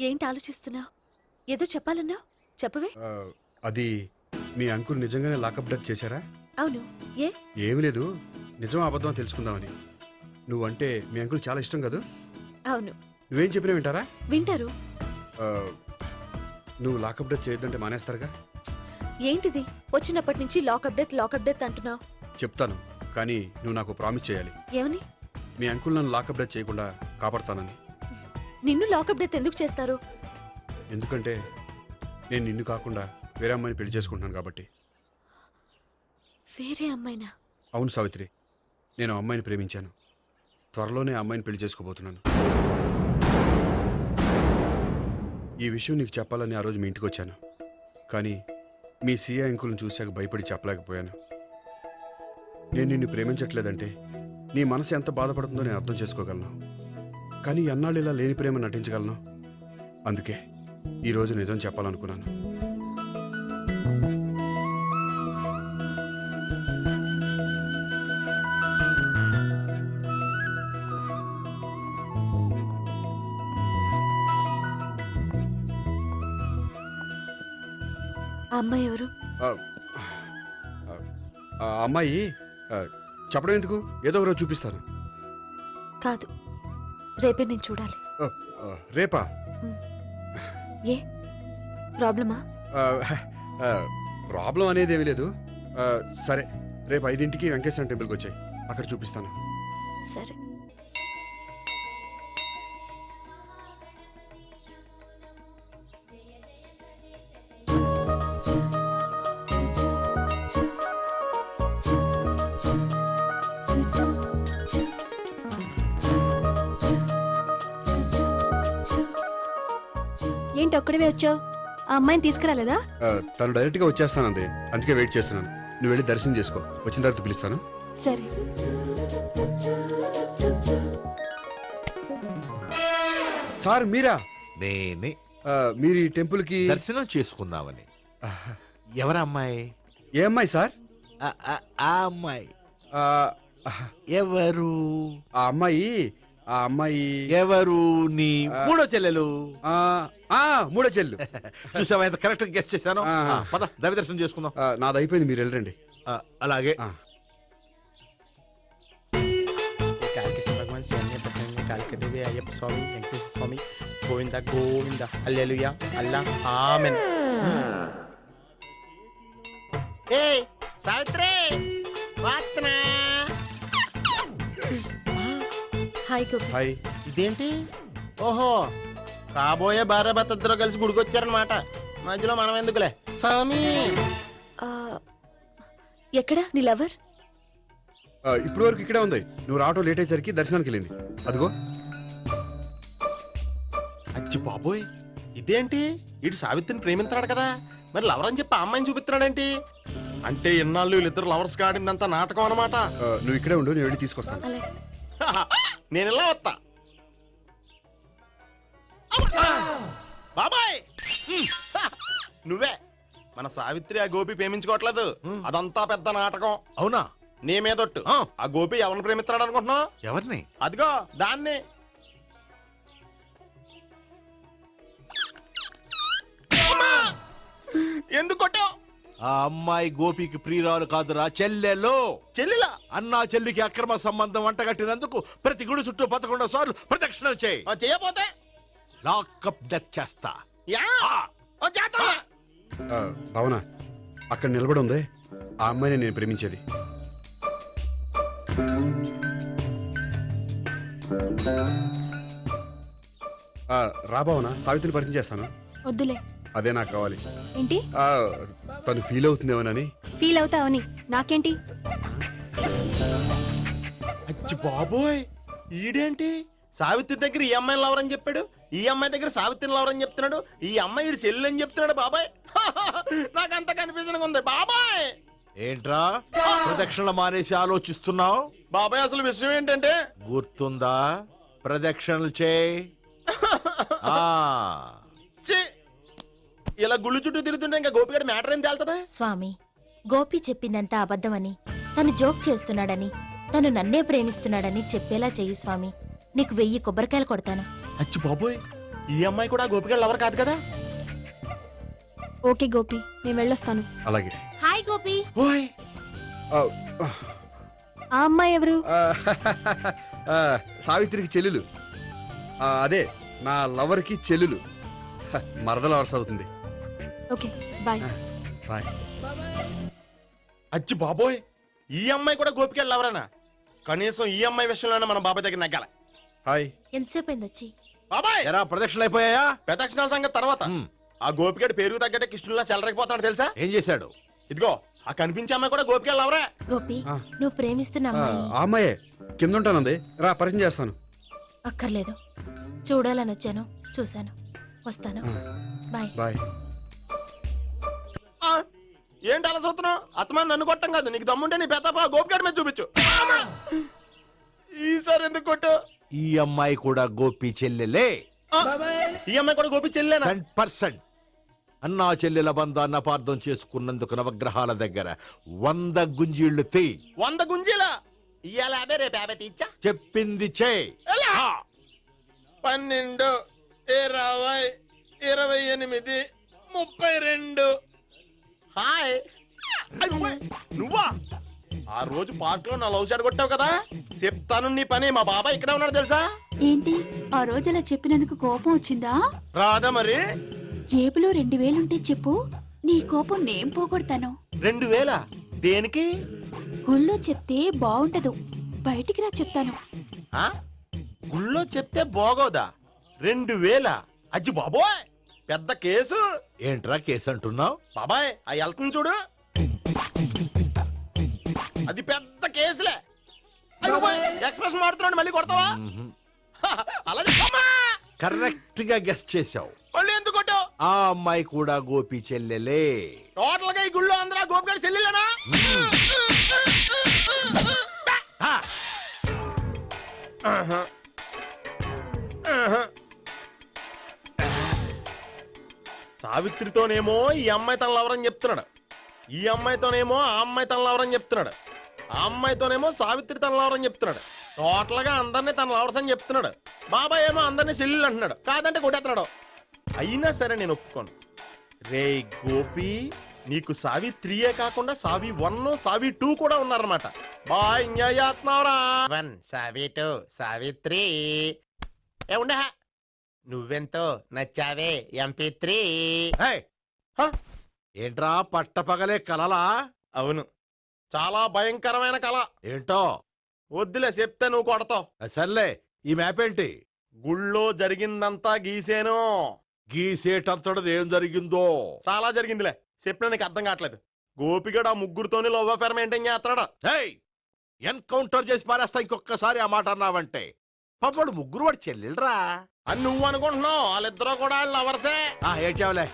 ఏంటి ఆలోచిస్తున్నావు? ఏదో చెప్పాలన్నావు, చెప్పవే. అది మీ అంకుల్ నిజంగానే లాకప్ డెత్ చేశారా? అవును. ఏ? ఏమి లేదు, నిజం అబద్ధం తెలుసుకుందామని. నువ్వంటే మీ అంకుల్ చాలా ఇష్టం కదా? అవును. నువ్వేం చెప్పినా వింటారా? వింటారు. నువ్వు లాకప్ డెత్ చేయొద్దంటే మానేస్తారుగా? ఏంటిది వచ్చినప్పటి నుంచి లాకప్ డెత్ అంటున్నావు? చెప్తాను, కానీ నువ్వు నాకు ప్రామిస్ చేయాలి. ఏమని? మీ అంకుల్ నన్ను లాకప్ డెత్ చేయకుండా కాపాడతానని. నిన్ను లాకప్ డెత్ ఎందుకు చేస్తారు? ఎందుకంటే నేను నిన్ను కాకుండా వేరే అమ్మాయిని పెళ్లి చేసుకుంటున్నాను కాబట్టి. వేరే అమ్మాయినా? అవును సావిత్రి, నేను అమ్మాయిని ప్రేమించాను. త్వరలోనే అమ్మాయిని పెళ్లి చేసుకోబోతున్నాను. ఈ విషయం నీకు చెప్పాలని ఆ రోజు మీ ఇంటికి వచ్చాను, కానీ మీ సీఏ అంకుల్ని చూశాక భయపడి చెప్పలేకపోయాను. నేను నిన్ను ప్రేమించట్లేదంటే నీ మనసు ఎంత బాధపడుతుందో నేను అర్థం చేసుకోగలను, కానీ ఎన్నాళ్ళు ఇలా లేని ప్రేమ నటించగలను? అందుకే ఈరోజు నిజం చెప్పాలనుకున్నాను. ఆ అమ్మాయి ఎవరు? ఆ అమ్మాయి చెప్పడం ఎందుకు, ఏదో ఒకరోజు చూపిస్తాను. కాదు, రేపే నేను చూడాలి. రేపా? ఏ ప్రాబ్లమా? ప్రాబ్లం అనేది ఏమీ లేదు. సరే, రేపు 5ంటికి వెంకటేశ్వర టెంపుల్కి వచ్చాయి, అక్కడ చూపిస్తాను. సరే. ఏంటి ఒక్కడివే వచ్చావు? ఆ అమ్మాయిని తీసుకురాలేదా? తను డైరెక్ట్ గా వచ్చేస్తానంది, అందుకే వెయిట్ చేస్తున్నాను. నువ్వు వెళ్ళి దర్శనం చేసుకో, వచ్చిన తర్వాత పిలుస్తాను. సరే. సార్ మీరా? నేనే. మీరు ఈ టెంపుల్ కి దర్శనం చేసుకుందామని. ఎవరు అమ్మాయి? ఏ అమ్మాయి సార్? ఆ అమ్మాయి ఎవరు? ఆ అమ్మాయి ఎవరు? నీ మూడో చెల్లెలు. మూడో చెల్లెలు. చూసావా ఎంత కరెక్ట్ గెస్ట్ చేశాను. పద దైవ దర్శనం చేసుకుందాం. నాది అయిపోయింది, మీరు వెళ్ళండి. అలాగే. భగవాన్ శరణ్య ప్రసన్న కాళికదేవి అయ్యప్ప స్వామి వెంకటేశ్వర స్వామి గోవింద గోవింద హల్లెలూయా అల్లా ఆమెన్. ఏయ్ సావిత్రి వాత్నా. హాయ్ గోపి. హాయ్. ఇదేంటి? ఓహో, కాబోయే భార్య భర్త ఇద్దరు కలిసి గుడికొచ్చారనమాట. మధ్యలో మనం ఎందుకులే స్వామి. ఎక్కడ నీ లవర్? ఇప్పుడు వరకు ఇక్కడే ఉంది. నువ్వు రావటం లేట్ అయ్యేసరికి దర్శనానికి వెళ్ళింది. అదిగో. అచ్చి బాబోయ్, ఇదేంటి? ఇటు సావిత్రిని ప్రేమిస్తున్నాడు కదా, మరి లవర్ అని చెప్పి ఆ అమ్మాయిని చూపిస్తున్నాడేంటి? అంటే ఇన్నాళ్ళు వీళ్ళిద్దరు లవర్స్ కాడిందంతా నాటకం అన్నమాట. నువ్వు ఇక్కడే ఉండు, నేను వెళ్ళి తీసుకొస్తాను. నేను ఇలా వస్తా. బాబాయ్ నువ్వే మన సావిత్రి ఆ గోపి ప్రేమించుకోవట్లేదు, అదంతా పెద్ద నాటకం. అవునా? నీ మీదొట్టు. ఆ గోపి ఎవరిని ప్రేమిస్తున్నాడు అనుకుంటున్నావు? ఎవరిని? అదిగో దాన్ని. ఎందుకు కొట్టావు? ఆ అమ్మాయి గోపికి ప్రియురాలు కాదురా, చెల్లెలు. చెల్లెలా? అన్నా చెల్లికి అక్రమ సంబంధం వంటగట్టినందుకు ప్రతి గుడి చుట్టూ 11 సార్లు ప్రదక్షిణలు చేయి. చేయపోతే లాకప్ డెత్ చేస్తా. భావన, అక్కడ నిలబడి ఉంది ఆ అమ్మాయిని నేను ప్రేమించేది. రా భావన, సావిత్రిని పరిచయం చేస్తాను. వద్దులే. అదే నాకు కావాలి. ఏంటి? తను ఫీల్ అవుతుందేమోనని. ఫీల్ అవుతావని నాకేంటి? అచ్చి బాబోయ్, ఈడేంటి సావిత్రి దగ్గర ఈ అమ్మాయిని లవరని చెప్పాడు, ఈ అమ్మాయి దగ్గర సావిత్రిని లవరని చెప్తున్నాడు, ఈ అమ్మాయి ఈడు చెల్లి అని చెప్తున్నాడు. బాబాయ్ నాకంత కన్ఫ్యూజన్ ఉంది బాబాయ్. ఏంట్రా ప్రదక్షిణలు మానేసి ఆలోచిస్తున్నావు? బాబాయ్ అసలు విషయం ఏంటంటే, గుర్తుందా? ప్రదక్షిణలు చేయి. ఇలా గుళ్ళు చుట్టూ తిరుగుతుంటే ఇంకా గోపిగడ మ్యాటర్ ఏం తేలుతుందా? స్వామి, గోపి చెప్పిందంతా అబద్ధమని, తను జోక్ చేస్తున్నాడని, తను నన్నే ప్రేమిస్తున్నాడని చెప్పేలా చెయ్యి స్వామి. నీకు 1000 కొబ్బరికాయలు కొడతాను. అచ్చి బాబోయ్, ఈ అమ్మాయి కూడా గోపిగడ లవర్ కాదు కదా? ఓకే గోపి, నేను వెళ్ళొస్తాను. అలాగే. హాయ్ గోపి. ఆ అమ్మాయి ఎవరు? సావిత్రికి చెల్లెలు. అదే నా లవర్కి చెల్లెలు. మరద లవర్స్ అవుతుంది. Okay bye. బాయ్. అచ్చి బాబోయ్, ఈ అమ్మాయి కూడా గోపిగడ లవరేనా? కనీసం ఈ అమ్మాయి విషయంలోనే మన బాబాయ్ దగ్గర నెగ్గాల. హాయ్. ఎంతసేపు అయింది వచ్చి? బాబాయ్ ఎరా ప్రదక్షిణలు అయిపోయాయా? ప్రదక్షిణాల సంగతి తర్వాత. ఆ గోపిగడ పేరు తగ్గట్టే కృష్ణులా చెలరైపోతాడు తెలుసా? ఏం చేశాడు? ఇదిగో ఆ కనిపించే అమ్మాయి కూడా గోపిగడ లవరే. గోపి, నువ్వు ప్రేమిస్తున్న అమ్మాయి ఆ అమ్మాయే కింద ఉంటానంది. రా పరిచయం చేస్తాను. అక్కర్లేదు, చూడాలని వచ్చాను, చూశాను, వస్తాను. బాయ్. బాయ్. ఏంటి అలా చూస్తున్నావు? అత్తమాని నన్ను కొట్టం కాదు, నీకు దమ్ముంటే నీ పెద్ద గోపిగడ మీద చూపించు. ఈసారి ఎందుకు కొట్టు? ఈ అమ్మాయి కూడా గోపి చెల్లెలే. ఈ అమ్మాయి కూడా గోపి చెల్లెనా? 100%. అన్నా చెల్లెల బంధాన్ని అపార్థం చేసుకున్నందుకు నవగ్రహాల దగ్గర 100 గుంజీళ్లు తీ. 100 గుంజీలా? ఇవాళ 50, రేపు 50 తీచ్చా. చెప్పింది చే. 12, 20, 28, 32. హాయ్. నువ్వా? ఆ రోజు పార్క్ లో నా లవ్ షాట్ కొట్టావు కదా, చెప్తాను నీ పని. మా బాబాయ్ ఇక్కడే ఉన్నాడు తెలుసా? ఏంటి ఆ రోజు అలా చెప్పినందుకు కోపం వచ్చిందా? రాదా మరి? జేబులో 2000 ఉంటే చెప్పు, నీ కోపం నేను పోగొడతాను. 2000? దేనికి? గుళ్ళో చెప్తే బాగుంటదు, బయటికి రా చెప్తాను. గుళ్ళో చెప్తే బాగోదా? 2000? అజ్జి బాబోయ్, పెద్ద కేసు. ఏంట్రా కేసు అంటున్నావు? బాబాయ్ ఆ వెళ్తుంది చూడు, అది పెద్ద కేసులే. ఎక్స్ప్రెస్ మాడుతున్నాడు, మళ్ళీ కొడతావా? అలా కరెక్ట్ గా గెస్ట్ చేశావు. మళ్ళీ ఎందుకు కొట్టావు? ఆ అమ్మాయి కూడా గోపి చెల్లెలే. టోటల్ గా ఈ గుళ్ళో అందరూ గోపిగడ చెల్లెలేనా? సావిత్రితోనేమో ఈ అమ్మాయి తన లవరని చెప్తున్నాడు, ఈ అమ్మాయితోనేమో ఆ అమ్మాయి తన లవరని చెప్తున్నాడు, ఆ అమ్మాయితోనేమో సావిత్రి తన లవరని చెప్తున్నాడు. టోటల్ గా అందరినీ తన లవర్స్ అని చెప్తున్నాడు. బాబాయ్ ఏమో అందరినీ చెల్లెలు అంటున్నాడు, కాదంటే కొట్టేస్తున్నాడు. అయినా సరే నేను ఒప్పుకోను. రే గోపి, నీకు సావిత్రియే కాకుండా సావి 1, సావి 2 కూడా ఉన్నారన్నమాట. బాయ్ ఎంజాయ్ చేస్తున్నావురా. 1, సావి 2, సావిత్రి. ఏ ఉండే, నువ్వెంతో నచ్చావే MP3. ఏంట్రా పట్టపగలే కలలా? అవును, చాలా భయంకరమైన కళ. ఏంటో? వద్దులే, చెప్తే నువ్వు కొడతావు. సర్లే, ఈ మ్యాప్ ఏంటి? గుళ్ళో జరిగిందంతా గీసేను. గీసేటంతటది ఏం జరిగిందో? చాలా జరిగిందిలే, చెప్పినా నీకు అర్థం కావట్లేదు. గోపిగడు ఆ ముగ్గురుతోని లవ్ అఫేర్ మెయింటైన్ చేస్తున్నాడు. ఎన్కౌంటర్ చేసి పారేస్తా ఇంకొకసారి ఆ మాట అన్నావంటే. పాపడు ముగ్గురు వాడు చెల్లెలరా అని నువ్వు అనుకుంటున్నావు, వాళ్ళిద్దరూ కూడా లవర్సే. ఏడ్చావులే,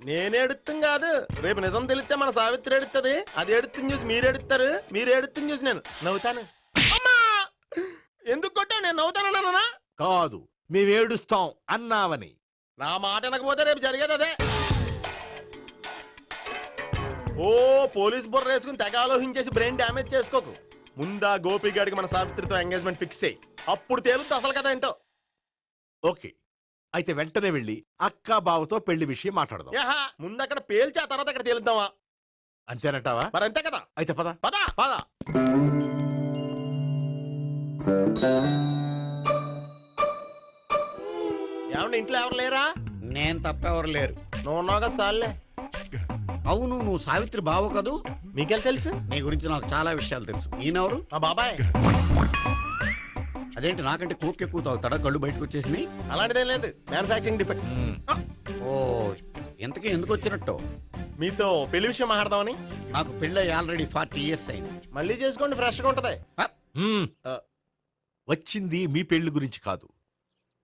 నేను ఎడుతుంది కాదు, రేపు నిజం తెలిస్తే మన సావిత్రి ఎడుతుంది. అది ఎడుతుంది చూసి మీరు ఎడుతారు, మీరు ఎడుతుంది చూసి నేను నవ్వుతాను. అమ్మా! ఎందుకు కొట్టావు? నేను నవ్వుతానన్నా? కాదు, మేమేడుస్తాం అన్నావని. నా మాట వినకపోతే రేపు జరిగేది అదే. ఓ పోలీస్ బుర్ర వేసుకుని తెగ ఆలోచించేసి బ్రెయిన్ డ్యామేజ్ చేసుకోకు. ముందా గోపి గారికి మన సావిత్రితో ఎంగేజ్మెంట్ ఫిక్స్ అయ్యి అప్పుడు తేలుతుంది అసలు కదా ఏంటో. ఓకే, అయితే వెంటనే వెళ్ళి అక్క బావతో పెళ్లి విషయం మాట్లాడదాం. యాహా, ముందు అక్కడ పేల్చి ఆ తర్వాత అక్కడ తేలుద్దామా? అంతేనంటావా? మరి అంతే కదా. అయితే పద పద పద. ఏమండి ఇంట్లో ఎవరు లేరా? నేను తప్పెవరు లేరు. నువ్వు ఉన్నావు కదా సార్లే. అవును, నువ్వు సావిత్రి బావు కదూ? మీకెళ్ళి తెలుసు? నీ గురించి నాకు చాలా విషయాలు తెలుసు. ఈయనెవరు? మా బాబాయ్. అదేంటి నాకంటే కోక్ ఎక్కువ తాగుతాడా? కళ్ళు బయటకు వచ్చేసినాయి. అలాంటిదేం లేదు, మ్యానుఫాక్చరింగ్ డిఫెక్ట్. ఓ, ఇంతకీ ఎందుకు వచ్చినట్టు? మీతో పెళ్లి విషయం మాట్లాడదామని. నాకు పెళ్ళి ఆల్రెడీ 40 years అయింది. మళ్ళీ చేసుకోండి, ఫ్రెష్ గా ఉంటది. వచ్చింది మీ పెళ్లి గురించి కాదు,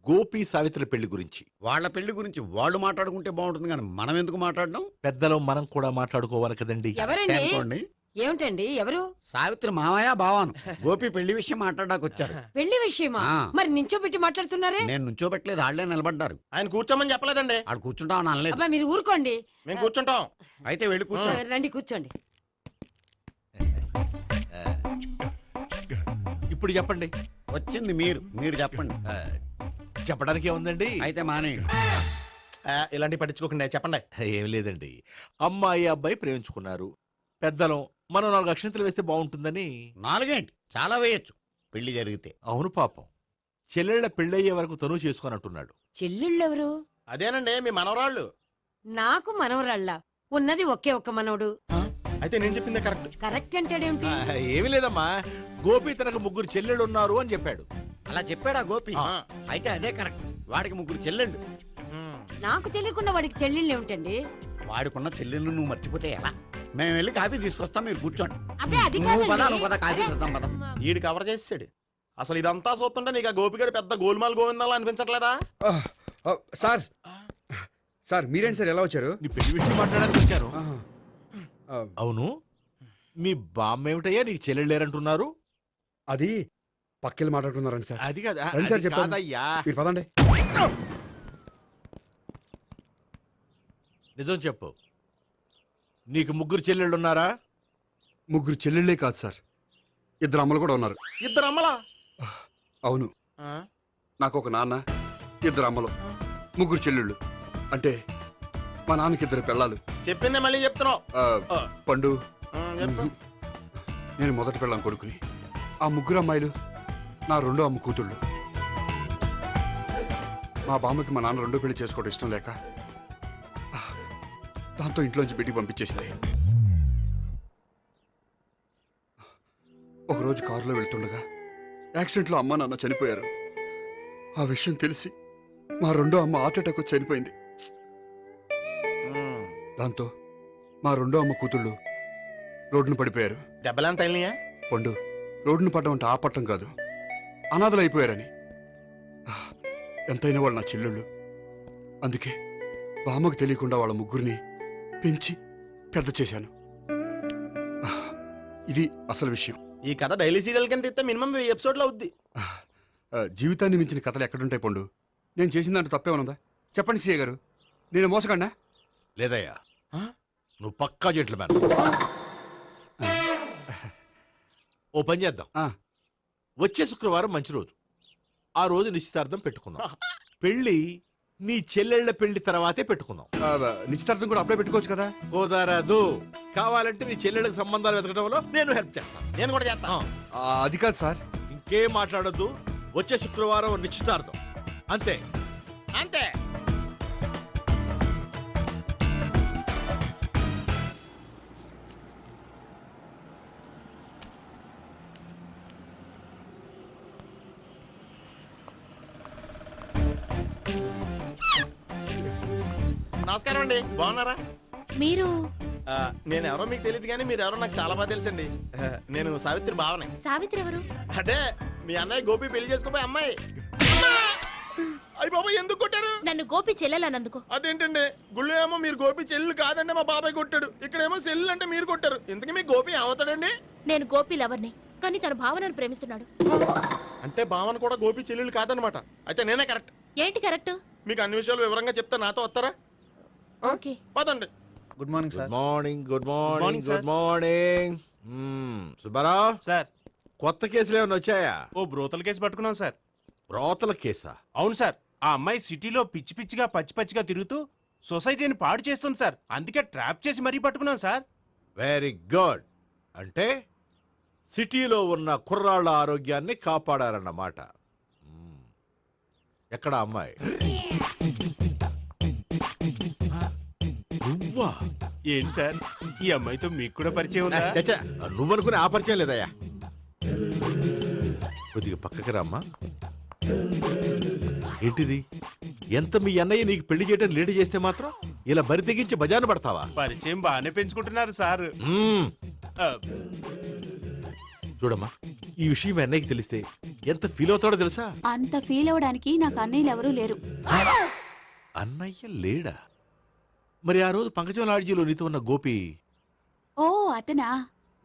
గోపి సావిత్రి పెళ్లి గురించి. వాళ్ళ పెళ్లి గురించి వాళ్ళు మాట్లాడుకుంటే బాగుంటుంది, కానీ మనం ఎందుకు మాట్లాడడం? పెద్దలో మనం కూడా మాట్లాడుకోవాలి కదండి. ఎవరండి? అనుకోండి. ఏమిటండి? ఎవరు? సావిత్రి మామయ్య బావాను. గోపి పెళ్లి విషయం మాట్లాడడానికి వచ్చారు. పెళ్లి విషయమా? ఆ. మరి నించోబెట్టి మాట్లాడుతున్నారే? నేను నుంచోబెట్టలేదు, వాళ్ళే నిలబడ్డారు. ఆయన కూర్చోమని చెప్పలేదండి. ఆడు కూర్చుంటామని అనలేదు. అబ్బా మీరు ఊరుకోండి. మేము కూర్చుంటాం. అయితే వెళ్ళి కూర్చో. రండి కూర్చోండి. ఇప్పుడు చెప్పండి. వచ్చింది మీరు చెప్పండి. చెప్పడానికి ఏముందండి? అయితే మానేయండి. ఇలాంటి పట్టించుకోకుండా చెప్పండి. ఏం లేదండి, అమ్మాయి అబ్బాయి ప్రేమించుకున్నారు. పెద్దలం మనం 4 అక్షంతలు వేస్తే బాగుంటుందని. 4 ఏంటి, చాలా వేయచ్చు పెళ్లి జరిగితే. అవును పాపం, చెల్లెళ్ళ పెళ్ళయ్యే వరకు తను చేసుకొని అంటున్నాడు. చెల్లెళ్ళెవరు? అదేనండి మీ మనవరాళ్ళు. నాకు మనవరాళ్ళ ఉన్నది ఒకే ఒక్క మనవడు. అయితే నేను చెప్పిందే కరెక్ట్. కరెక్ట్ అంటాడేమిటి? ఏమి లేదమ్మా, గోపి తనకు 3 చెల్లెళ్ళు ఉన్నారు అని చెప్పాడు. అలా చెప్పాడా గోపి? అయితే అదే కరెక్ట్. వాడికి 3 చెల్లెళ్ళు. నాకు తెలియకుండా వాడికి చెల్లెళ్ళు ఏమిటండి? వాడికున్న చెల్లెళ్ళు నువ్వు మర్చిపోతే ఎలా? మేము వెళ్ళి కాఫీ తీసుకొస్తాం, మీరు కూర్చోండి. అబ్బే అది నువ్వు పద, కాదండి. నువ్వు పద, కాఫీ అరే, చేద్దాం పద. ఈడు కవర్ చేసాడు. అసలు ఇదంతా చూస్తుంటే నీకు ఆ గోపిగడు పెద్ద గోల్మాల్ గోవిందాలు అనిపించట్లేదా? సార్ సార్ మీరేంటి సార్ ఎలా వచ్చారు? నీ పెళ్లి విషయం మాట్లాడడానికి వచ్చాను. అవును, మీ బామ్మ ఏమిటయ్యా నీకు చెల్లెళ్ళు లేరంటున్నారు? అది పక్కెళ్ళి మాట్లాడుకున్నారండి సార్. అది కాదు, రండి సార్ అది చెప్తాను. కాదయ్యా. మీరు పదండి. నిజం చెప్పు, నీకు 3 చెల్లెళ్ళు ఉన్నారా? 3 చెల్లెళ్ళే కాదు సార్, 2 అమ్మలు కూడా ఉన్నారు. 2 అమ్మలా? అవును, నాకు ఒక నాన్న, 2 అమ్మలు, 3 చెల్లెళ్ళు. అంటే మా నాన్నకి 2 పిల్లలు. చెప్పిందే మళ్ళీ చెప్తున్నావు. పండు, చెప్పు. నేను మొదటి పిల్లం కొడుకుని. ఆ 3 అమ్మాయిలు నా 2వ అమ్మ కూతుళ్ళు. మా బామ్మకి మా నాన్న 2 పెళ్లి చేసుకోవడం ఇష్టం లేక దాంతో ఇంట్లోంచి బయటికి పంపించేసింది. ఒకరోజు కారులో వెళ్తుండగా యాక్సిడెంట్లో అమ్మ నాన్న చనిపోయారు. ఆ విషయం తెలిసి మా 2వ అమ్మ హార్ట్ అటాక్ వచ్చి చనిపోయింది. దాంతో మా 2వ అమ్మ కూతుళ్ళు రోడ్డును పడిపోయారు. దెబ్బలంత అయినాయా? పండు, రోడ్డును పడ్డం అంటే ఆపట్టం కాదు, అనాథలు అయిపోయారని. ఎంతైనా వాళ్ళు నా చెల్లెళ్ళు. అందుకే బామ్మకు తెలియకుండా వాళ్ళ 3 పెంచి పెద్ద చేశాను. ఇది అసలు విషయం. ఈ కథ డైలీ సీరియల్ కింద ఇస్తే మినిమం 10 ఎపిసోడ్లు అవుద్ది. జీవితాన్ని మించిన కథలు ఎక్కడుంటాయి పండు? నేను చేసిన దాంట్లో తప్పేమనుందా? చెప్పండి సీఏ గారు, నేను మోసగండా? లేదయ్యా, నువ్వు పక్కా జెంట్లు మ్యాన్. ఓ పని చేద్దాం, వచ్చే శుక్రవారం మంచి రోజు, ఆ రోజు నిశ్చితార్థం పెట్టుకుందాం. పెళ్లి నీ చెల్లెళ్ల పెళ్లి తర్వాతే పెట్టుకుందాం. నిశ్చితార్థం కూడా అప్పుడే పెట్టుకోవచ్చు కదా? కుదరదు, కావాలంటే నీ చెల్లెళ్ళకి సంబంధాలు వెతకడంలో నేను హెల్ప్ చేస్తాను. నేను కూడా చేస్తాను. అది కాదు సార్. ఇంకేం మాట్లాడొద్దు, వచ్చే శుక్రవారం నిశ్చితార్థం, అంతే అంతే. నమస్కారం అండి, బాగున్నారా? మీరు నేను ఎవరో మీకు తెలియదు కానీ మీరు ఎవరో నాకు చాలా బాగా తెలుసండి. నేను సావిత్రి బావనే. సావిత్రి ఎవరు? అంటే మీ అన్నయ్య గోపి పెళ్లి చేసుకోపోయి అమ్మాయి. అయ్యి బాబా ఎందుకు కొట్టారు? నన్ను గోపి చెల్లెలన్నందుకు. అదేంటండి గుళ్ళు ఏమో మీరు గోపి చెల్లు కాదండి మా బాబాయ్ కొట్టాడు, ఇక్కడేమో చెల్లు అంటే మీరు కొట్టారు. ఇంతకీ మీ గోపి ఏమవుతాడండి? నేను గోపి లవర్ని, కానీ తన భావనను ప్రేమిస్తున్నాడు. అంటే భావన కూడా గోపి చెల్లెలు కాదనమాట. అయితే నేనే కరెక్ట్. ఏంటి కరెక్ట్? మీకు అన్ని విషయాలు వివరంగా చెప్తా, నాతో వస్తారా? ఓకే పదండి. Good morning good morning good morning good morning. Subbarao sir, కొత్త కేసులు ఏమైనా వచ్చాయా? ఓ బ్రోతల కేసు పట్టుకున్నాం సార్. బ్రోతల కేసా? అవును సార్, ఆ అమ్మాయి సిటీలో పిచ్చి పిచ్చిగా పచ్చి పచ్చిగా తిరుగుతూ సొసైటీని పాడు చేస్తుంది సార్. అందుకే ట్రాప్ చేసి మరీ పట్టుకున్నాం సార్. Very good. అంటే సిటీలో ఉన్న కుర్రాళ్ళ ఆరోగ్యాన్ని కాపాడారన్నమాట. ఎక్కడ అమ్మాయి? నువ్వా? ఏంటి సార్, ఈ అమ్మాయితో మీకు కూడా పరిచయం ఉందా? చచ్చా, నువ్వనుకునే ఆ పరిచయం లేదయ్యా. కొద్దిగా పక్కకి రామ్మా. ఏంటిది? ఎంత మీ అన్నయ్య నీకు పెళ్లి చేయడం లేట్ చేస్తే మాత్రం ఇలా బరి తెగించి బజారు పడతావా? పరిచయం బాగానే పెంచుకుంటున్నారు సార్. చూడమ్మా, ఈ విషయం మీ అన్నయ్యకి తెలిస్తే ఎంత ఫీల్ అవుతాడో తెలుసా? అంత ఫీల్ అవడానికి నాకు అన్నయ్యలు ఎవరూ లేరు. అన్నయ్య లేడా? మరి ఆ రోజు పంకజం లాడ్జీలో నీతో ఉన్న గోపి? ఓ అతనా?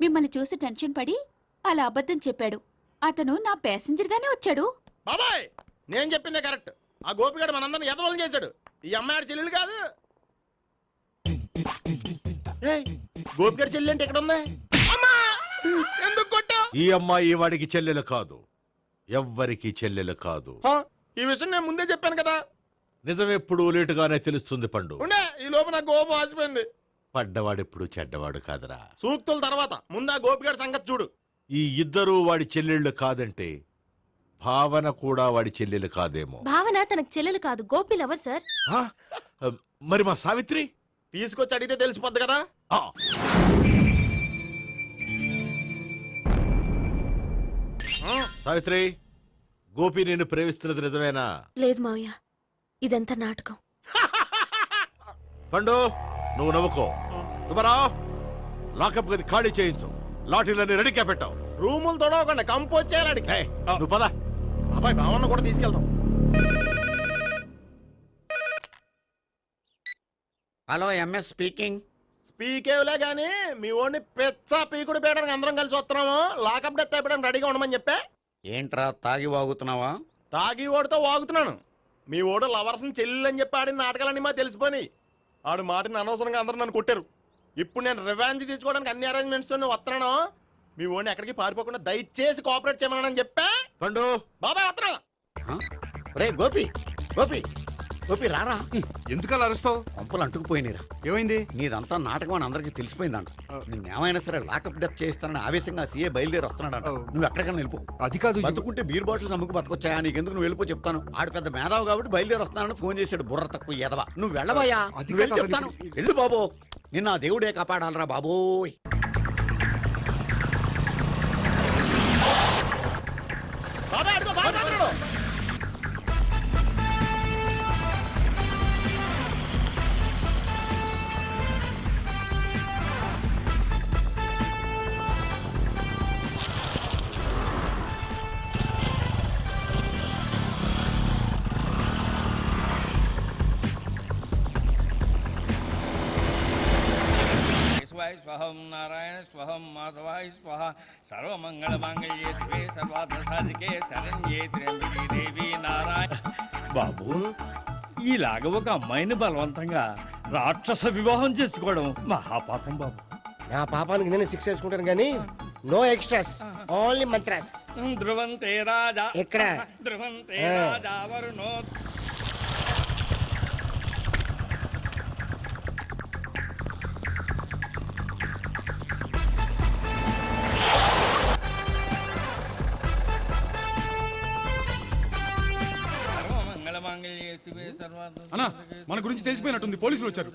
మిమ్మల్ని చూసి టెన్షన్ పడి అలా అబద్ధం చెప్పాడు. అతను నా ప్యాసింజర్ గానే వచ్చాడు. బాబాయ్ నేను చెప్పిందే కరెక్ట్. ఆ గోపిగాడు మనందరిని ఎదవలం చేశాడు. ఈ అమ్మాయి చెల్లెలు కాదు. గోపిగాడి చెల్లి అంటే ఇక్కడ ఉంది. ఎందుకు కొట్టా? ఈ అమ్మాయి వాడికి చెల్లెలు కాదు, ఎవ్వరికి చెల్లెలు కాదు. ఈ విషయం నేను ముందే చెప్పాను కదా. నిజమెప్పుడు లేటుగానే తెలుస్తుంది పండు. ఉండే ఈ లోపు నాకు గోపు ఆసిపోయింది. పడ్డవాడెప్పుడు చెడ్డవాడు కాదురా. సూక్తుల తర్వాత ముందు ఆ గోపిగాడి సంగతి చూడు. ఈ ఇద్దరూ వాడి చెల్లెళ్ళు కాదంటే భావన కూడా వాడి చెల్లెలు కాదేమో. భావన తనకు చెల్లెలు కాదు, గోపి లవర్ సార్. మరి మా సావిత్రి? తీసుకొచ్చి అడిగితే తెలిసిపోద్ది కదా. సావిత్రి, గోపి నిన్ను ప్రేమిస్తున్నది నిజమేనా? లేదు మావయ్య, ఇదంతా నాటకం. పండు నువ్వు నవ్వుకో. సుబ్బారావు, లాకప్ గది ఖాళీ చేయించు. లాఠీలన్నీ రెడీగా పెట్టావు. రూములు తొడవకుండా కంపోజ్ చేయాలి. నువ్వు పద. అబ్బాయి భావన కూడా తీసుకెళ్తాం. Hello, MS speaking. స్పీకేవ్లే గానీ మీ ఓడిని పెచ్చ పీకుడు పేయడానికి అందరం కలిసి వస్తున్నాము. లాకప్ డెత్ అయిపోయడానికి రెడీగా ఉండమని చెప్పే. ఏంట్రా తాగి వాగుతున్నావా? తాగి ఓడితో వాగుతున్నాను. మీ ఓడు లవర్స్ని చెల్లెని చెప్పి ఆడిన నాటకాలన్నీ మా తెలిసిపోయి ఆడు మాటని అనవసరంగా అందరూ నన్ను కొట్టారు. ఇప్పుడు నేను రివెంజ్ తీసుకోవడానికి అన్ని అరేంజ్మెంట్స్ వస్తున్నాను. మీ ఓడిని ఎక్కడికి పారిపోకుండా దయచేసి కోఆపరేట్ చేయమని చెప్పా. పండు బాబాయ్ వస్తున్నా. రే గోపి, గోపి గోపి రారా. ఎందుకలా అరుస్తావు? పంపులు అంటుకుపోయినరా. ఏమైంది? నీదంతా నాటకం అని అందరికీ తెలిసిపోయిందంట. నిన్నేమైనా సరే లాకప్ డెత్ చేస్తానని ఆవేశంగా సీఏ బయలుదేరి వస్తున్నాడంట. నువ్వు ఎక్కడికైనా వెళ్ళిపో. అది కాదు, బతుకుంటే బీర్ బాటిల్స్ అమ్ముకు బతకొచ్చాయా? నీకెందుకు నువ్వు వెళ్ళిపో చెప్తాను. ఆడు పెద్ద మేధావు కాబట్టి బయలుదేరి వస్తున్నానని ఫోన్ చేశాడు. బుర్ర తక్కువ ఎదవా. నువ్వు వెళ్ళవయ్యా. నువ్వు వెళ్ళి చెప్తాను. వెళ్ళు బాబో, నిన్న ఆ దేవుడే కాపాడాలరా బాబోయ్. బాబాయ్ అడుగు, బాబాయ్ అడుగు. స్వహం నారాయణ స్వహం మాధవాయ స్వహ సర్వమంగళ మాంగళ్యే శివే సర్వార్థ సాధికే శరణ్యే త్ర్యంబకే దేవి నారాయణ. బాబు, ఇలాగ ఒక అమ్మాయిని బలవంతంగా రాక్షస వివాహం చేసుకోవడం మహాపాపం బాబు. నా పాపానికి నేను శిక్ష వేసుకుంటాను కానీ నో ఎక్స్ట్రాస్, ఓన్లీ మంత్రాస్. ధ్రువంతే రాజా ఎక్కడ? ధ్రువంతే రాజా వరుణో. అన్నా, మన గురించి తెలిసిపోయినట్టుంది. పోలీసులు వచ్చారు.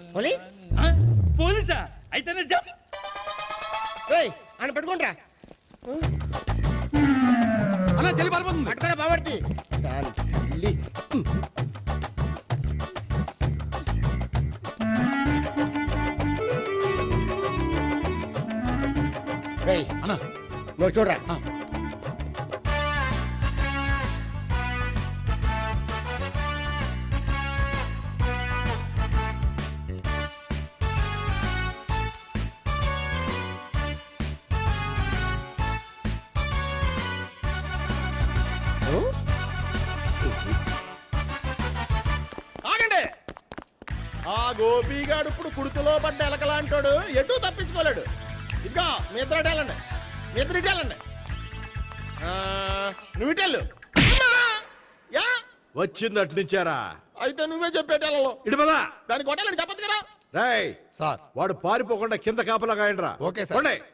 పోలీసా? అయితేనే చెప్పు. ఆయన పెట్టుకుంటా అన్నా, చెల్లి పారిపోతుంది. పట్టుకోరా బాబర్తి. అన్నా నువ్వు చూడరా. గోపిగాడు ఇప్పుడు కుడుతులో పడ్డ ఎలకలాంటాడు ఎటు తప్పించుకోలేడు. ఇదిగో మీ ఇద్దరు ఇటేళ్ళండి, మీ ఇద్దరు ఇటేళ్ళండి. నువ్వు ఇటెళ్ళు. యా వచ్చిందటు నుంచారా? అయితే నువ్వే చెప్పేటెళ్ళలో ఇటు పదా. దానికి కొట్టాలని చెప్పదు కదా. రేయ్ సార్, వాడు పారిపోకుండా కింద కాపలా కాయండిరా. Okay sir.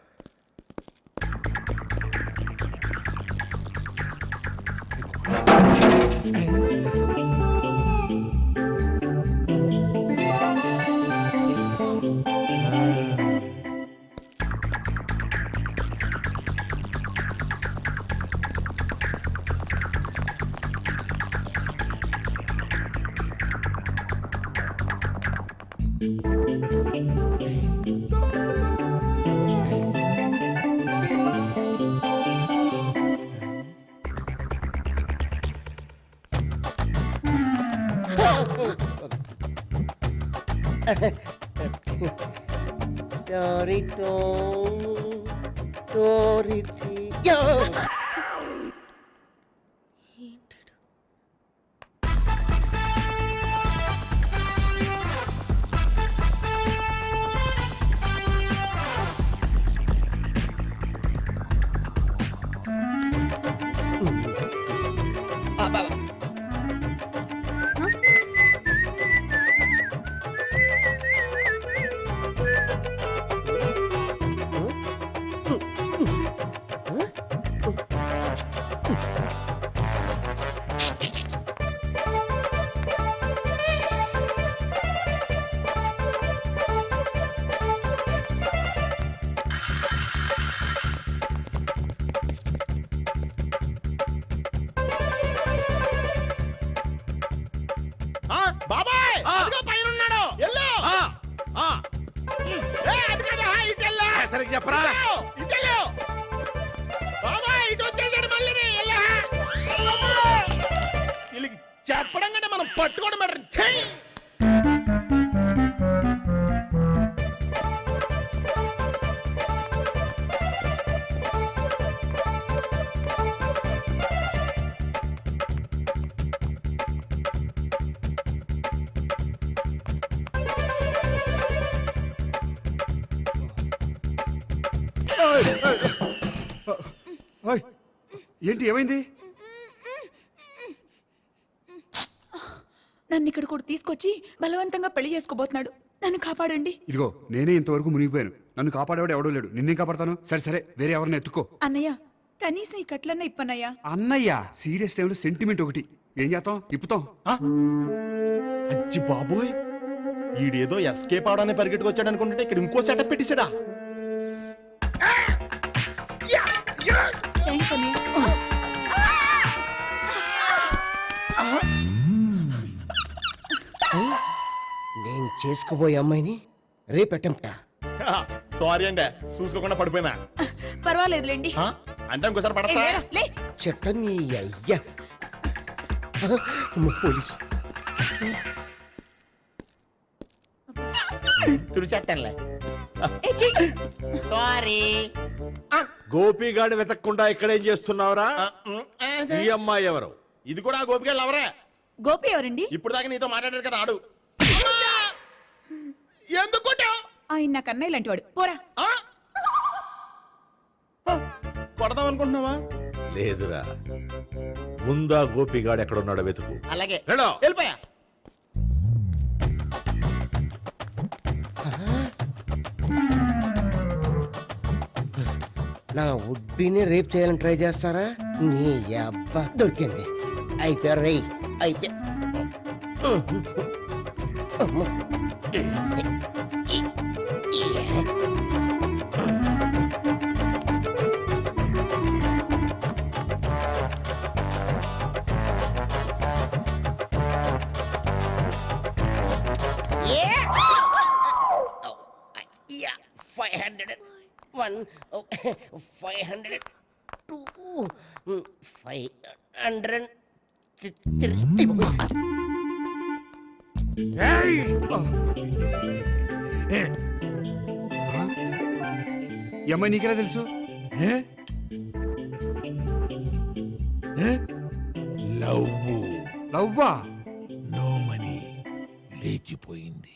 బాబాయ్ పైన ఉన్నాడు. సరిగ్గా చెప్పరా? బాబాయ్ ఇటు వచ్చేసాడు మళ్ళీ. వీళ్ళకి చెప్పడం కంటే మనం పట్టుకోవడం బెటర్. ఏంటి ఏమైంది? నన్ను ఇక్కడ కూడా తీసుకొచ్చి బలవంతంగా పెళ్లి చేసుకోబోతున్నాడు. నన్ను కాపాడండి. ఇదిగో నేనే ఇంతవరకు మునిగిపోయాను. నన్ను కాపాడేవాడు ఎవడో లేడు. నిన్నేం కాపాడతాను? సరే సరే, వేరే ఎవరిని ఎత్తుకో. అన్నయ్య కనీసం ఈ కట్లన్నా ఇప్పన్నయ్యా. అన్నయ్య సీరియస్ టైంలో సెంటిమెంట్ ఒకటి. ఏం చేస్తాం? ఇప్పుతాం. అచ్చి బాబోయ్, ఈడేదో ఎస్కేప్ అవడానికి పరిగెట్టుకొచ్చాడు అనుకుంటే ఇక్కడ ఇంకో సెటప్ పెట్టేశాడా? నేను చేసుకోబోయే అమ్మాయిని రేపెట్టంట. సారీ అండి, చూసుకోకుండా పడిపోయినా. పర్వాలేదులేండి. అంటే ఇంకోసారి పడతా. చెట్టని అయ్యా పోలీసు తుడిచేస్తానులే. సారీ. గోపిగాడి వెతకకుండా ఇక్కడేం చేస్తున్నావురా? ఈ అమ్మాయి ఎవరు? ఇది కూడా గోపిగాడు ఎవరే? గోపి ఎవరండి? ఇప్పుడు దాకా నీతో మాట్లాడాడు కదా ఆడు. ఎందుకు ఆయన నాకు అన్నయ్య లాంటి వాడు. పోరా. కొడదాం అనుకుంటున్నావా? లేదురా, ముందా గోపిగాడు ఎక్కడున్నాడో వెతుకు. అలాగే వెళ్ళిపోయా. నా ఉడ్బీని రేప్ చేయాలని ట్రై చేస్తారా? నీ అబ్బా దొరికింది. అయిపోయారు రై అయిపోయా. ఈ అమ్మాయి నీకెలా తెలుసు? లవ్వా? నో మనీ లేచిపోయింది.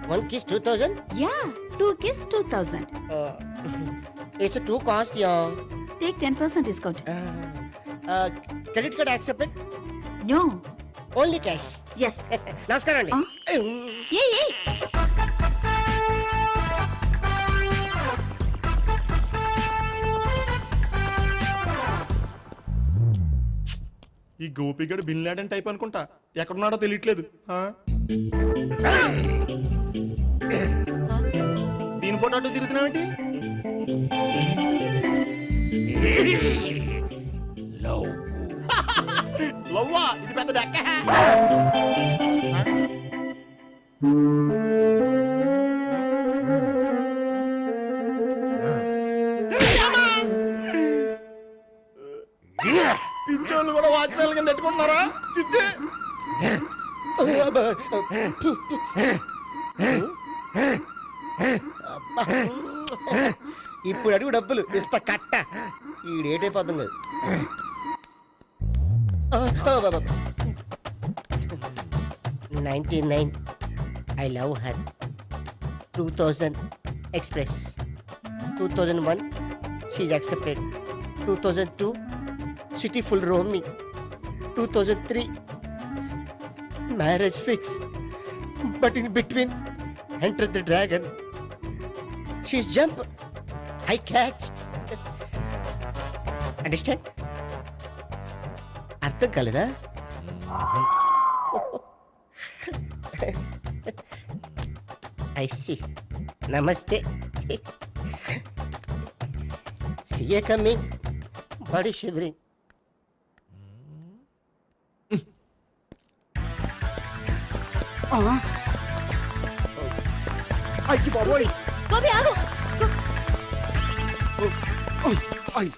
One kiss 2000? Yeah, 2 kiss 2000. It's too cost, yeah. Take 10% discount. Credit card accepted? No. Only cash. Yes. నమస్కారం అండి. Hey. ఈ గోపిగడు బిన్ లాడెన్ టైప్ అనుకుంటా, ఎక్కడున్నాడో తెలియట్లేదు. దీని ఫోటో అటు తిరుగుతున్నావేంటి? లవ్వా, ఇది పెద్ద దక్క. పిచ్చోళ్ళు కూడా వాచ్మెన్ కింద పెట్టుకుంటున్నారా? చిచ్చే ఇప్పుడు అడుగు డబ్బులు ఇంత కట్ట ఈ డేట్ అయిపోతుంది కదా. 99 I love her. 2000 express. 2001 she's accepted. 2002 city full roaming. 2003 marriage fix. But in between entered the dragon. She's jump, I catch. Understand? అర్థం కాలేదా? I see. Namaste. See you coming. Body shivering. అయ్యి బాబోయ్ గోపి ఆగు అయ్యి